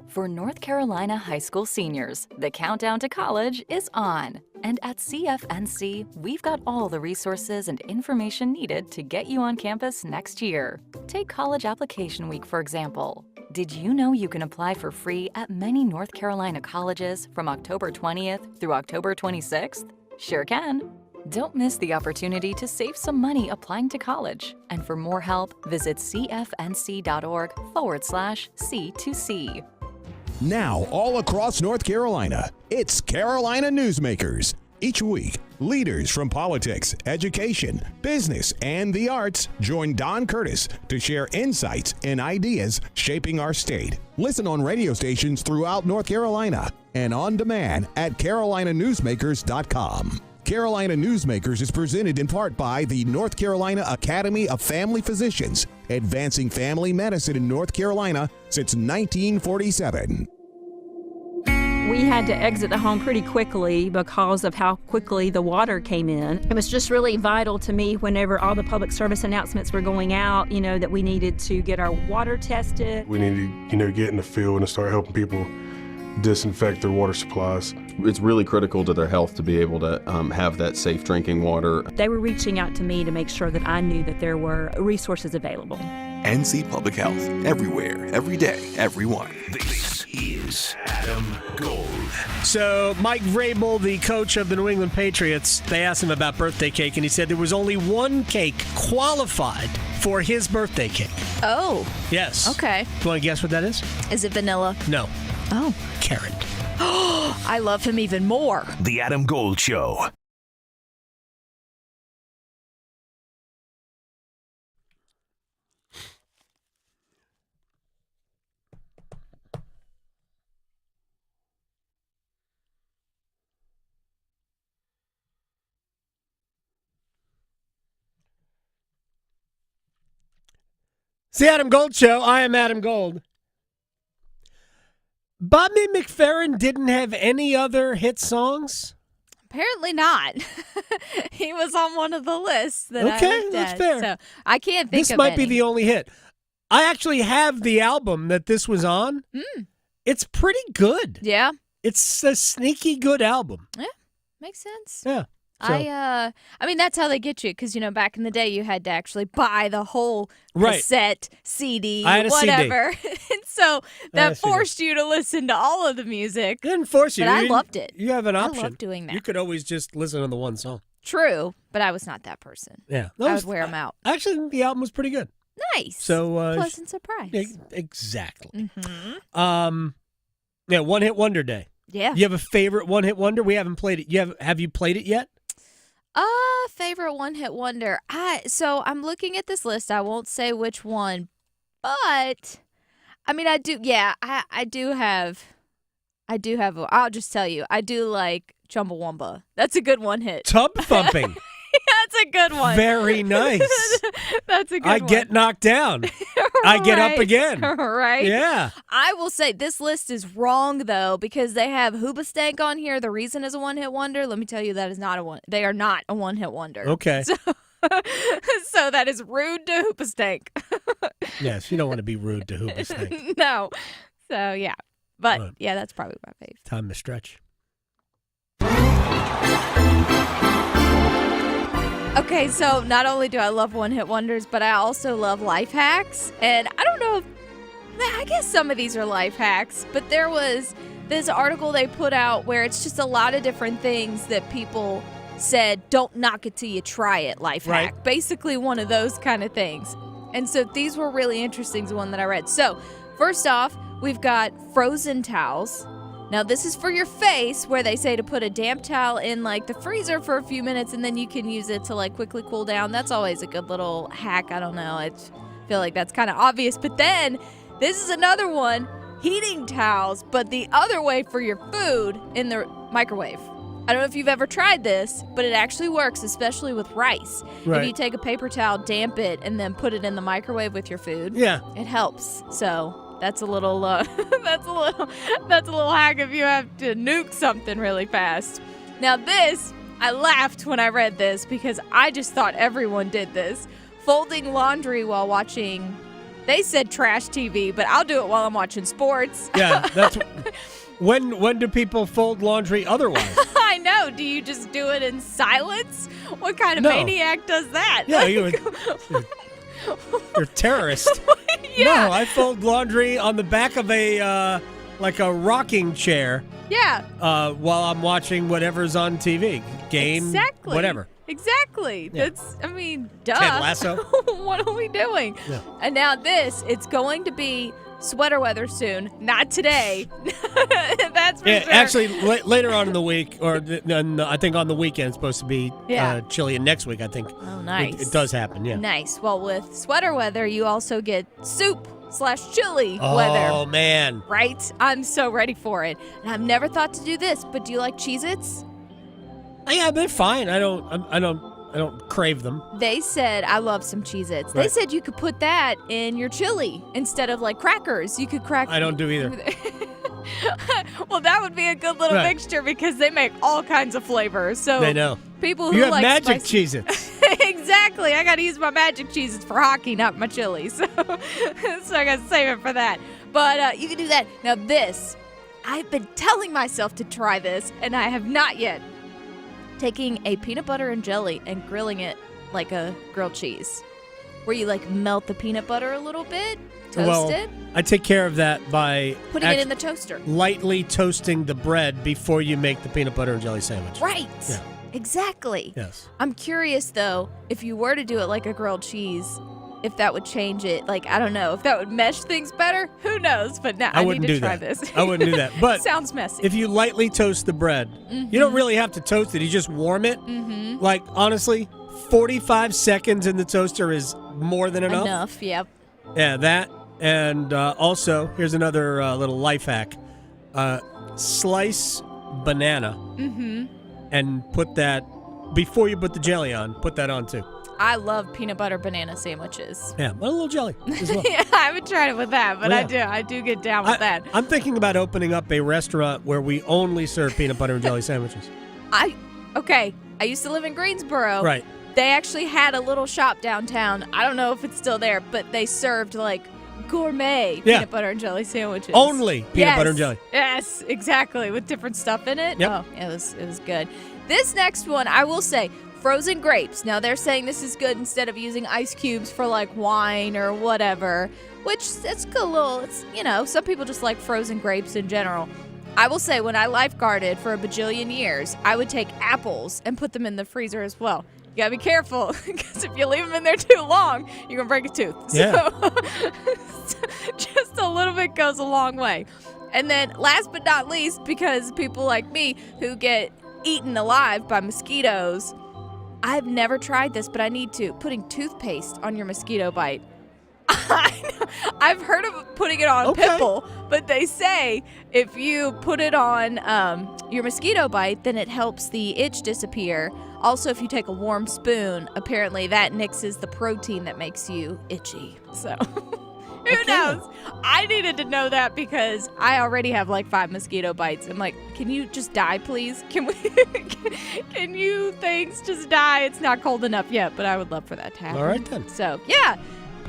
[SPEAKER 25] For North Carolina high school seniors, the countdown to college is on. And at CFNC, we've got all the resources and information needed to get you on campus next year. Take College Application Week, for example. Did you know you can apply for free at many North Carolina colleges from October 20th through October 26th? Sure can. Don't miss the opportunity to save some money applying to college. And for more help, visit cfnc.org/C2C.
[SPEAKER 26] Now, all across North Carolina, it's Carolina Newsmakers. Each week, leaders from politics, education, business, and the arts join Don Curtis to share insights and ideas shaping our state. Listen on radio stations throughout North Carolina and on demand at carolinanewsmakers.com. Carolina Newsmakers is presented in part by the North Carolina Academy of Family Physicians, advancing family medicine in North Carolina since 1947.
[SPEAKER 27] We had to exit the home pretty quickly because of how quickly the water came in. It was just really vital to me whenever all the public service announcements were going out, that we needed to get our water tested.
[SPEAKER 28] We needed to, get in the field and start helping people disinfect their water supplies.
[SPEAKER 29] It's really critical to their health to be able to have that safe drinking water.
[SPEAKER 27] They were reaching out to me to make sure that I knew that there were resources available.
[SPEAKER 30] NC Public Health, everywhere, every day, everyone.
[SPEAKER 3] This is Adam Gold.
[SPEAKER 8] So Mike Vrabel, the coach of the New England Patriots, they asked him about birthday cake, and he said there was only one cake qualified for his birthday cake.
[SPEAKER 9] Oh.
[SPEAKER 8] Yes.
[SPEAKER 9] Okay.
[SPEAKER 8] Do you want to guess what that is?
[SPEAKER 9] Is it vanilla?
[SPEAKER 8] No.
[SPEAKER 9] Oh.
[SPEAKER 8] Carrot.
[SPEAKER 9] I love him even more.
[SPEAKER 3] The Adam Gold Show.
[SPEAKER 8] It's the Adam Gold Show. I am Adam Gold. Bobby McFerrin didn't have any other hit songs?
[SPEAKER 9] Apparently not. He was on one of the lists that I looked
[SPEAKER 8] that's
[SPEAKER 9] at,
[SPEAKER 8] fair.
[SPEAKER 9] So I can't think
[SPEAKER 8] this
[SPEAKER 9] of
[SPEAKER 8] might
[SPEAKER 9] any.
[SPEAKER 8] be the only hit. I actually have the album that this was on. It's pretty good.
[SPEAKER 9] Yeah.
[SPEAKER 8] It's a sneaky good album.
[SPEAKER 9] Yeah, makes sense.
[SPEAKER 8] Yeah. So.
[SPEAKER 9] I mean, that's how they get you, because, back in the day, you had to actually buy the whole cassette, CD,
[SPEAKER 8] I had a
[SPEAKER 9] whatever.
[SPEAKER 8] CD.
[SPEAKER 9] And so that forced you to listen to all of the music.
[SPEAKER 8] It didn't force you.
[SPEAKER 9] But I loved it.
[SPEAKER 8] You have an option.
[SPEAKER 9] I love doing that.
[SPEAKER 8] You could always just listen to the one song.
[SPEAKER 9] True, but I was not that person.
[SPEAKER 8] Yeah.
[SPEAKER 9] I would wear them out.
[SPEAKER 8] Actually, the album was pretty good.
[SPEAKER 9] Nice.
[SPEAKER 8] So
[SPEAKER 9] pleasant surprise.
[SPEAKER 8] Exactly.
[SPEAKER 9] Mm-hmm.
[SPEAKER 8] Yeah, One Hit Wonder Day.
[SPEAKER 9] Yeah.
[SPEAKER 8] You have a favorite one-hit wonder? We haven't played it. Have you played it yet?
[SPEAKER 9] Favorite one-hit wonder. So I'm looking at this list. I won't say which one, but I mean, I do. Yeah, I do have. I'll just tell you. I do like Chumbawamba. That's a good one hit.
[SPEAKER 8] Tub thumping.
[SPEAKER 9] That's a good one.
[SPEAKER 8] Very nice.
[SPEAKER 9] That's a good
[SPEAKER 8] I
[SPEAKER 9] one.
[SPEAKER 8] get knocked down. I get up again.
[SPEAKER 9] Right?
[SPEAKER 8] Yeah.
[SPEAKER 9] I will say this list is wrong, though, because they have Hoobastank on here. The reason is a one-hit wonder. Let me tell you, that is not they are not a one-hit wonder.
[SPEAKER 8] Okay.
[SPEAKER 9] So that is rude to Hoobastank.
[SPEAKER 8] Yes, you don't want to be rude to Hoobastank.
[SPEAKER 9] No. So, yeah. But,
[SPEAKER 8] Right.
[SPEAKER 9] yeah, that's probably my fave.
[SPEAKER 8] Time to stretch.
[SPEAKER 9] Okay, so not only do I love one-hit wonders, but I also love life hacks. And I don't know if, I guess some of these are life hacks, but there was this article they put out where it's just a lot of different things that people said, don't knock it till you try it, life hack. Basically one of those kind of things. And so these were really interesting, the one that I read. So first off, we've got frozen towels. Now, this is for your face, where they say to put a damp towel in, like, the freezer for a few minutes, and then you can use it to, like, quickly cool down. That's always a good little hack. I don't know. I feel like that's kind of obvious. But then, this is another one, heating towels, but the other way for your food in the microwave. I don't know if you've ever tried this, but it actually works, especially with rice.
[SPEAKER 8] Right.
[SPEAKER 9] If you take a paper towel, damp it, and then put it in the microwave with your food, it helps. So... That's a little that's a little hack if you have to nuke something really fast. Now this, I laughed when I read this because I just thought everyone did this. Folding laundry while watching, they said trash TV, but I'll do it while I'm watching sports.
[SPEAKER 8] Yeah, that's when do people fold laundry otherwise?
[SPEAKER 9] I know. Do you just do it in silence? What kind of maniac does that?
[SPEAKER 8] Yeah, you're a terrorist.
[SPEAKER 9] Yeah.
[SPEAKER 8] No, I fold laundry on the back of a like a rocking chair.
[SPEAKER 9] Yeah.
[SPEAKER 8] While I'm watching whatever's on TV, game, whatever.
[SPEAKER 9] Exactly.
[SPEAKER 8] Yeah.
[SPEAKER 9] That's, I mean, duh.
[SPEAKER 8] Ted Lasso.
[SPEAKER 9] What are we doing?
[SPEAKER 8] Yeah.
[SPEAKER 9] And now it's going to be sweater weather soon. Not today. That's for sure.
[SPEAKER 8] Actually, later on in the week, or I think on the weekend, it's supposed to be chilly. And next week, I think
[SPEAKER 9] nice.
[SPEAKER 8] it does happen, yeah.
[SPEAKER 9] Nice. Well, with sweater weather, you also get soup/chili weather.
[SPEAKER 8] Oh, man.
[SPEAKER 9] Right? I'm so ready for it. And I've never thought to do this, but do you like Cheez-Its?
[SPEAKER 8] Yeah, they're fine. I don't crave them.
[SPEAKER 9] They said, I love some Cheez-Its.
[SPEAKER 8] Right.
[SPEAKER 9] They said you could put that in your chili instead of like crackers. You could crack.
[SPEAKER 8] I don't do either.
[SPEAKER 9] Well, that would be a good little mixture because they make all kinds of flavors. So
[SPEAKER 8] they know.
[SPEAKER 9] People who
[SPEAKER 8] you have
[SPEAKER 9] like
[SPEAKER 8] magic
[SPEAKER 9] spicy-
[SPEAKER 8] Cheez-Its.
[SPEAKER 9] Exactly. I got to use my magic Cheez-Its for hockey, not my chili. So I got to save it for that. But you can do that. Now this, I've been telling myself to try this, and I have not yet. Taking a peanut butter and jelly and grilling it like a grilled cheese, where you like melt the peanut butter a little bit, toast it.
[SPEAKER 8] I take care of that by
[SPEAKER 9] putting it in the toaster.
[SPEAKER 8] Lightly toasting the bread before you make the peanut butter and jelly sandwich.
[SPEAKER 9] Right.
[SPEAKER 8] Yeah.
[SPEAKER 9] Exactly.
[SPEAKER 8] Yes.
[SPEAKER 9] I'm curious, though, if you were to do it like a grilled cheese, if that would change it. Like, I don't know. If that would mesh things better, who knows? But now I need to try this.
[SPEAKER 8] I wouldn't do that. But
[SPEAKER 9] sounds messy.
[SPEAKER 8] If you lightly toast the bread, you don't really have to toast it. You just warm it.
[SPEAKER 9] Mm-hmm.
[SPEAKER 8] Like, honestly, 45 seconds in the toaster is more than enough.
[SPEAKER 9] Enough, yep.
[SPEAKER 8] Yeah, that. And also, here's another little life hack. Slice banana and put that, before you put the jelly on, put that on too.
[SPEAKER 9] I love peanut butter banana sandwiches.
[SPEAKER 8] Yeah, but a little jelly as well.
[SPEAKER 9] Yeah, I haven't tried it with that, but
[SPEAKER 8] Well,
[SPEAKER 9] I do get down with that.
[SPEAKER 8] I'm thinking about opening up a restaurant where we only serve peanut butter and jelly sandwiches.
[SPEAKER 9] I used to live in Greensboro.
[SPEAKER 8] Right.
[SPEAKER 9] They actually had a little shop downtown. I don't know if it's still there, but they served like gourmet peanut butter and jelly sandwiches.
[SPEAKER 8] Only peanut butter and jelly.
[SPEAKER 9] Yes, exactly, with different stuff in it.
[SPEAKER 8] Yep.
[SPEAKER 9] Oh, it was good. This next one, I will say, frozen grapes. Now they're saying this is good instead of using ice cubes for like wine or whatever, which it's a little, it's, you know, some people just like frozen grapes in general. I will say when I lifeguarded for a bajillion years, I would take apples and put them in the freezer as well. You gotta be careful because if you leave them in there too long, you're gonna break a tooth.
[SPEAKER 8] Yeah.
[SPEAKER 9] So just a little bit goes a long way. And then last but not least, because people like me who get eaten alive by mosquitoes, I've never tried this, but I need to. Putting toothpaste on your mosquito bite. I've heard of putting it on pimple, but they say if you put it on your mosquito bite, then it helps the itch disappear. Also, if you take a warm spoon, apparently that nixes the protein that makes you itchy. So, who knows? I needed to know that because I already have like 5 mosquito bites. I'm like, can you just die, please? Can you things just die? It's not cold enough yet, but I would love for that to happen.
[SPEAKER 8] All right, then.
[SPEAKER 9] So, yeah.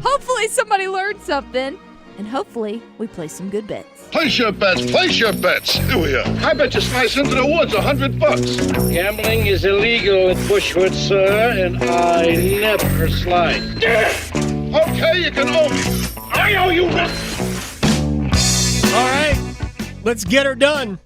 [SPEAKER 9] Hopefully somebody learned something, and hopefully we play some good bets.
[SPEAKER 1] Place your bets. Here we are. I bet you slice into the woods $100.
[SPEAKER 2] Gambling is illegal in Bushwood, sir, and I never slide.
[SPEAKER 1] Okay, you can owe me. I owe you nothing.
[SPEAKER 8] All right, let's get her done.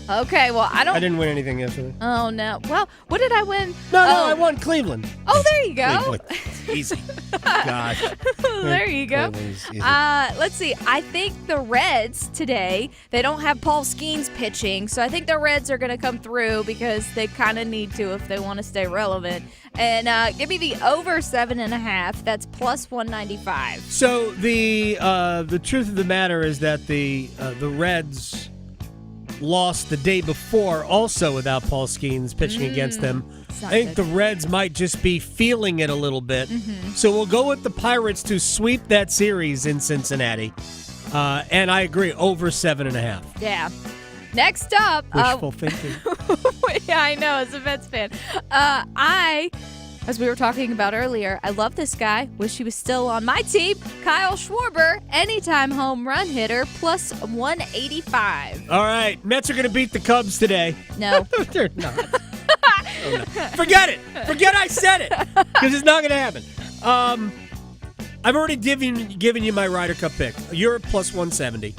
[SPEAKER 9] Okay, well, I
[SPEAKER 8] didn't win anything yesterday.
[SPEAKER 9] Oh, no. Well, what did I win?
[SPEAKER 8] No, I won Cleveland.
[SPEAKER 9] Oh, there you go.
[SPEAKER 8] Cleveland. Easy. Gosh.
[SPEAKER 9] There you go. Let's see. I think the Reds today, they don't have Paul Skeens pitching, so I think the Reds are going to come through because they kind of need to if they want to stay relevant. And give me the over 7.5. That's plus 195.
[SPEAKER 8] So the truth of the matter is that the Reds lost the day before also without Paul Skeens pitching against them. I think the Reds might just be feeling it a little bit.
[SPEAKER 9] Mm-hmm.
[SPEAKER 8] So we'll go with the Pirates to sweep that series in Cincinnati. And I agree, over 7.5.
[SPEAKER 9] Yeah. Next up.
[SPEAKER 8] Wishful thinking.
[SPEAKER 9] Yeah, I know, as a Mets fan. As we were talking about earlier, I love this guy. Wish he was still on my team. Kyle Schwarber, anytime home run hitter, plus 185.
[SPEAKER 8] All right, Mets are going to beat the Cubs today.
[SPEAKER 9] No.
[SPEAKER 8] They're not. Oh, no. Forget it. Forget I said it, because it's not going to happen. I've already given you my Ryder Cup pick. You're plus 170.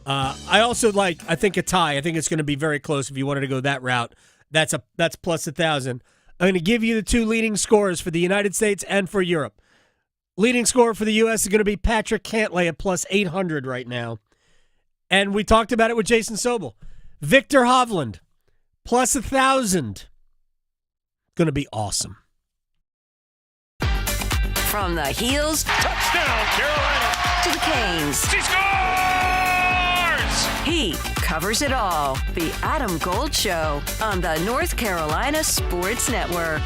[SPEAKER 8] I also I think a tie. I think it's going to be very close if you wanted to go that route. That's plus 1,000. I'm going to give you the 2 leading scorers for the United States and for Europe. Leading scorer for the U.S. is going to be Patrick Cantlay at plus 800 right now. And we talked about it with Jason Sobel. Victor Hovland, plus 1,000. Going to be awesome.
[SPEAKER 5] From the heels
[SPEAKER 3] Touchdown, Carolina.
[SPEAKER 5] to the canes.
[SPEAKER 3] She scores!
[SPEAKER 5] He covers it all. The Adam Gold Show on the North Carolina Sports Network.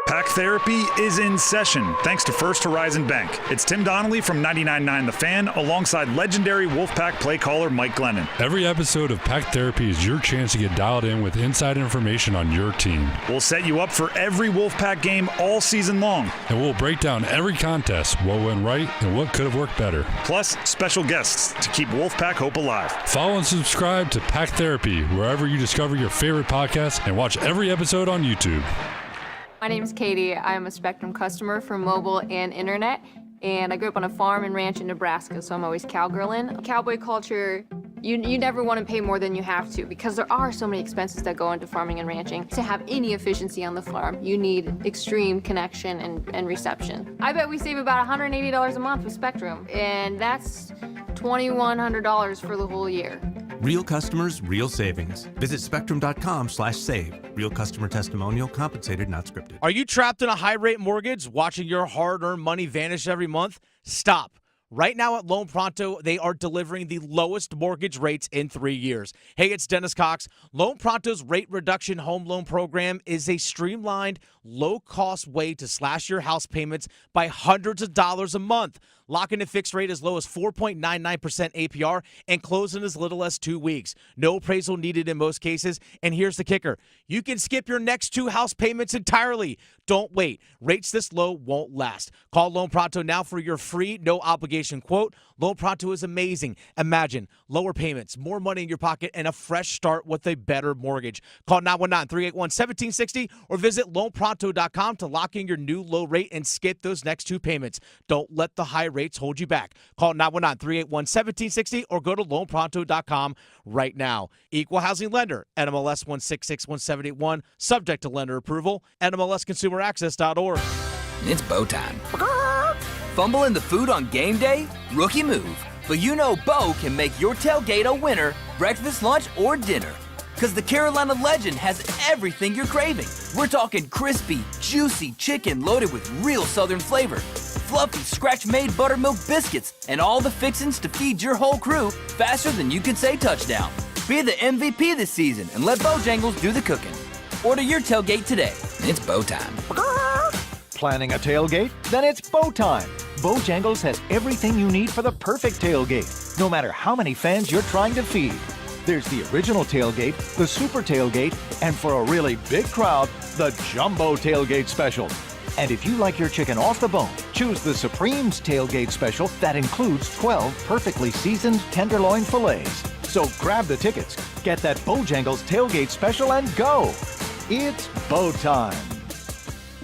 [SPEAKER 4] Pack Therapy is in session, thanks to First Horizon Bank. It's Tim Donnelly from 99.9 The Fan, alongside legendary Wolfpack play caller Mike Glennon.
[SPEAKER 12] Every episode of Pack Therapy is your chance to get dialed in with inside information on your team.
[SPEAKER 4] We'll set you up for every Wolfpack game all season long.
[SPEAKER 12] And we'll break down every contest, what went right and what could have worked better.
[SPEAKER 4] Plus, special guests to keep Wolfpack hope alive.
[SPEAKER 12] Follow and subscribe to Pack Therapy wherever you discover your favorite podcasts, and watch every episode on YouTube.
[SPEAKER 13] My name is Katie. I'm a Spectrum customer for mobile and internet, and I grew up on a farm and ranch in Nebraska, so I'm always cowgirling. Cowboy culture, you never want to pay more than you have to because there are so many expenses that go into farming and ranching. To have any efficiency on the farm, you need extreme connection and reception. I bet we save about $180 a month with Spectrum, and that's $2,100 for the whole year.
[SPEAKER 14] Real customers, real savings. Visit spectrum.com/save. Real customer testimonial, compensated, not scripted.
[SPEAKER 15] Are you trapped in a high-rate mortgage, watching your hard-earned money vanish every month? Stop. Right now at Loan Pronto, they are delivering the lowest mortgage rates in 3 years. Hey, it's Dennis Cox. Loan Pronto's rate reduction home loan program is a streamlined, low-cost way to slash your house payments by hundreds of dollars a month. Lock in a fixed rate as low as 4.99% APR and close in as little as 2 weeks. No appraisal needed in most cases. And here's the kicker. You can skip your next 2 house payments entirely. Don't wait. Rates this low won't last. Call Loan Pronto now for your free, no-obligation quote. Loan Pronto is amazing. Imagine lower payments, more money in your pocket, and a fresh start with a better mortgage. Call 919-381-1760 or visit loanpronto.com to lock in your new low rate and skip those next 2 payments. Don't let the high rates hold you back. Call 919-381-1760 or go to loanpronto.com right now. Equal housing lender, NMLS 1661781, subject to lender approval, NMLSconsumeraccess.org.
[SPEAKER 16] It's bow time.
[SPEAKER 6] Fumble in the food on game day? Rookie move. But you know Bo can make your tailgate a winner, breakfast, lunch, or dinner. Because the Carolina Legend has everything you're craving. We're talking crispy, juicy chicken loaded with real Southern flavor, fluffy scratch-made buttermilk biscuits, and all the fixins to feed your whole crew faster than you can say touchdown. Be the MVP this season and let Bojangles do the cooking. Order your tailgate today. It's Bo time.
[SPEAKER 7] Planning a tailgate? Then it's Bo time. Bojangles has everything you need for the perfect tailgate, no matter how many fans you're trying to feed. There's the original tailgate, the super tailgate, and for a really big crowd, the jumbo tailgate special. And if you like your chicken off the bone, choose the Supreme's tailgate special that includes 12 perfectly seasoned tenderloin fillets. So grab the tickets, get that Bojangles tailgate special, and go. It's Bo time.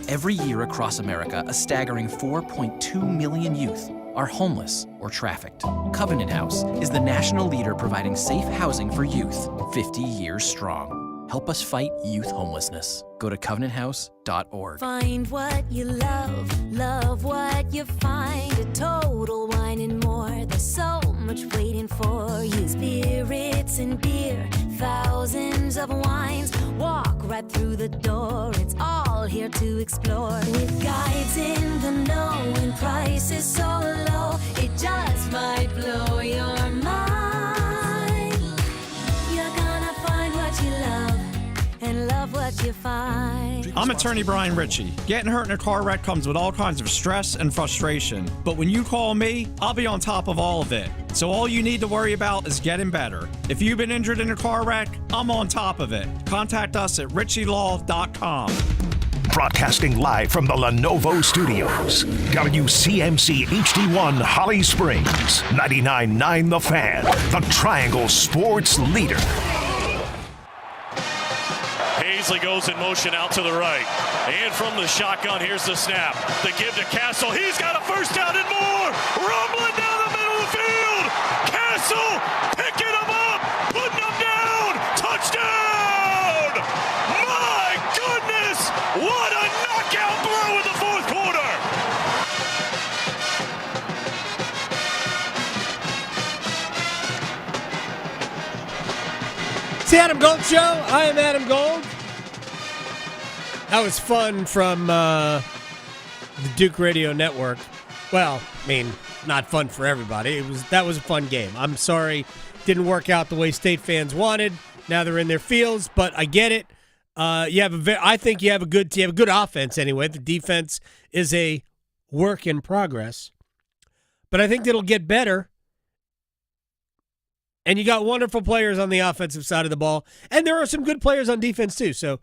[SPEAKER 16] Every year across America, a staggering 4.2 million youth are homeless or trafficked. Covenant House is the national leader providing safe housing for youth, 50 years strong. Help us fight youth homelessness. Go to covenanthouse.org.
[SPEAKER 17] Find what you love, love what you find. A Total Wine and More. There's so much waiting for you. Spirits and beer, thousands of wines. Walk right through the door. It's all here to explore. With guides in the know and prices so low, it just might blow your mind. You're gonna find what you love and love what you find.
[SPEAKER 18] I'm attorney Brian Ritchie. Getting hurt in a car wreck comes with all kinds of stress and frustration. But when you call me, I'll be on top of all of it. So all you need to worry about is getting better. If you've been injured in a car wreck, I'm on top of it. Contact us at ritchielaw.com.
[SPEAKER 3] Broadcasting live from the Lenovo Studios. WCMC HD1 Holly Springs. 99.9 The Fan. The Triangle Sports Leader.
[SPEAKER 19] Paisley goes in motion out to the right. And from the shotgun, here's the snap. The give to Castle. He's got a first down and more. Rumbling down the middle of the field. Castle picking him up. Putting him down. Touchdown. My goodness. What a knockout throw in the fourth quarter.
[SPEAKER 8] It's the Adam Gold Show. I am Adam Gold. That was fun from the Duke Radio Network. Well, I mean, not fun for everybody. That was a fun game. I'm sorry, didn't work out the way State fans wanted. Now they're in their fields, but I get it. I think you have a good offense anyway. The defense is a work in progress, but I think it'll get better. And you got wonderful players on the offensive side of the ball, and there are some good players on defense too. So,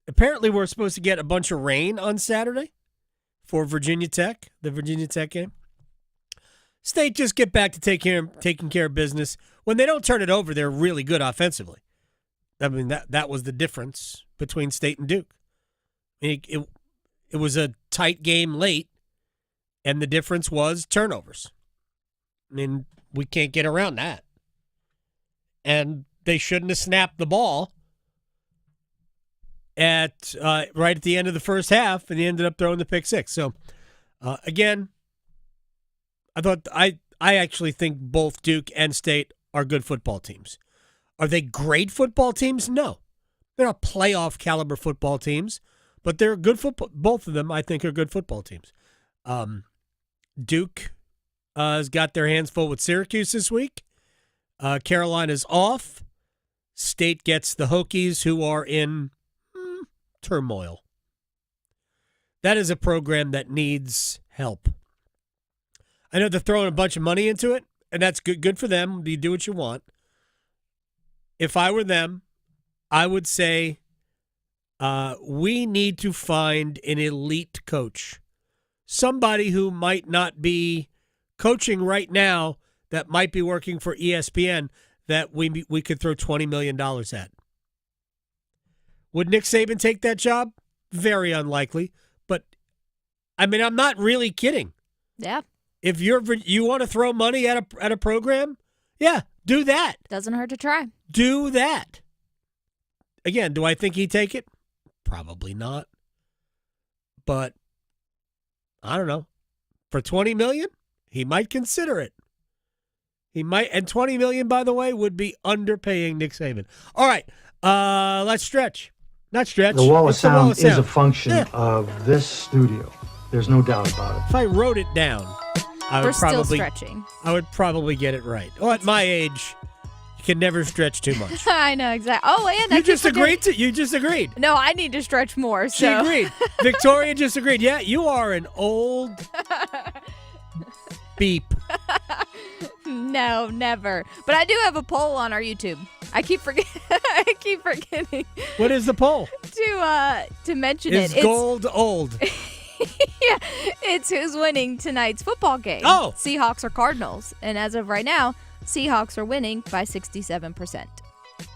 [SPEAKER 8] apparently we're supposed to get a bunch of rain on Saturday for Virginia Tech, the Virginia Tech game. State just get back to taking care of business. When they don't turn it over, they're really good offensively. I mean, that was the difference between State and Duke. I mean, it was a tight game late, and the difference was turnovers. I mean, we can't get around that. And they shouldn't have snapped the ball at right at the end of the first half, and he ended up throwing the pick six. So, again, I actually think both Duke and State are good football teams. Are they great football teams? No. They're not playoff caliber football teams, but they're good football. Both of them, I think, are good football teams. Duke has got their hands full with Syracuse this week. Carolina's off. State gets the Hokies, who are in turmoil. That is a program that needs help. I know they're throwing a bunch of money into it, and that's good for them. You do what you want. If I were them, I would say we need to find an elite coach. Somebody who might not be coaching right now that might be working for ESPN that we could throw $20 million at. Would Nick Saban take that job? Very unlikely. But, I mean, I'm not really kidding.
[SPEAKER 9] Yeah.
[SPEAKER 8] If you want to throw money at a program, yeah, do that.
[SPEAKER 9] Doesn't hurt to try.
[SPEAKER 8] Do that. Again, do I think he'd take it? Probably not. But, I don't know. For $20 million, he might consider it. He might, and $20 million, by the way, would be underpaying Nick Saban. All right, let's stretch. Not stretch.
[SPEAKER 10] The wall of
[SPEAKER 8] It's the wall
[SPEAKER 10] sound
[SPEAKER 8] of
[SPEAKER 10] is a
[SPEAKER 8] sound.
[SPEAKER 10] function of this studio. There's no doubt about it.
[SPEAKER 8] If I wrote it down,
[SPEAKER 9] We're still stretching.
[SPEAKER 8] I would probably get it right. Well, at my age, you can never stretch too much.
[SPEAKER 9] I know, exactly. Oh, and
[SPEAKER 8] You just agreed.
[SPEAKER 9] No, I need to stretch more.
[SPEAKER 8] She
[SPEAKER 9] So.
[SPEAKER 8] agreed. Victoria just agreed. Yeah, you are an old beep.
[SPEAKER 9] No, never. But I do have a poll on our YouTube. I keep forgetting.
[SPEAKER 8] What is the poll?
[SPEAKER 9] To mention
[SPEAKER 8] Is
[SPEAKER 9] it.
[SPEAKER 8] gold old?
[SPEAKER 9] Yeah, it's who's winning tonight's football game.
[SPEAKER 8] Oh.
[SPEAKER 9] Seahawks or Cardinals. And as of right now, Seahawks are winning by 67%.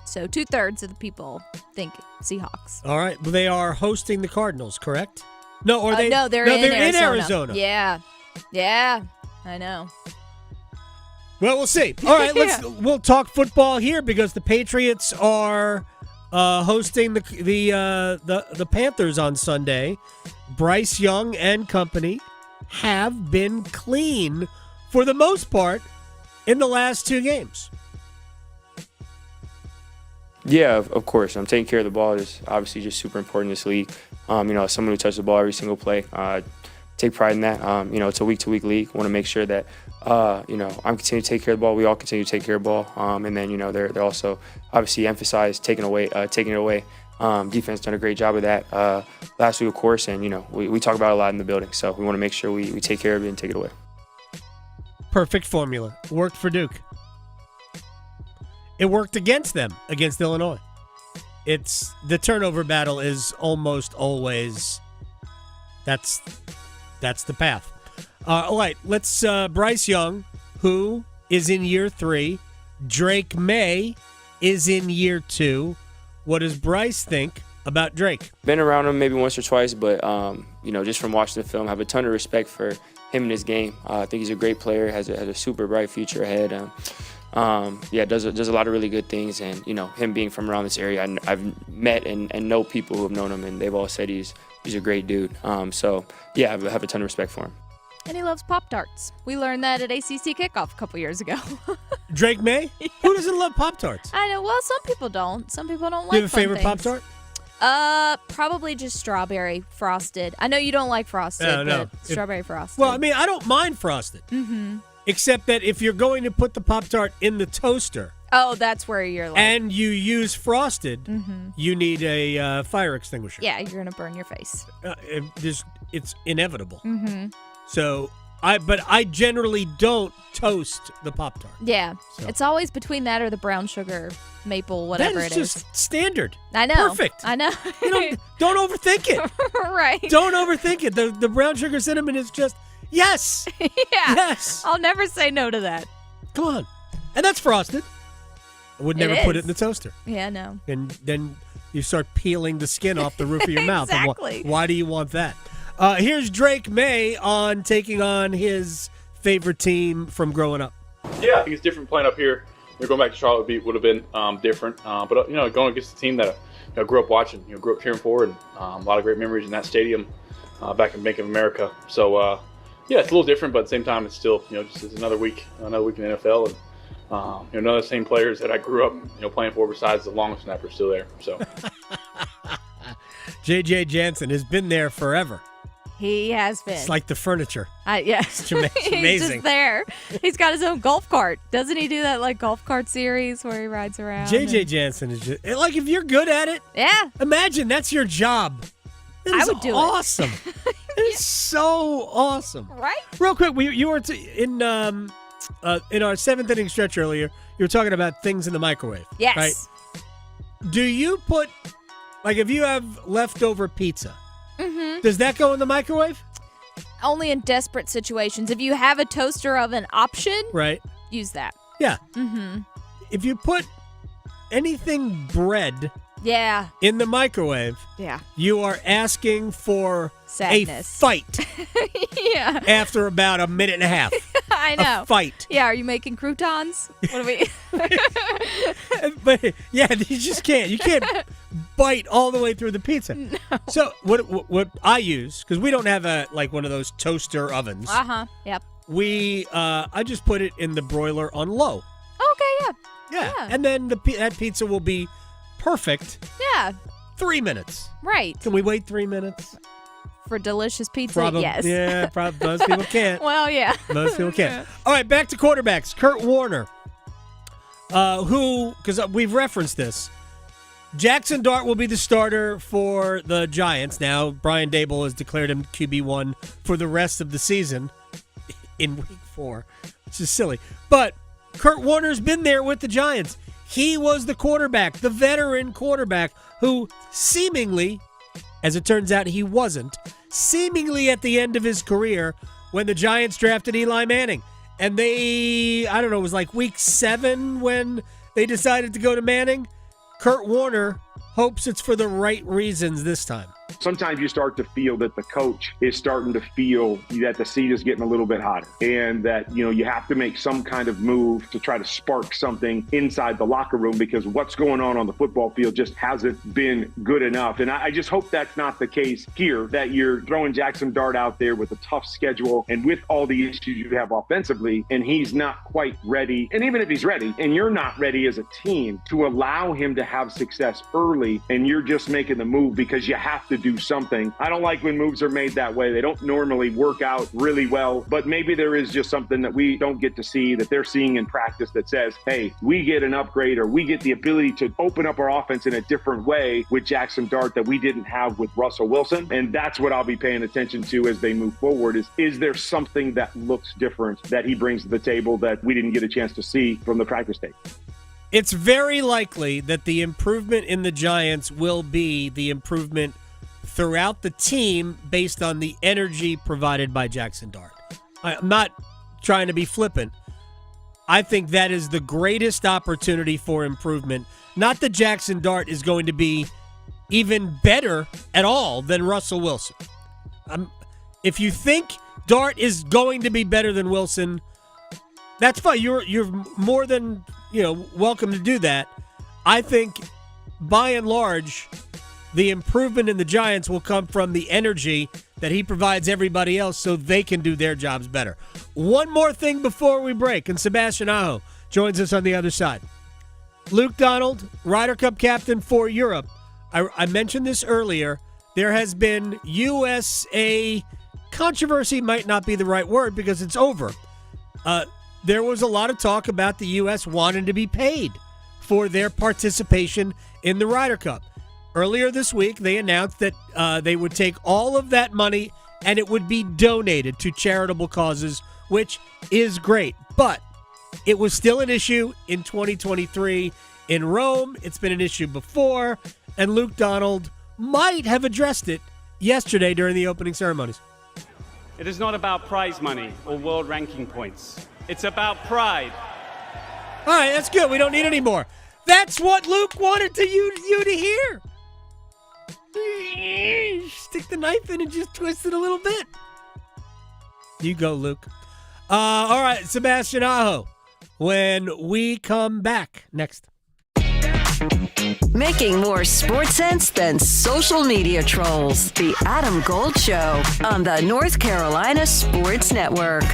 [SPEAKER 9] So 2/3 of the people think Seahawks.
[SPEAKER 8] All right. Well, they are hosting the Cardinals, correct? No, or they?
[SPEAKER 9] No, they're in Arizona. Yeah, I know.
[SPEAKER 8] Well, we'll see. All right, we'll talk football here because the Patriots are hosting the Panthers on Sunday. Bryce Young and company have been clean for the most part in the last 2 games.
[SPEAKER 11] Yeah, of course. Taking care of the ball is obviously just super important in this league. As someone who touches the ball every single play, take pride in that. It's a week-to-week league. Want to make sure that, I'm continuing to take care of the ball. We all continue to take care of the ball. And then, they're also obviously emphasize taking it away. Defense done a great job of that last week, of course. And, we talk about it a lot in the building. So we want to make sure we take care of it and take it away.
[SPEAKER 8] Perfect formula. Worked for Duke. It worked against them, against Illinois. It's the turnover battle is almost always that's the path. All right, let's Bryce Young, who is in year 3. Drake May is in year 2. What does Bryce think about Drake?
[SPEAKER 11] Been around him maybe once or twice, but just from watching the film, I have a ton of respect for him and his game. I think he's a great player, has a super bright future ahead. Does a lot of really good things, and him being from around this area, I've met and know people who have known him, and they've all said he's a great dude. I have a ton of respect for him.
[SPEAKER 9] And he loves Pop-Tarts. We learned that at ACC kickoff a couple years ago.
[SPEAKER 8] Drake May? Yeah. Who doesn't love Pop-Tarts?
[SPEAKER 9] I know. Well, some people don't. Some people don't like.
[SPEAKER 8] Do you have a favorite
[SPEAKER 9] Pop-Tart? Probably just strawberry frosted. I know you don't like frosted, but strawberry frosted.
[SPEAKER 8] Well, I don't mind frosted.
[SPEAKER 9] Mm-hmm.
[SPEAKER 8] Except that if you're going to put the Pop-Tart in the toaster.
[SPEAKER 9] Oh, that's where you're like.
[SPEAKER 8] And you use frosted, you need a fire extinguisher.
[SPEAKER 9] Yeah, you're going to burn your face.
[SPEAKER 8] It's inevitable.
[SPEAKER 9] Mm-hmm.
[SPEAKER 8] So, I generally don't toast the Pop-Tart.
[SPEAKER 9] Yeah. So. It's always between that or the brown sugar, maple, whatever it is.
[SPEAKER 8] That is just standard.
[SPEAKER 9] I know.
[SPEAKER 8] Perfect.
[SPEAKER 9] I know.
[SPEAKER 8] Don't overthink it.
[SPEAKER 9] Right.
[SPEAKER 8] Don't overthink it. The brown sugar cinnamon is just, yes.
[SPEAKER 9] Yeah.
[SPEAKER 8] Yes.
[SPEAKER 9] I'll never say no to that.
[SPEAKER 8] Come on. And that's frosted. I would never put it in the toaster.
[SPEAKER 9] Yeah, no.
[SPEAKER 8] And then you start peeling the skin off the roof of your mouth.
[SPEAKER 9] Exactly.
[SPEAKER 8] Why do you want that? Here's Drake May on taking on his favorite team from growing up.
[SPEAKER 20] Yeah, I think it's different playing up here. Going back to Charlotte would have been different. But going against the team that I grew up watching, grew up cheering for, and a lot of great memories in that stadium back in Bank of America. So, it's a little different, but at the same time, it's still, just another week in the NFL. And, none of the same players that I grew up, playing for besides the long snapper still there. So,
[SPEAKER 8] J.J. Jansen has been there forever.
[SPEAKER 9] He has been.
[SPEAKER 8] It's like the furniture.
[SPEAKER 9] Yes.
[SPEAKER 8] It's amazing.
[SPEAKER 9] He's just there. He's got his own golf cart. Doesn't he do that golf cart series where he rides around?
[SPEAKER 8] J.J. Jansen is just, if you're good at it.
[SPEAKER 9] Yeah.
[SPEAKER 8] Imagine that's your job.
[SPEAKER 9] I would do
[SPEAKER 8] awesome. It's so awesome.
[SPEAKER 9] Right?
[SPEAKER 8] Real quick, you were in our 7th inning stretch earlier, you were talking about things in the microwave.
[SPEAKER 9] Yes.
[SPEAKER 8] Right? Do you put, if you have leftover pizza, does that go in the microwave?
[SPEAKER 9] Only in desperate situations. If you have a toaster oven option,
[SPEAKER 8] right,
[SPEAKER 9] use that.
[SPEAKER 8] Yeah. If you put anything bread in the microwave, you are asking for
[SPEAKER 9] sadness.
[SPEAKER 8] A fight.
[SPEAKER 9] Yeah.
[SPEAKER 8] After about a minute and a half.
[SPEAKER 9] I know.
[SPEAKER 8] A fight.
[SPEAKER 9] Yeah, are you making croutons? What are we?
[SPEAKER 8] But yeah, you just can't. You can't bite all the way through the pizza. No. So what I use, because we don't have one of those toaster ovens.
[SPEAKER 9] Yep.
[SPEAKER 8] I just put it in the broiler on low.
[SPEAKER 9] Okay,
[SPEAKER 8] yeah. And then that pizza will be perfect.
[SPEAKER 9] Yeah.
[SPEAKER 8] 3 minutes.
[SPEAKER 9] Right.
[SPEAKER 8] Can we wait 3 minutes?
[SPEAKER 9] For delicious pizza, yes.
[SPEAKER 8] Yeah, most people can't.
[SPEAKER 9] Well, yeah.
[SPEAKER 8] Most people can't. All right, back to quarterbacks. Kurt Warner, who, because we've referenced this, Jackson Dart will be the starter for the Giants. Now, Brian Dable has declared him QB1 for the rest of the season in week 4, which is silly. But Kurt Warner's been there with the Giants. He was the quarterback, the veteran quarterback, who seemingly, as it turns out he wasn't, seemingly at the end of his career when the Giants drafted Eli Manning. And it was like week 7 when they decided to go to Manning. Kurt Warner hopes it's for the right reasons this time.
[SPEAKER 21] Sometimes you start to feel that the coach is starting to feel that the seat is getting a little bit hotter and that, you have to make some kind of move to try to spark something inside the locker room because what's going on the football field just hasn't been good enough. And I just hope that's not the case here, that you're throwing Jackson Dart out there with a tough schedule and with all the issues you have offensively, and he's not quite ready. And even if he's ready and you're not ready as a team to allow him to have success early and you're just making the move because you have to do something. I don't like when moves are made that way. They don't normally work out really well, but maybe there is just something that we don't get to see that they're seeing in practice that says, hey, we get an upgrade or we get the ability to open up our offense in a different way with Jackson Dart that we didn't have with Russell Wilson. And that's what I'll be paying attention to as they move forward is there something that looks different that he brings to the table that we didn't get a chance to see from the practice tape?
[SPEAKER 8] It's very likely that the improvement in the Giants will be the improvement throughout the team based on the energy provided by Jackson Dart. I'm not trying to be flippant. I think that is the greatest opportunity for improvement. Not that Jackson Dart is going to be even better at all than Russell Wilson. If you think Dart is going to be better than Wilson, that's fine. You're more than welcome to do that. I think by and large, the improvement in the Giants will come from the energy that he provides everybody else so they can do their jobs better. One more thing before we break, and Sebastian Aho joins us on the other side. Luke Donald, Ryder Cup captain for Europe. I mentioned this earlier. There has been USA controversy, might not be the right word because it's over. There was a lot of talk about the U.S. wanting to be paid for their participation in the Ryder Cup. Earlier this week, they announced that they would take all of that money and it would be donated to charitable causes, which is great. But it was still an issue in 2023 in Rome. It's been an issue before, and Luke Donald might have addressed it yesterday during the opening ceremonies.
[SPEAKER 22] It is not about prize money or world ranking points. It's about pride.
[SPEAKER 8] All right, that's good. We don't need any more. That's what Luke wanted you to hear. Stick the knife in and just twist it a little bit. You go, Luke. All right, Sebastian Aho, when we come back next.
[SPEAKER 5] Making more sports sense than social media trolls. The Adam Gold Show on the North Carolina Sports Network.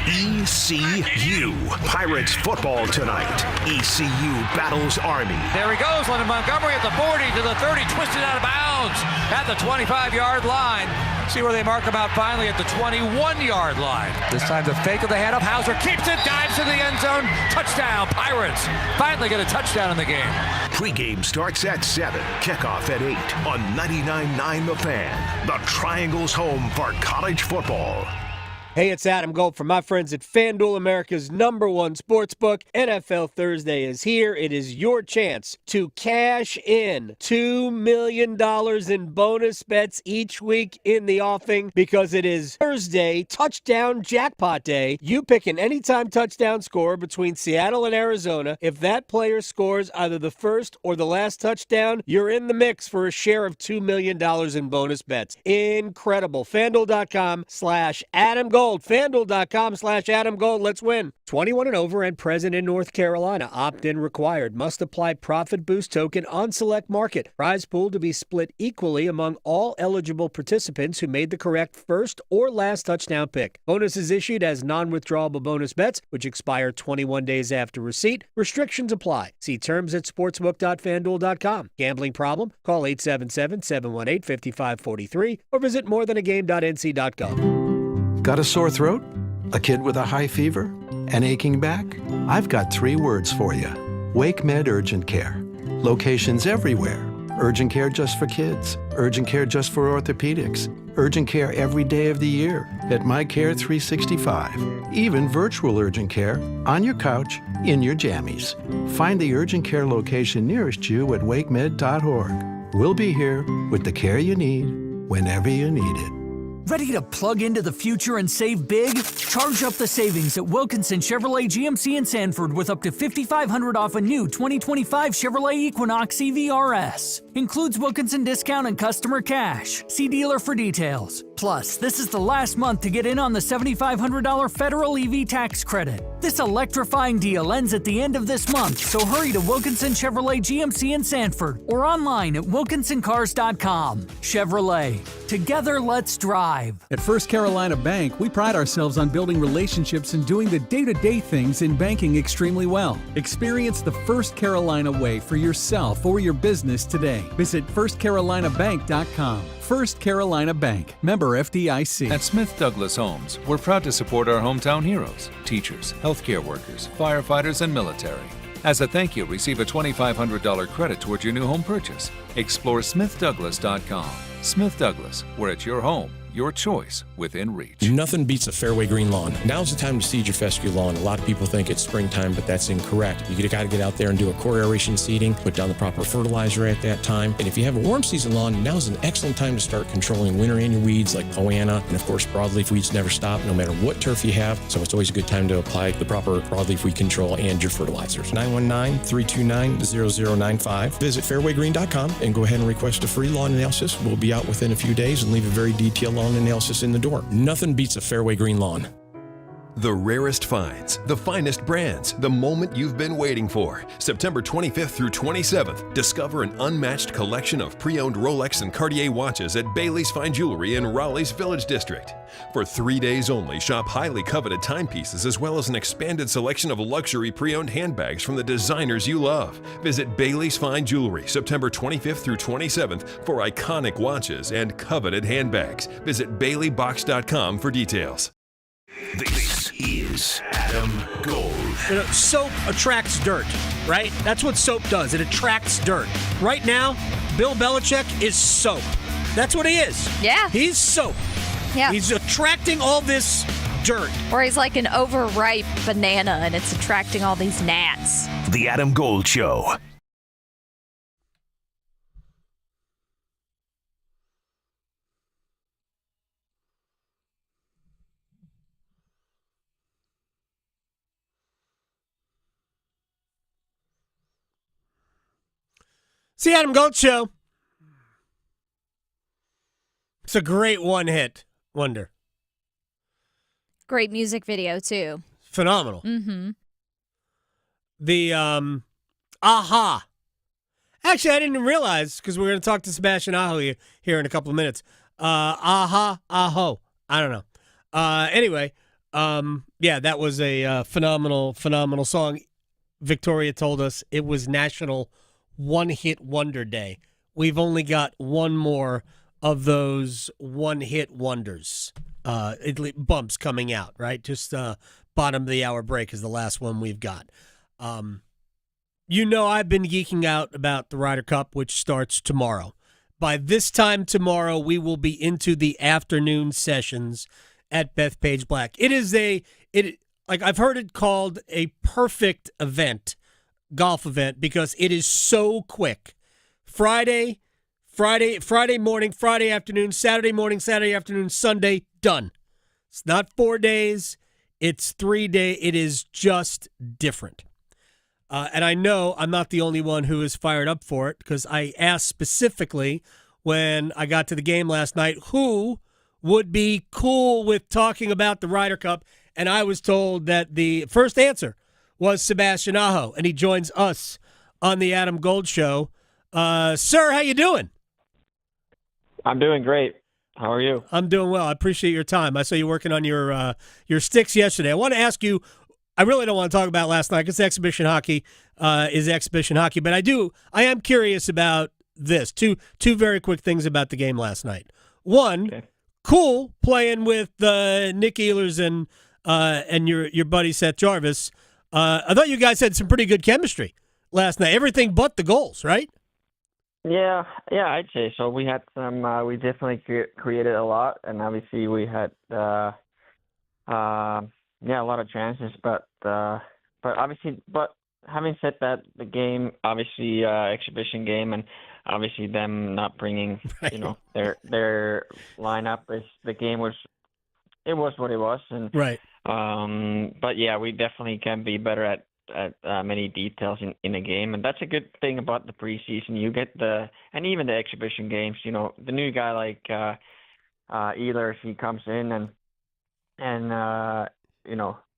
[SPEAKER 3] ECU Pirates football tonight. ECU battles Army.
[SPEAKER 23] There he goes, London Montgomery at the 40 to the 30, twisted out of bounds at the 25-yard line. See where they mark him out finally at the 21-yard line. This time the fake of the hand up. Hauser keeps it, dives to the end zone. Touchdown, Pirates. Finally get a touchdown in the game.
[SPEAKER 3] Pregame starts at 7. Kickoff at 8 on 99.9 The Fan. The Triangle's home for college football.
[SPEAKER 8] Hey, it's Adam Gold from my friends at FanDuel, America's #1 sportsbook. NFL Thursday is here. It is your chance to cash in $2 million in bonus bets each week in the offing because it is Thursday, touchdown jackpot day. You pick an anytime touchdown scorer between Seattle and Arizona. If that player scores either the first or the last touchdown, you're in the mix for a share of $2 million in bonus bets. Incredible. FanDuel.com/Adam Gold. Gold. FanDuel.com/AdamGold. Let's win. 21 and over and present in North Carolina. Opt-in required. Must apply profit boost token on select market. Prize pool to be split equally among all eligible participants who made the correct first or last touchdown pick. Bonus is issued as non-withdrawable bonus bets, which expire 21 days after receipt. Restrictions apply. See terms at sportsbook.fanduel.com. Gambling problem? Call 877-718-5543 or visit morethanagame.nc.gov.
[SPEAKER 1] Got a sore throat? A kid with a high fever? An aching back? I've got 3 words for you. WakeMed Urgent Care. Locations everywhere. Urgent care just for kids. Urgent care just for orthopedics. Urgent care every day of the year at MyCare 365. Even virtual urgent care on your couch, in your jammies. Find the urgent care location nearest you at wakemed.org. We'll be here with the care you need whenever you need it.
[SPEAKER 2] Ready to plug into the future and save big? Charge up the savings at Wilkinson Chevrolet GMC in Sanford with up to $5,500 off a new 2025 Chevrolet Equinox EV-RS. Includes Wilkinson discount and customer cash. See dealer for details. Plus, this is the last month to get in on the $7,500 federal EV tax credit. This electrifying deal ends at the end of this month, so hurry to Wilkinson Chevrolet GMC in Sanford or online at wilkinsoncars.com. Chevrolet. Together, let's drive.
[SPEAKER 4] At First Carolina Bank, we pride ourselves on building relationships and doing the day-to-day things in banking extremely well. Experience the First Carolina way for yourself or your business today. Visit firstcarolinabank.com. First Carolina Bank, member FDIC.
[SPEAKER 24] At Smith Douglas Homes, we're proud to support our hometown heroes, teachers, healthcare workers, firefighters, and military. As a thank you, receive a $2,500 credit towards your new home purchase. Explore smithdouglas.com. Smith Douglas, where it's your home, your choice, within reach.
[SPEAKER 25] Nothing beats a fairway green lawn. Now's the time to seed your fescue lawn. A lot of people think it's springtime, but that's incorrect. You got to get out there and do a core aeration seeding, put down the proper fertilizer at that time. And if you have a warm season lawn, now's an excellent time to start controlling winter annual weeds like poana. And of course, broadleaf weeds never stop, no matter what turf you have. So it's always a good time to apply the proper broadleaf weed control and your fertilizers. 919-329-0095. Visit fairwaygreen.com and go ahead and request a free lawn analysis. We'll be out within a few days and leave a very detailed lawn analysis in the door. Nothing beats a fairway green lawn.
[SPEAKER 26] The rarest finds, the finest brands, the moment you've been waiting for. September 25th through 27th, discover an unmatched collection of pre-owned Rolex and Cartier watches at Bailey's Fine Jewelry in Raleigh's Village District. For 3 days only, shop highly coveted timepieces as well as an expanded selection of luxury pre-owned handbags from the designers you love. Visit Bailey's Fine Jewelry September 25th through 27th for iconic watches and coveted handbags. Visit baileybox.com for details.
[SPEAKER 3] This is Adam Gold.
[SPEAKER 8] You know, soap attracts dirt, right? That's what soap does. It attracts dirt. Right now, Bill Belichick is soap. That's what he is.
[SPEAKER 9] Yeah.
[SPEAKER 8] He's soap.
[SPEAKER 9] Yeah.
[SPEAKER 8] He's attracting all this dirt.
[SPEAKER 9] Or he's like an overripe banana and it's attracting all these gnats.
[SPEAKER 3] The Adam Gold Show.
[SPEAKER 8] It's the Adam Gold Show. It's a great one-hit wonder.
[SPEAKER 9] Great music video, too.
[SPEAKER 8] Phenomenal.
[SPEAKER 9] Mm-hmm.
[SPEAKER 8] The Aha. Actually, I didn't realize, because we're going to talk to Sebastian Aho here in a couple of minutes. Aho. I don't know. Anyway, yeah, that was a phenomenal song. Victoria told us it was National One-Hit Wonder Day. We've only got one more of those one-hit wonders. Bumps coming out, right? Just bottom of the hour break is the last one we've got. You know I've been geeking out about the Ryder Cup, which starts tomorrow. By this time tomorrow, we will be into the afternoon sessions at Bethpage Black. It is I've heard it called a perfect event, golf event, because it is so quick. Friday morning, Friday afternoon, Saturday morning, Saturday afternoon, Sunday, done. It's not 4 days, it's 3 days. It is just different. And I know I'm not the only one who is fired up for it, because I asked specifically when I got to the game last night, who would be cool with talking about the Ryder Cup, and I was told that the first answer was Sebastian Aho, and he joins us on the Adam Gold Show. Sir, how you doing?
[SPEAKER 6] I'm doing great. How are you?
[SPEAKER 8] I'm doing well. I appreciate your time. I saw you working on your sticks yesterday. I want to ask you, I really don't want to talk about last night because exhibition hockey is exhibition hockey, but I am curious about this. Two very quick things about the game last night. One, cool playing with Nick Ehlers and your buddy Seth Jarvis. I thought you guys had some pretty good chemistry last night. Everything but the goals, right?
[SPEAKER 6] Yeah, I'd say so. We had some. We definitely created a lot, and obviously we had a lot of chances. But having said that, the game obviously exhibition game, and obviously them not bringing their lineup the game was what it was, and
[SPEAKER 8] right.
[SPEAKER 6] But yeah, we definitely can be better at many details in a game, and that's a good thing about the preseason. You get and even the exhibition games. The new guy like Ehlers, he comes in and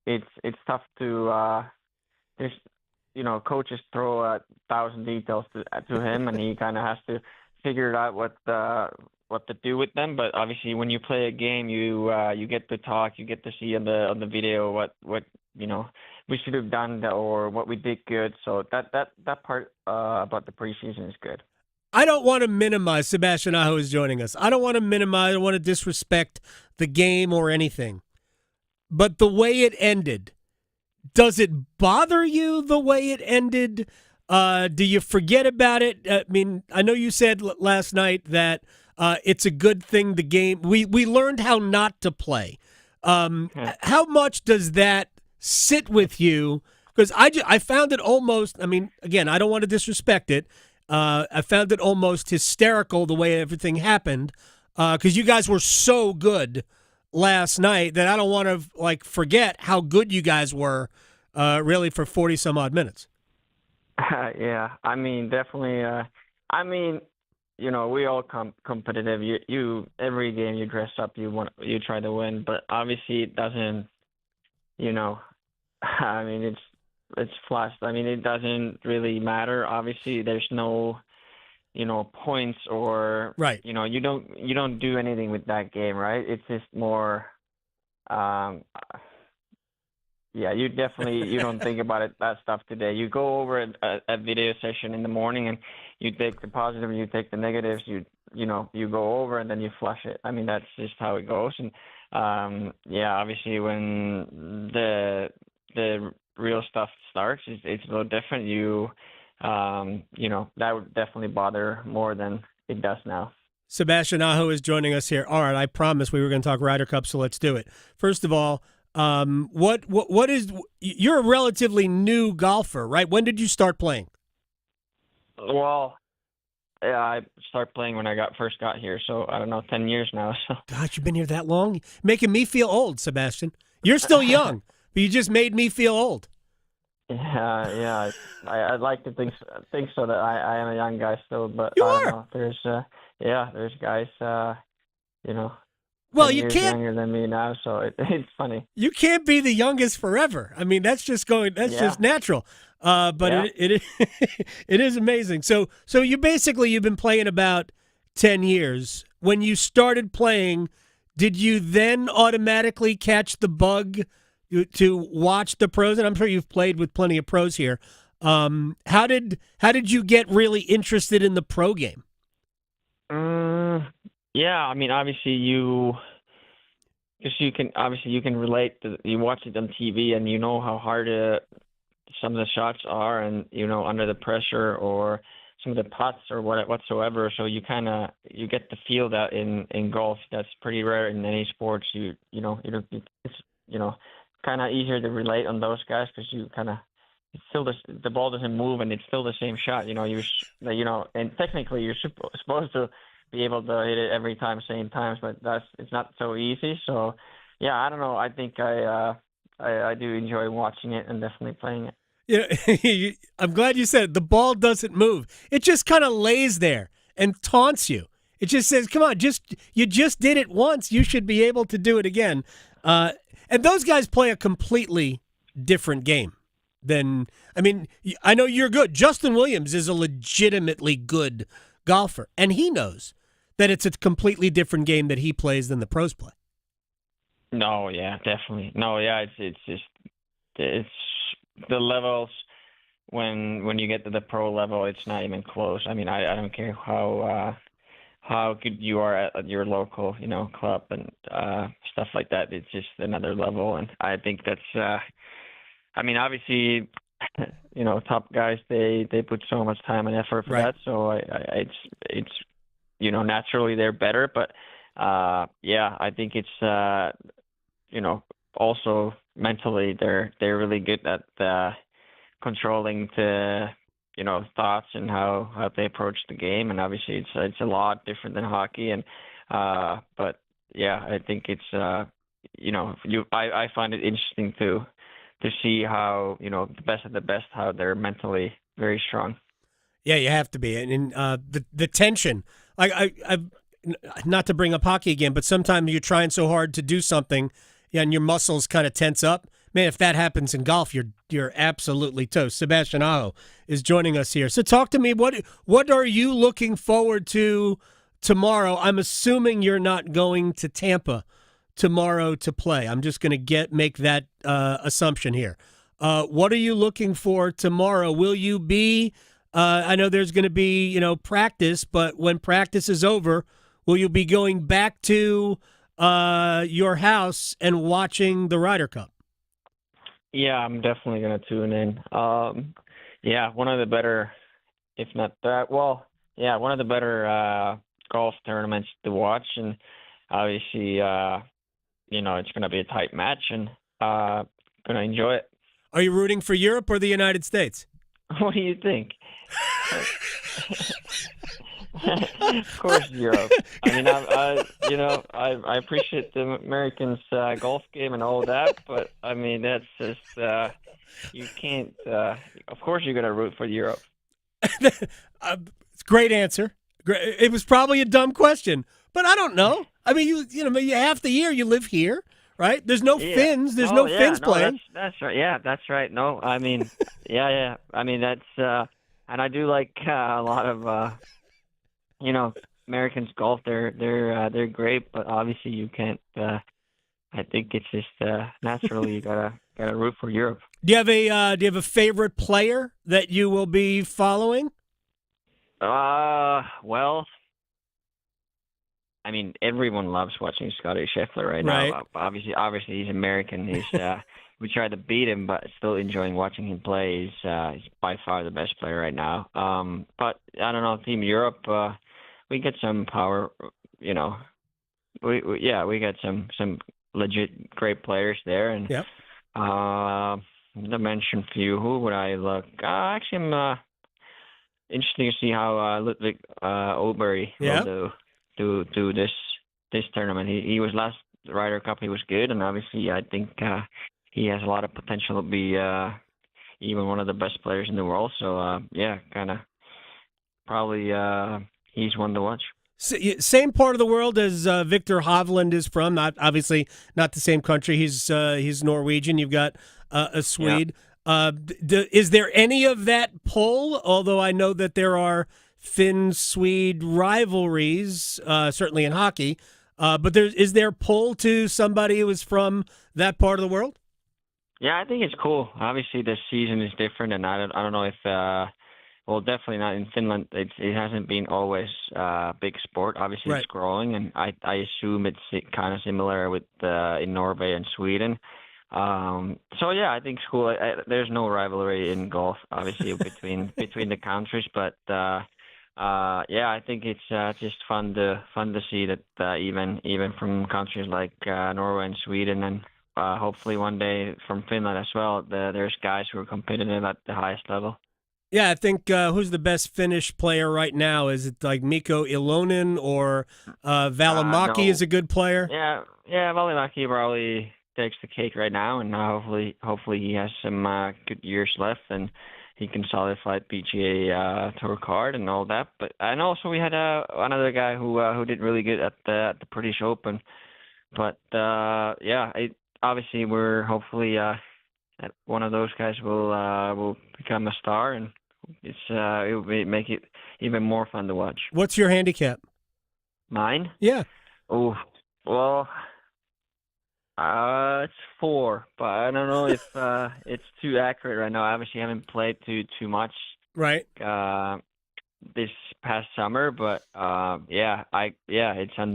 [SPEAKER 6] it's tough to coaches throw 1,000 details to him, and he kind of has to figure out what to do with them. But obviously, when you play a game, you get to talk, you get to see on the video what we should have done or what we did good. So that part about the preseason is good.
[SPEAKER 8] I don't want to minimize. Sebastian Aho is joining us. I don't want to minimize. I don't want to disrespect the game or anything. But the way it ended, does it bother you the way it ended? Do you forget about it? I mean, I know you said last night that it's a good thing the game. We learned how not to play. How much does that sit with you? Because I found it almost, I mean, again, I don't want to disrespect it. I found it almost hysterical the way everything happened because you guys were so good last night that I don't want to forget how good you guys were really for 40 some odd minutes.
[SPEAKER 6] Yeah, I mean, definitely. We all competitive. You every game you dress up, you try to win, but obviously it doesn't. I mean, it's flashed. I mean, it doesn't really matter. Obviously, there's no, points or
[SPEAKER 8] right.
[SPEAKER 6] You don't do anything with that game, right? It's just more. Yeah, you don't think about that stuff today. You go over a video session in the morning and you take the positive, you take the negatives, you go over and then you flush it. I mean, that's just how it goes. And obviously when the real stuff starts, it's a little different. That would definitely bother more than it does now.
[SPEAKER 8] Sebastian Aho is joining us here. All right, I promised we were going to talk Ryder Cup, so let's do it. First of all, what is, you're a relatively new golfer, right? When did you start playing?
[SPEAKER 6] Well, yeah, I started playing when I first got here, so I don't know, 10 years now. So.
[SPEAKER 8] God, you've been here that long? Making me feel old, Sebastian. You're still young, but you just made me feel old.
[SPEAKER 6] Yeah, I'd like to think so that I am a young guy still, but
[SPEAKER 8] you
[SPEAKER 6] I
[SPEAKER 8] are.
[SPEAKER 6] don't know. There's guys,
[SPEAKER 8] well, you can't
[SPEAKER 6] younger than me now, so it's funny.
[SPEAKER 8] You can't be the youngest forever. I mean, that's just just natural. But it is amazing. So you've been playing about 10 years. When you started playing, did you then automatically catch the bug to watch the pros? And I'm sure you've played with plenty of pros here. How did you get really interested in the pro game?
[SPEAKER 6] Yeah, I mean, obviously you can relate. You watch it on TV, and you know how hard some of the shots are, and under the pressure or some of the putts or whatsoever. So you get to feel that in golf. That's pretty rare in any sports. It's kind of easier to relate on those guys because it's still the ball doesn't move and it's still the same shot. And technically you're supposed to be able to hit it every time, same times, but it's not so easy. So, yeah, I don't know. I think I do enjoy watching it and definitely playing it.
[SPEAKER 8] Yeah, I'm glad you said it. The ball doesn't move. It just kind of lays there and taunts you. It just says, come on, you just did it once. You should be able to do it again. And those guys play a completely different game than, I mean, I know you're good. Justin Williams is a legitimately good golfer, and he knows that it's a completely different game that he plays than the pros play.
[SPEAKER 6] No, yeah, definitely. No, yeah, it's the levels when you get to the pro level, it's not even close. I mean, I don't care how good you are at your local, club and stuff like that. It's just another level, and I think that's. I mean, obviously, top guys they put so much time and effort for that. So it's naturally they're better, but I think it's also mentally they're really good at controlling the thoughts and how they approach the game, and obviously it's a lot different than hockey, and but yeah, I think it's I find it interesting to see how the best of the best, how they're mentally very strong.
[SPEAKER 8] Yeah, you have to be, and the tension. I've not to bring up hockey again, but sometimes you're trying so hard to do something, and your muscles kind of tense up. Man, if that happens in golf, you're absolutely toast. Sebastian Aho is joining us here. So talk to me. What are you looking forward to tomorrow? I'm assuming you're not going to Tampa tomorrow to play. I'm just going to make that assumption here. What are you looking for tomorrow? Will you be? I know there's going to be practice, but when practice is over, will you be going back to your house and watching the Ryder Cup?
[SPEAKER 6] Yeah, I'm definitely going to tune in. One of the better, if not that, one of the better golf tournaments to watch, and obviously, it's going to be a tight match, and going to enjoy it.
[SPEAKER 8] Are you rooting for Europe or the United States?
[SPEAKER 6] What do you think? Of course, Europe. I mean, I appreciate the Americans' golf game and all that, but I mean, that's just you can't. Of course, you're gonna root for Europe.
[SPEAKER 8] Great answer. It was probably a dumb question, but I don't know. I mean, you half the year you live here, right? There's no Finns. There's no Finns playing.
[SPEAKER 6] That's right. Yeah, that's right. No, I mean, yeah. I mean, that's and I do like a lot of. Americans golf. They're great, but obviously you can't. I think it's just naturally you gotta root for Europe.
[SPEAKER 8] Do you have a favorite player that you will be following?
[SPEAKER 6] Well, I mean, everyone loves watching Scotty Scheffler right now. Obviously he's American. He's we tried to beat him, but still enjoying watching him play. He's by far the best player right now. But I don't know, Team Europe. We get some power, we got some legit great players there, and to mention a few, who would I look? Actually, I'm interesting to see how Ludwig Åberg will do this tournament. He was last Ryder Cup. He was good, and obviously I think he has a lot of potential to be even one of the best players in the world. So kind of probably. He's one to watch.
[SPEAKER 8] Same part of the world as Victor Hovland is from. Obviously not the same country. He's Norwegian. You've got a Swede. Yeah. Is there any of that pull? Although I know that there are Finn-Swede rivalries, certainly in hockey. But is there pull to somebody who is from that part of the world?
[SPEAKER 6] Yeah, I think it's cool. Obviously, this season is different, and I don't know if. Well, definitely not in Finland. It hasn't been always a big sport. Obviously, It's growing, and I assume it's kind of similar with in Norway and Sweden. I think it's cool. There's no rivalry in golf, obviously, between the countries, but I think it's just fun to see that even from countries like Norway and Sweden, and hopefully one day from Finland as well, there's guys who are competitive at the highest level.
[SPEAKER 8] Yeah, I think who's the best Finnish player right now? Is it like Mikko Ilonen or Välimäki is a good player?
[SPEAKER 6] Yeah, Välimäki probably takes the cake right now, and hopefully he has some good years left. And he can solidify PGA Tour card and all that. But and also we had another guy who did really good at the British Open. But obviously we're hopefully that one of those guys will become a star, and it will make it even more fun to watch.
[SPEAKER 8] What's your handicap?
[SPEAKER 6] Mine?
[SPEAKER 8] Yeah.
[SPEAKER 6] Oh, well, it's 4, but I don't know if it's too accurate right now. I obviously haven't played too much
[SPEAKER 8] right
[SPEAKER 6] this past summer, but it's on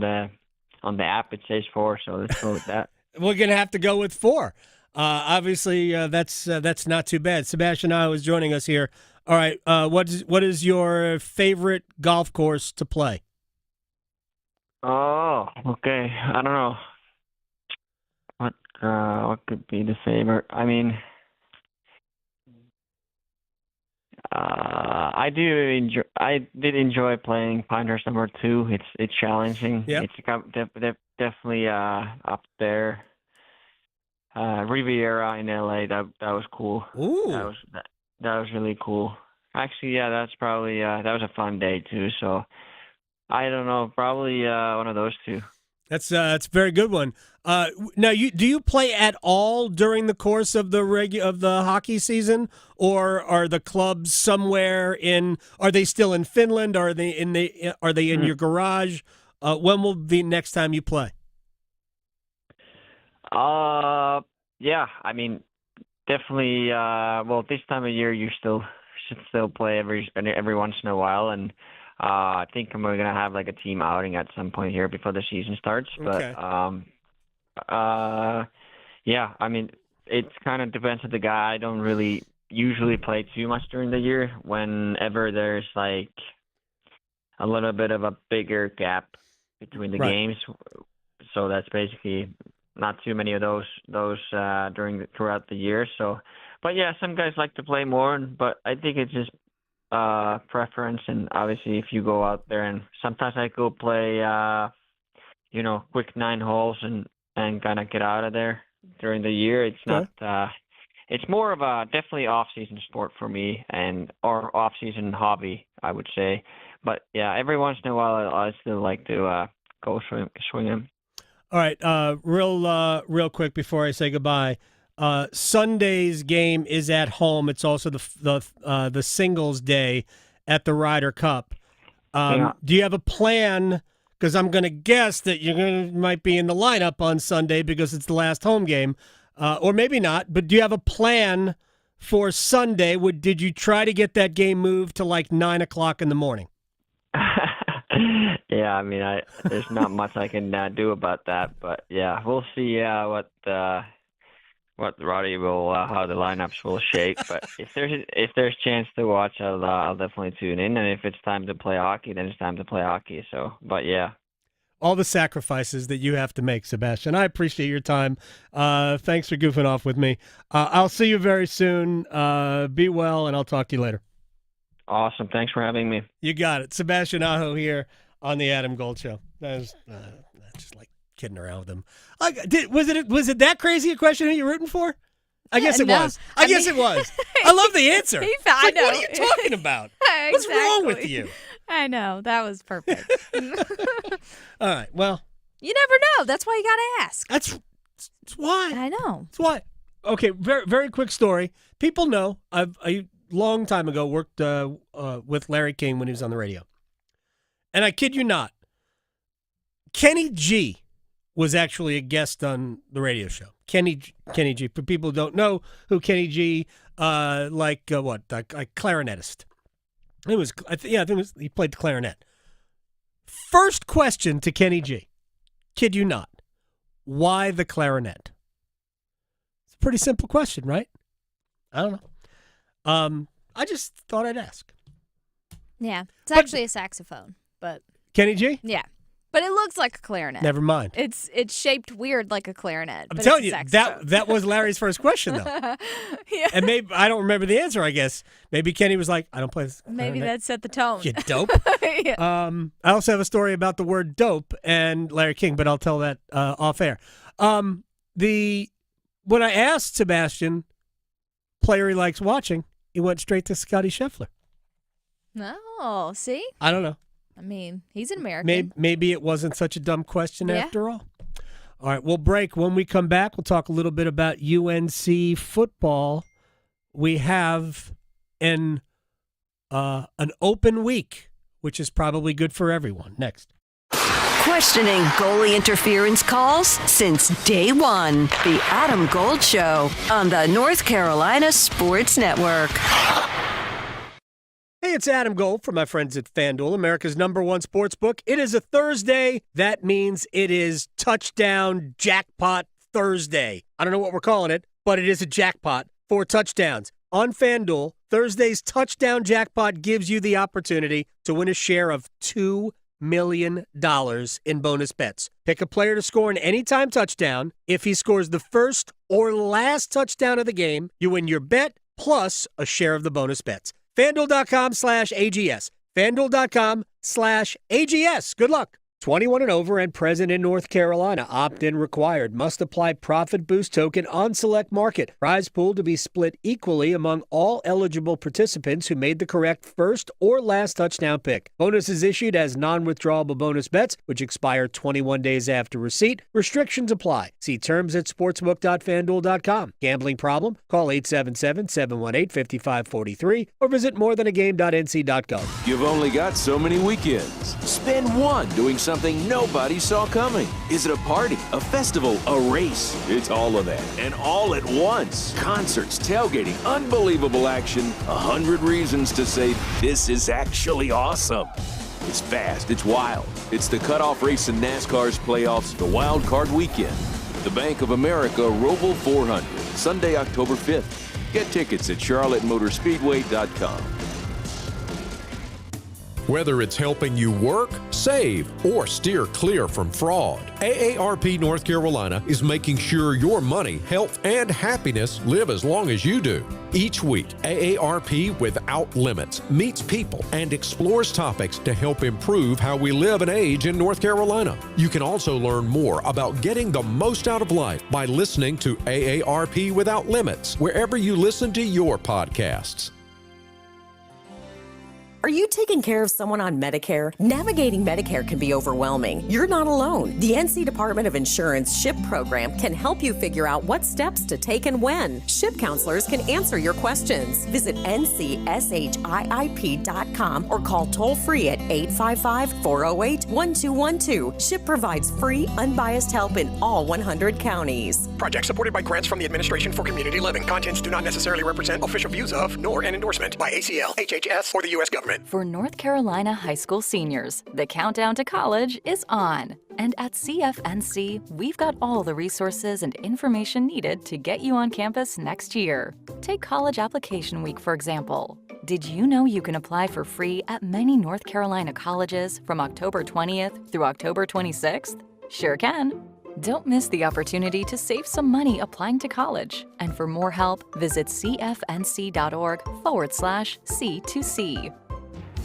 [SPEAKER 6] the app. It says 4, so let's go with that.
[SPEAKER 8] We're gonna have to go with 4. Obviously, that's not too bad. Sebastian Aho is joining us here. All right, what is your favorite golf course to play?
[SPEAKER 6] Oh, okay. I don't know. What could be the favorite? I mean, I did enjoy playing Panthers number 2. It's challenging.
[SPEAKER 8] Yep.
[SPEAKER 6] It's definitely up there. Riviera in LA, that was cool.
[SPEAKER 8] Ooh.
[SPEAKER 6] That was really cool. Actually, yeah, that's probably that was a fun day too. So I don't know, probably one of those 2.
[SPEAKER 8] That's a very good one. Now, do you play at all during the course of the hockey season, or are the clubs somewhere in? Are they still in Finland? Are they in your garage? When will the next time you play?
[SPEAKER 6] Yeah, I mean, definitely. Well, this time of year, you should still play every once in a while, and I think we're gonna have like a team outing at some point here before the season starts.
[SPEAKER 8] Okay.
[SPEAKER 6] But yeah, I mean, it kind of depends on the guy. I don't really usually play too much during the year. Whenever there's like a little bit of a bigger gap between the games, so that's basically not too many of those throughout the year. So, but yeah, some guys like to play more, but I think it's just preference. And obviously, if you go out there, and sometimes I go play, quick 9 holes and kind of get out of there during the year. It's not. It's more of a definitely off-season sport for me, or off-season hobby, I would say. But yeah, every once in a while, I still like to go swing.
[SPEAKER 8] All right, real quick before I say goodbye. Sunday's game is at home. It's also the singles day at the Ryder Cup. Do you have a plan? Because I'm going to guess that might be in the lineup on Sunday because it's the last home game, or maybe not. But do you have a plan for Sunday? Did you try to get that game moved to like 9:00 in the morning?
[SPEAKER 6] Yeah, I mean, there's not much I can do about that, but yeah, we'll see what Roddy will how the lineups will shape. But if there's chance to watch, I'll definitely tune in, and if it's time to play hockey, then it's time to play hockey. So, but yeah.
[SPEAKER 8] All the sacrifices that you have to make, Sebastian. I appreciate your time. Thanks for goofing off with me. I'll see you very soon. Be well, and I'll talk to you later.
[SPEAKER 6] Awesome. Thanks for having me.
[SPEAKER 8] You got it. Sebastian Aho here on the Adam Gold Show. That was just like kidding around with him. Was it that crazy a question who you're rooting for? I guess it was. I guess it was. I love the answer.
[SPEAKER 9] I know.
[SPEAKER 8] What are you talking about? What's wrong with you?
[SPEAKER 9] I know. That was perfect.
[SPEAKER 8] All right. Well,
[SPEAKER 9] you never know. That's why you got to ask.
[SPEAKER 8] That's why.
[SPEAKER 9] I know.
[SPEAKER 8] That's why. Okay. Very, very quick story. People know I long time ago worked with Larry King when he was on the radio. And I kid you not, Kenny G was actually a guest on the radio show. Kenny G. For people who don't know who Kenny G, a clarinetist. I think he played the clarinet. First question to Kenny G. Kid you not. Why the clarinet? It's a pretty simple question, right? I don't know. I just thought I'd ask.
[SPEAKER 9] Yeah. It's actually a saxophone, but
[SPEAKER 8] Kenny G?
[SPEAKER 9] Yeah. But it looks like a clarinet.
[SPEAKER 8] Never mind.
[SPEAKER 9] It's shaped weird like a clarinet.
[SPEAKER 8] I'm telling you, that was Larry's first question, though.
[SPEAKER 9] Yeah.
[SPEAKER 8] And maybe I don't remember the answer, I guess. Maybe Kenny was like, I don't play this clarinet.
[SPEAKER 9] Maybe that set the tone.
[SPEAKER 8] You dope.
[SPEAKER 9] Yeah.
[SPEAKER 8] I also have a story about the word dope and Larry King, but I'll tell that off air. When I asked Sebastian, player he likes watching, he went straight to Scotty Scheffler.
[SPEAKER 9] No, see?
[SPEAKER 8] I don't know.
[SPEAKER 9] I mean, he's an American.
[SPEAKER 8] Maybe it wasn't such a dumb question
[SPEAKER 9] Yeah.
[SPEAKER 8] after all. All right, we'll break. When we come back, we'll talk a little bit about UNC football. We have an open week, which is probably good for everyone. Next.
[SPEAKER 5] Questioning goalie interference calls since day one. The Adam Gold Show on the North Carolina Sports Network.
[SPEAKER 8] Hey, it's Adam Gold from my friends at FanDuel, America's #1 sports book. It is a Thursday. That means it is Touchdown Jackpot Thursday. I don't know what we're calling it, but it is a jackpot for touchdowns. On FanDuel, Thursday's Touchdown Jackpot gives you the opportunity to win a share of $2 million in bonus bets. Pick a player to score an anytime touchdown. If he scores the first or last touchdown of the game, you win your bet plus a share of the bonus bets. FanDuel.com/AGS. FanDuel.com/AGS. Good luck. 21 and over and present in North Carolina. Opt-in required. Must apply Profit Boost token on select market. Prize pool to be split equally among all eligible participants who made the correct first or last touchdown pick. Bonus is issued as non-withdrawable bonus bets, which expire 21 days after receipt. Restrictions apply. See terms at sportsbook.fanduel.com. Gambling problem? Call 877-718-5543 or visit morethanagame.nc.gov.
[SPEAKER 7] You've only got so many weekends. Spend one doing something nobody saw coming. Is it a party, a festival, a race? It's all of that, and all at once. Concerts, tailgating, unbelievable action, 100 reasons to say this is actually awesome. It's fast, it's wild. It's the cutoff race in NASCAR's playoffs, the Wild Card Weekend. The Bank of America Roval 400, Sunday, October 5th. Get tickets at charlottemotorspeedway.com.
[SPEAKER 12] Whether it's helping you work, save, or steer clear from fraud, AARP North Carolina is making sure your money, health, and happiness live as long as you do. Each week, AARP Without Limits meets people and explores topics to help improve how we live and age in North Carolina. You can also learn more about getting the most out of life by listening to AARP Without Limits wherever you listen to your podcasts.
[SPEAKER 13] Are you taking care of someone on Medicare? Navigating Medicare can be overwhelming. You're not alone. The NC Department of Insurance SHIP program can help you figure out what steps to take and when. SHIP counselors can answer your questions. Visit ncshiip.com or call toll-free at 855-408-1212. SHIP provides free, unbiased help in all 100 counties.
[SPEAKER 14] Project supported by grants from the Administration for Community Living. Contents do not necessarily represent official views of, nor an endorsement by ACL, HHS, or the U.S. government.
[SPEAKER 15] For North Carolina high school seniors, the countdown to college is on. And at CFNC, we've got all the resources and information needed to get you on campus next year. Take College Application Week, for example. Did you know you can apply for free at many North Carolina colleges from October 20th through October 26th? Sure can. Don't miss the opportunity to save some money applying to college. And for more help, visit cfnc.org/C2C.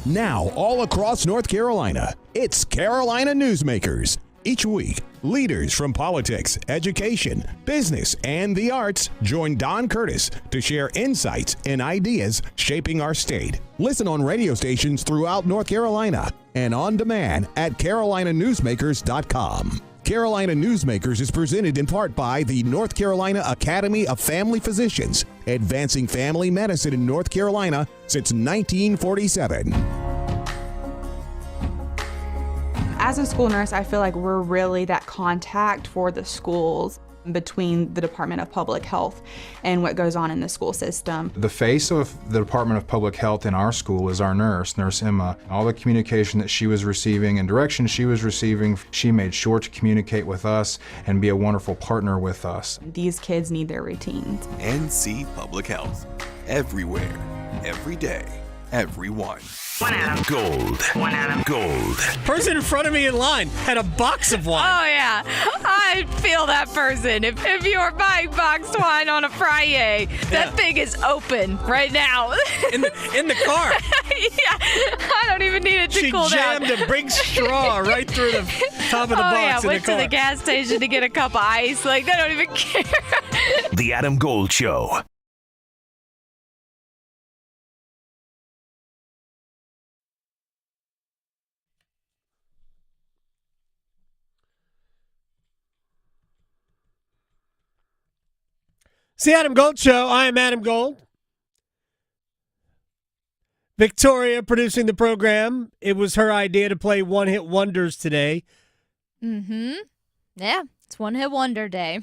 [SPEAKER 16] Now, all across North Carolina, it's Carolina Newsmakers. Each week, leaders from politics, education, business, and the arts join Don Curtis to share insights and ideas shaping our state. Listen on radio stations throughout North Carolina and on demand at carolinanewsmakers.com. Carolina Newsmakers is presented in part by the North Carolina Academy of Family Physicians, advancing family medicine in North Carolina since 1947.
[SPEAKER 27] As a school nurse, I feel like we're really that contact for the schools between the Department of Public Health and what goes on in the school system.
[SPEAKER 28] The face of the Department of Public Health in our school is our nurse, Nurse Emma. All the communication that she was receiving and direction she was receiving, she made sure to communicate with us and be a wonderful partner with us.
[SPEAKER 27] These kids need their routines.
[SPEAKER 29] NC Public Health. Everywhere. Every day. Everyone.
[SPEAKER 3] One Adam. Gold. One Adam. Gold.
[SPEAKER 8] Person in front of me in line had a box of wine.
[SPEAKER 9] Oh, yeah. I feel that person. If you're buying boxed wine on a Friday, that thing is open right now.
[SPEAKER 8] In the car.
[SPEAKER 9] Yeah. I don't even need it to cool down.
[SPEAKER 8] She jammed a big straw right through the top of the box
[SPEAKER 9] yeah.
[SPEAKER 8] in the
[SPEAKER 9] Went
[SPEAKER 8] car.
[SPEAKER 9] to the gas station to get a cup of ice. Like, they don't even care.
[SPEAKER 3] The Adam Gold Show.
[SPEAKER 8] It's the Adam Gold Show. I am Adam Gold. Victoria producing the program. It was her idea to play one-hit wonders today.
[SPEAKER 9] Mm-hmm. Yeah, it's one-hit wonder day.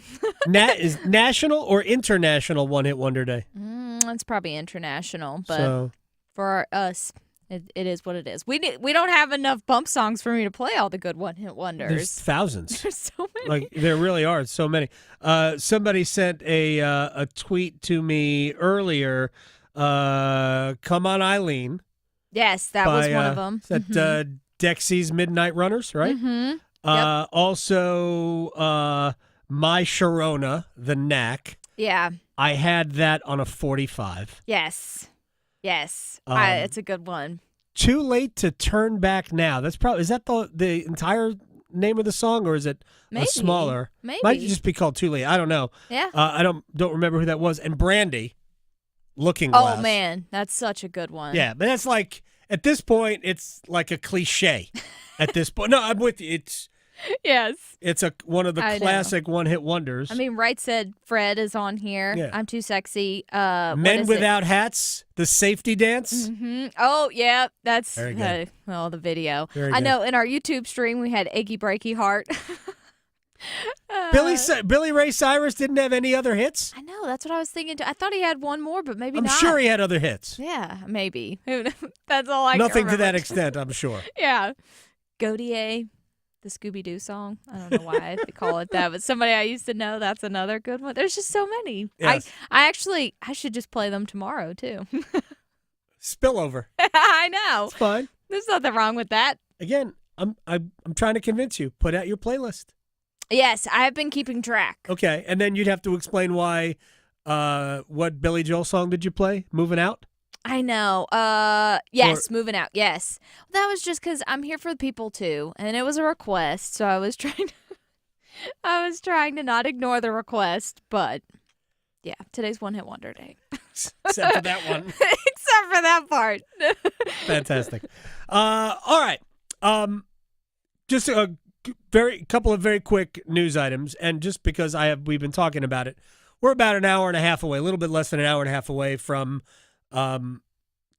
[SPEAKER 8] Is national or international one-hit wonder day?
[SPEAKER 9] It's probably international, but for us, it is what it is. We don't have enough bump songs for me to play all the good one-hit wonders.
[SPEAKER 8] There's thousands.
[SPEAKER 9] There's so many.
[SPEAKER 8] Like there really are so many. Somebody sent a tweet to me earlier. Come on, Eileen.
[SPEAKER 9] Yes, that was one of them.
[SPEAKER 8] Is that Dexy's Midnight Runners, right?
[SPEAKER 9] Mm-hmm. Yep.
[SPEAKER 8] Also, My Sharona, The Knack.
[SPEAKER 9] Yeah.
[SPEAKER 8] I had that on a 45.
[SPEAKER 9] Yes. It's a good one.
[SPEAKER 8] Too Late to Turn Back Now. Is that the entire name of the song, or is it a smaller?
[SPEAKER 9] Maybe.
[SPEAKER 8] Might just be called Too Late. I don't know.
[SPEAKER 9] Yeah.
[SPEAKER 8] I don't remember who that was. And Brandy, Looking Glass.
[SPEAKER 9] Oh man, that's such a good one.
[SPEAKER 8] Yeah, but that's like at this point, it's like a cliche. At this point, no, I'm with you. It's one of the classic one-hit wonders.
[SPEAKER 9] I mean, Right Said Fred is on here.
[SPEAKER 8] Yeah.
[SPEAKER 9] I'm Too Sexy.
[SPEAKER 8] Men Without Hats, the safety dance.
[SPEAKER 9] Mm-hmm. Oh yeah, that's
[SPEAKER 8] very good.
[SPEAKER 9] The video.
[SPEAKER 8] Very
[SPEAKER 9] I
[SPEAKER 8] good.
[SPEAKER 9] know. In our YouTube stream, we had Achy Breaky Heart.
[SPEAKER 8] Billy Ray Cyrus didn't have any other hits?
[SPEAKER 9] I know. That's what I was thinking, too. I thought he had one more, but maybe
[SPEAKER 8] I'm
[SPEAKER 9] not.
[SPEAKER 8] sure he had other hits.
[SPEAKER 9] Yeah, maybe. That's all I can
[SPEAKER 8] Nothing to
[SPEAKER 9] remember.
[SPEAKER 8] that extent, I'm sure.
[SPEAKER 9] Yeah. Godier, the Scooby-Doo song. I don't know why they call it that, but somebody I used to know, that's another good one. There's just so many.
[SPEAKER 8] Yes.
[SPEAKER 9] I should just play them tomorrow, too.
[SPEAKER 8] Spillover.
[SPEAKER 9] I know.
[SPEAKER 8] It's fine.
[SPEAKER 9] There's nothing wrong with that.
[SPEAKER 8] Again, I'm trying to convince you. Put out your playlist.
[SPEAKER 9] Yes, I have been keeping track.
[SPEAKER 8] Okay, and then you'd have to explain why. What Billy Joel song did you play? Moving Out?
[SPEAKER 9] I know. Yes, Moving Out. Yes. That was just because I'm here for the people too, and it was a request, so I was trying to not ignore the request, but yeah, today's one-hit wonder day.
[SPEAKER 8] Except for that one.
[SPEAKER 9] Except for that part.
[SPEAKER 8] Fantastic. All right. Just a couple of very quick news items, and just because we've been talking about it, we're about an hour and a half away, a little bit less than an hour and a half away from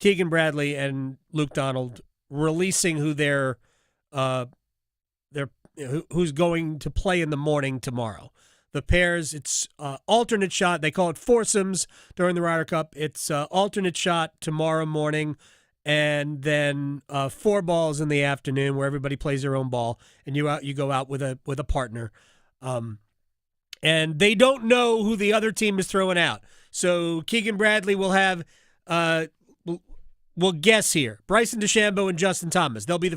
[SPEAKER 8] Keegan Bradley and Luke Donald releasing who's going to play in the morning tomorrow. The pairs, it's alternate shot. They call it foursomes during the Ryder Cup. It's alternate shot tomorrow morning, and then 4 balls in the afternoon where everybody plays their own ball, and you go out with a partner. And they don't know who the other team is throwing out. So Keegan Bradley will have, we'll guess here, Bryson DeChambeau and Justin Thomas. They'll be the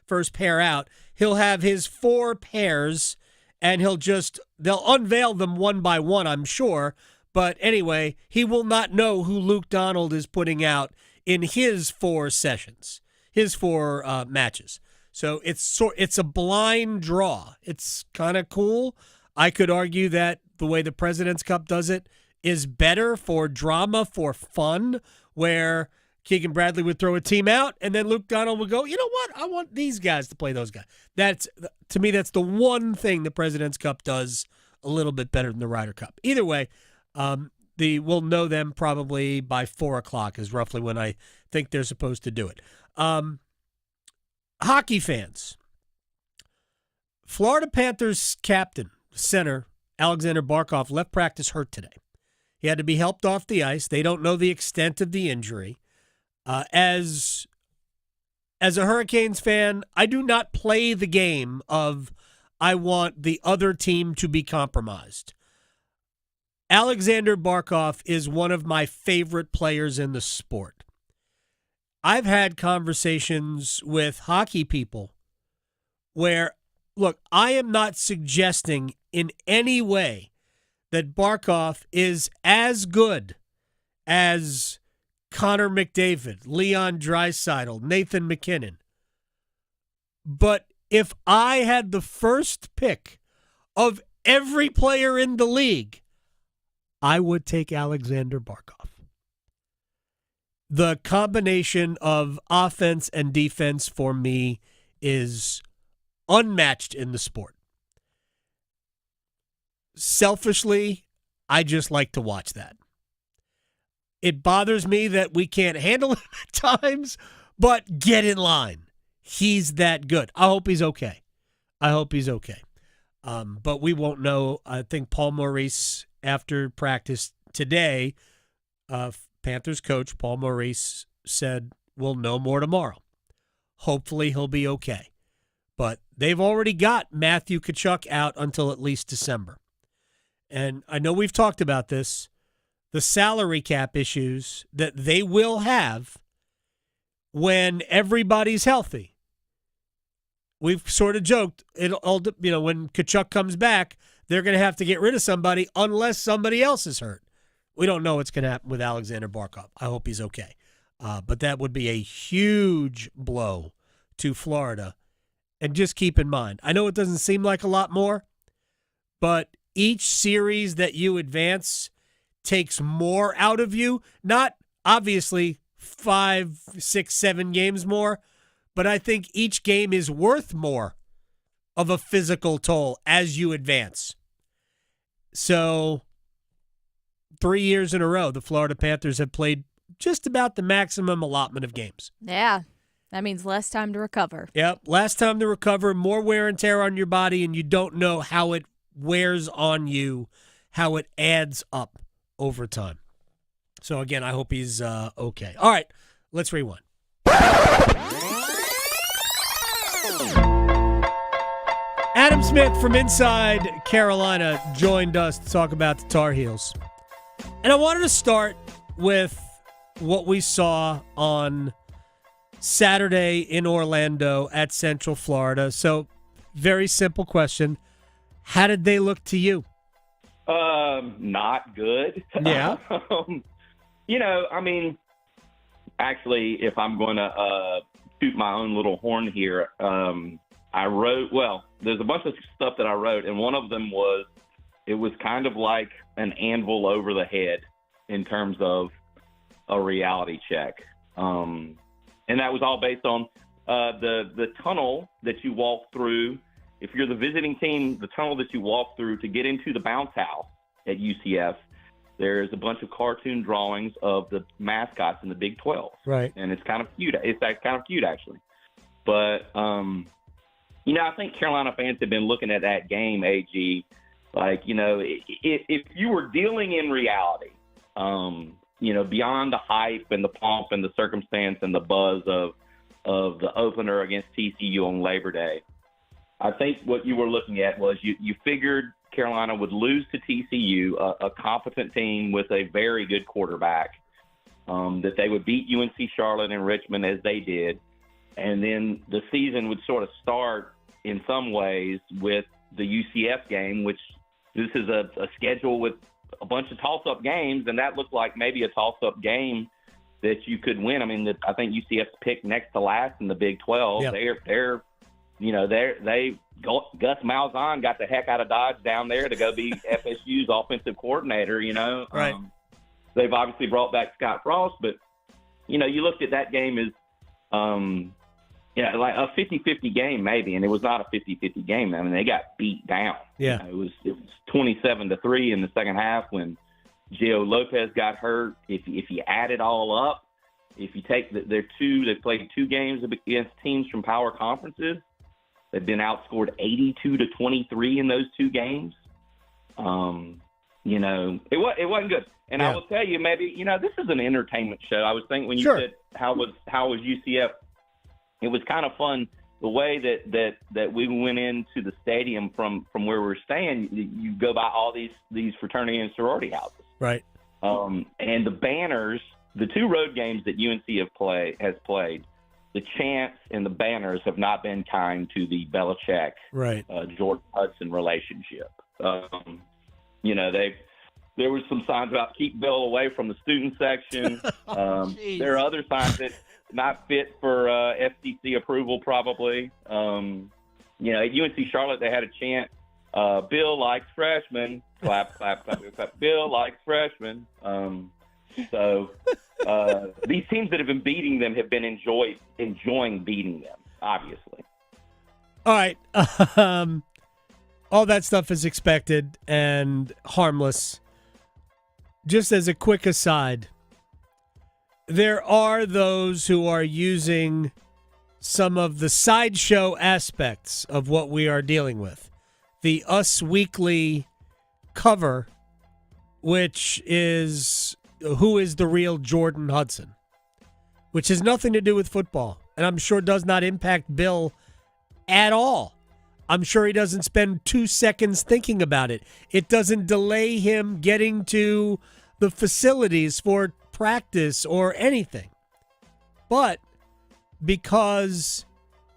[SPEAKER 8] first pair out. He'll have his 4 pairs, and they'll unveil them one by one, I'm sure. But anyway, he will not know who Luke Donald is putting out in his 4 sessions, his 4 matches. So it's a blind draw. It's kind of cool. I could argue that the way the President's Cup does it is better for drama, for fun, where Keegan Bradley would throw a team out, and then Luke Donald would go, you know what? I want these guys to play those guys. To me, that's the one thing the President's Cup does a little bit better than the Ryder Cup. Either way, we'll know them probably by 4 o'clock is roughly when I think they're supposed to do it. Hockey fans, Florida Panthers captain, center Alexander Barkov left practice hurt today. He had to be helped off the ice. They don't know the extent of the injury. As a Hurricanes fan, I do not play the game of I want the other team to be compromised. Alexander Barkov is one of my favorite players in the sport. I've had conversations with hockey people where, look, I am not suggesting in any way that Barkov is as good as Connor McDavid, Leon Draisaitl, Nathan McKinnon. But if I had the first pick of every player in the league, I would take Alexander Barkov. The combination of offense and defense for me is unmatched in the sport. Selfishly, I just like to watch that. It bothers me that we can't handle it at times, but get in line. He's that good. I hope he's okay. But we won't know. I think Paul Maurice, after practice today, Panthers coach Paul Maurice said we'll know more tomorrow. Hopefully he'll be okay. But they've already got Matthew Tkachuk out until at least December. And I know we've talked about this, the salary cap issues that they will have when everybody's healthy. We've sort of joked, when Tkachuk comes back, they're going to have to get rid of somebody unless somebody else is hurt. We don't know what's going to happen with Alexander Barkov. I hope he's okay. But that would be a huge blow to Florida. And just keep in mind, I know it doesn't seem like a lot more, but each series that you advance takes more out of you. Not obviously 5, 6, 7 games more, but I think each game is worth more of a physical toll as you advance. So 3 years in a row, the Florida Panthers have played just about the maximum allotment of games.
[SPEAKER 9] Yeah, that means less time to recover.
[SPEAKER 8] Yep, less time to recover, more wear and tear on your body, and you don't know how it wears on you, how it adds up over time. So, again, I hope he's okay. All right, let's rewind. Adam Smith from inside Carolina joined us to talk about the Tar Heels. And I wanted to start with what we saw on Saturday in Orlando at Central Florida. So, very simple question. How did they look to you?
[SPEAKER 10] Not good.
[SPEAKER 8] Yeah.
[SPEAKER 10] Actually, if I'm going to toot my own little horn here, I wrote, there's a bunch of stuff that I wrote, and one of them was, it was kind of like an anvil over the head in terms of a reality check. And that was all based on the tunnel that you walk through. If you're the visiting team, the tunnel that you walk through to get into the bounce house at UCF, there's a bunch of cartoon drawings of the mascots in the Big 12.
[SPEAKER 8] Right.
[SPEAKER 10] And it's kind of cute. It's kind of cute, actually. But, I think Carolina fans have been looking at that game, AG, if you were dealing in reality, beyond the hype and the pomp and the circumstance and the buzz of the opener against TCU on Labor Day, I think what you were looking at was you figured Carolina would lose to TCU, a competent team with a very good quarterback, that they would beat UNC Charlotte and Richmond as they did, and then the season would sort of start in some ways with the UCF game, which this is a schedule with a bunch of toss-up games, and that looked like maybe a toss-up game that you could win. I think UCF's picked next to last in the Big 12. Yep. Gus Malzahn got the heck out of Dodge down there to go be FSU's offensive coordinator,
[SPEAKER 8] Right.
[SPEAKER 10] They've obviously brought back Scott Frost, but, you looked at that game as, like a 50-50 game maybe, and it was not a 50-50 game. They got beat down.
[SPEAKER 8] Yeah.
[SPEAKER 10] It was 27-3 in the second half when Gio Lopez got hurt. If you add it all up, if you take they played 2 games against teams from power conferences. They've been outscored 82-23 in those 2 games. It wasn't good. And I will tell you, maybe, this is an entertainment show. I was thinking when you said how was UCF, it was kind of fun the way that we went into the stadium from where we were staying. You go by all these fraternity and sorority houses.
[SPEAKER 8] Right.
[SPEAKER 10] And the banners, the 2 road games that UNC has played, the chants and the banners have not been kind to the Belichick, Jordan Hudson relationship. There were some signs about keep Bill away from the student section. There are other signs that not fit for FCC approval, probably. At UNC Charlotte, they had a chant, Bill likes freshmen. Clap, clap, clap, clap. Bill likes freshmen. So these teams that have been beating them have been enjoying beating them, obviously.
[SPEAKER 8] All right. All that stuff is expected and harmless. just as a quick aside, there are those who are using some of the sideshow aspects of what we are dealing with. The Us Weekly cover, which is who is the real Jordan Hudson, which has nothing to do with football, and I'm sure does not impact Bill at all. I'm sure he doesn't spend 2 seconds thinking about it. It doesn't delay him getting to the facilities for practice or anything. But because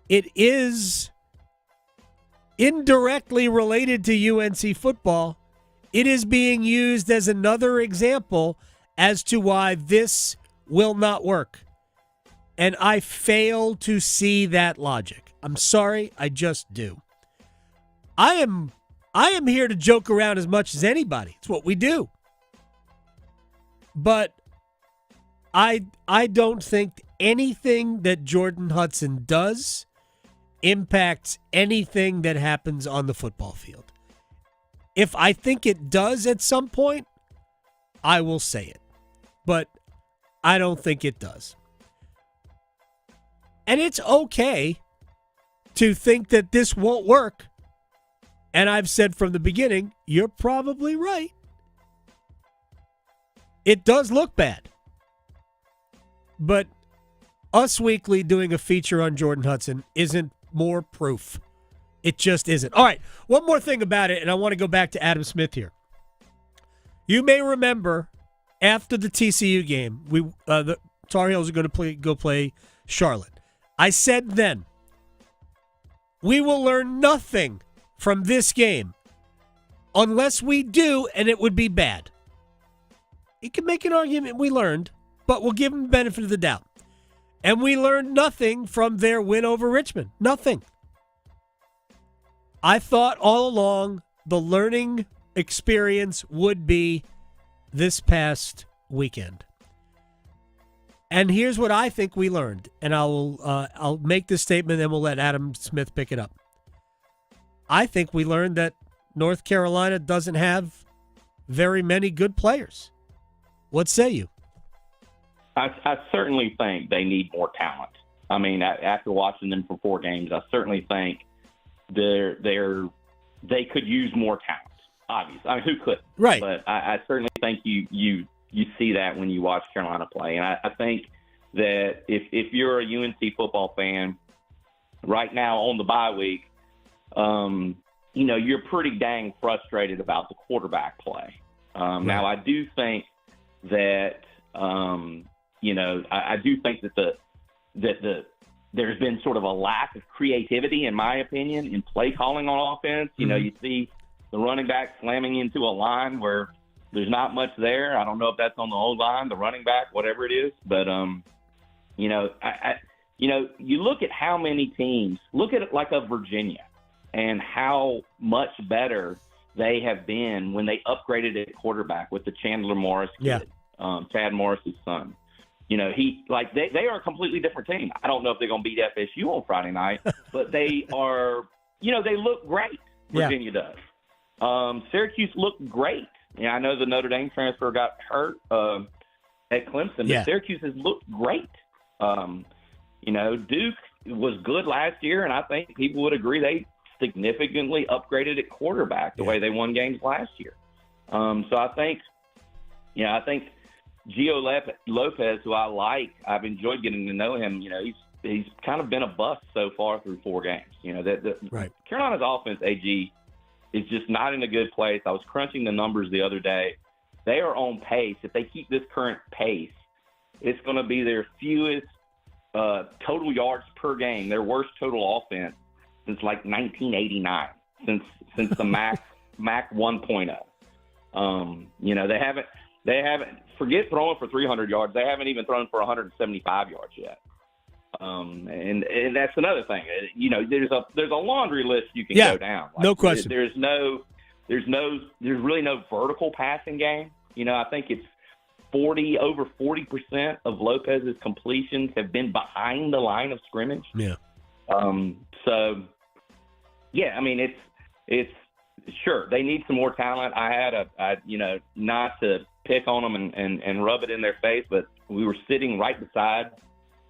[SPEAKER 8] it is indirectly related to UNC football, it is being used as another example as to why this will not work. And I fail to see that logic. I'm sorry, I just do. I am here to joke around as much as anybody. It's what we do. But I don't think anything that Jordan Hudson does impacts anything that happens on the football field. If I think it does at some point, I will say it. But I don't think it does. And it's okay to think that this won't work. And I've said from the beginning, you're probably right. It does look bad. But Us Weekly doing a feature on Jordan Hudson isn't more proof. It just isn't. All right, one more thing about it, and I want to go back to Adam Smith here. You may remember after the TCU game, the Tar Heels are going to go play Charlotte. I said then, we will learn nothing from this game unless we do, and it would be bad. You can make an argument we learned, but we'll give them the benefit of the doubt. And we learned nothing from their win over Richmond. Nothing. I thought all along the learning experience would be this past weekend. And here's what I think we learned. And I'll make this statement, then we'll let Adam Smith pick it up. I think we learned that North Carolina doesn't have very many good players. What say you?
[SPEAKER 10] I certainly think they need more talent. I mean, after watching them for 4 games, I certainly think they could use more talent. Obviously, I mean, who couldn't?
[SPEAKER 8] Right.
[SPEAKER 10] But I certainly think you see that when you watch Carolina play, and I think that if you're a UNC football fan right now on the bye week, you're pretty dang frustrated about the quarterback play. Now, I do think that I do think that there's been sort of a lack of creativity, in my opinion, in play calling on offense. You see the running back slamming into a line where there's not much there. I don't know if that's on the O-line, the running back, whatever it is. But, you look at how many teams, look at it like a Virginia and how much better they have been when they upgraded at quarterback with the Chandler Morris kid, Chad Morris's son. They are a completely different team. I don't know if they're going to beat FSU on Friday night, but they are, they look great. Virginia does. Syracuse looked great. I know the Notre Dame transfer got hurt at Clemson, but Syracuse has looked great. Duke was good last year, and I think people would agree they significantly upgraded at quarterback the way they won games last year. So I think Gio Lopez, who I like, I've enjoyed getting to know him. He's kind of been a bust so far through 4 games. Carolina's offense, AG, is just not in a good place. I was crunching the numbers the other day. They are on pace. If they keep this current pace, it's going to be their fewest total yards per game, their worst total offense since like 1989, since the MAC 1.0. They haven't forget throwing for 300 yards. They haven't even thrown for 175 yards yet. And that's another thing. There's a laundry list you can go down.
[SPEAKER 8] No question.
[SPEAKER 10] There's really no vertical passing game. I think it's over 40% of Lopez's completions have been behind the line of scrimmage.
[SPEAKER 8] Yeah.
[SPEAKER 10] I mean, it's Sure, they need some more talent. I had not to pick on them and rub it in their face, but we were sitting right beside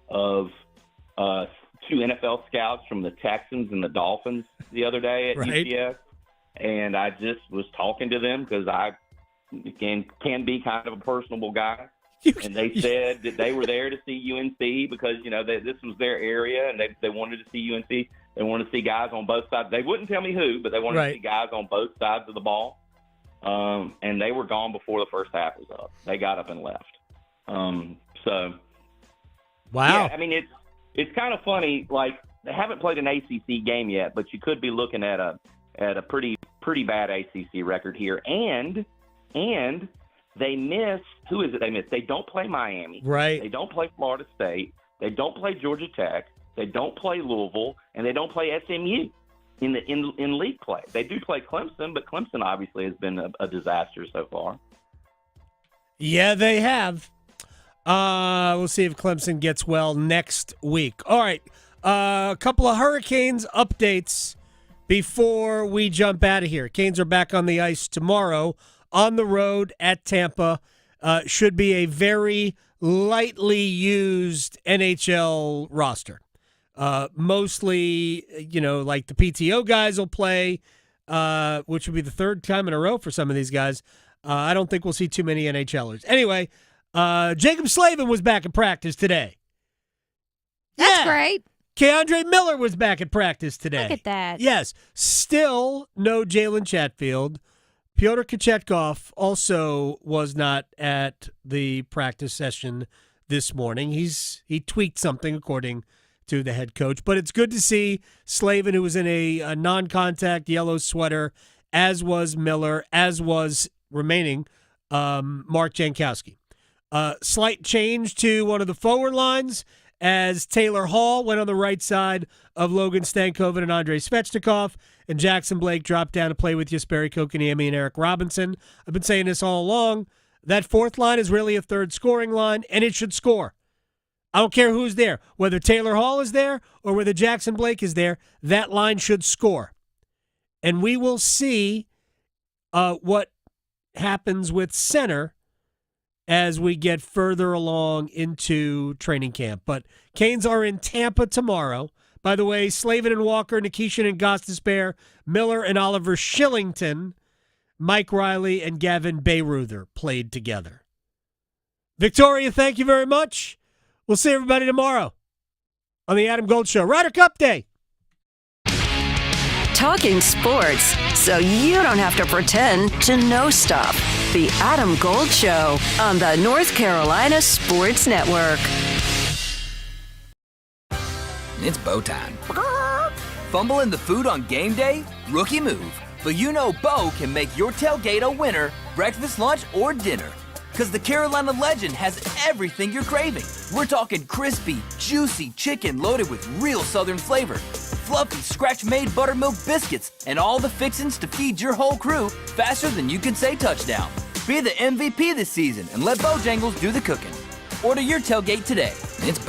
[SPEAKER 10] of two NFL scouts from the Texans and the Dolphins the other day at UPS, and I just was talking to them because I can be kind of a personable guy. And they said that they were there to see UNC because, this was their area, and they wanted to see UNC. They wanted to see guys on both sides. They wouldn't tell me who, but they wanted to see guys on both sides of the ball. And they were gone before the first half was up. They got up and left.
[SPEAKER 8] Wow.
[SPEAKER 10] Yeah, I mean, it's kind of funny. Like, they haven't played an ACC game yet, but you could be looking at a pretty bad ACC record here. And they miss – who is it they miss? They don't play Miami.
[SPEAKER 8] Right.
[SPEAKER 10] They don't play Florida State. They don't play Georgia Tech. They don't play Louisville. And they don't play SMU in league play. They do play Clemson, but Clemson obviously has been a disaster so far.
[SPEAKER 8] Yeah, they have. We'll see if Clemson gets well next week. All right, a couple of Hurricanes updates before we jump out of here. Canes are back on the ice tomorrow on the road at Tampa. Should be a very lightly used NHL roster. Mostly, like the PTO guys will play, which would be the third time in a row for some of these guys. I don't think we'll see too many NHLers. Anyway, Jacob Slavin was back at practice today.
[SPEAKER 9] That's great.
[SPEAKER 8] Keandre Miller was back at practice today.
[SPEAKER 9] Look at that.
[SPEAKER 8] Yes. Still no Jalen Chatfield. Pyotr Kochetkov also was not at the practice session this morning. He tweaked something according to the head coach. But it's good to see Slavin, who was in a non-contact yellow sweater, as was Miller, as was remaining Mark Jankowski. Slight change to one of the forward lines as Taylor Hall went on the right side of Logan Stankoven and Andrei Svechnikov, and Jackson Blake dropped down to play with Jesperi Kotkaniemi and Eric Robinson. I've been saying this all along. That fourth line is really a third scoring line, and it should score. I don't care who's there. Whether Taylor Hall is there or whether Jackson Blake is there, that line should score. And we will see what happens with center as we get further along into training camp. But Canes are in Tampa tomorrow. By the way, Slavin and Walker, Nikishin and Gostisbehere, Miller and Oliver Shillington, Mike Riley and Gavin Bayreuther played together. Victoria, thank you very much. We'll see everybody tomorrow on the Adam Gold Show. Ryder Cup Day.
[SPEAKER 5] Talking sports so you don't have to pretend to know stuff. The Adam Gold Show on the North Carolina Sports Network.
[SPEAKER 1] It's Bo time. Fumbling the food on game day? Rookie move. But Bo can make your tailgate a winner, breakfast, lunch, or dinner. Because the Carolina Legend has everything you're craving. We're talking crispy, juicy chicken loaded with real Southern flavor, fluffy scratch-made buttermilk biscuits, and all the fixins to feed your whole crew faster than you can say touchdown. Be the MVP this season and let Bojangles do the cooking. Order your tailgate today. It's Bo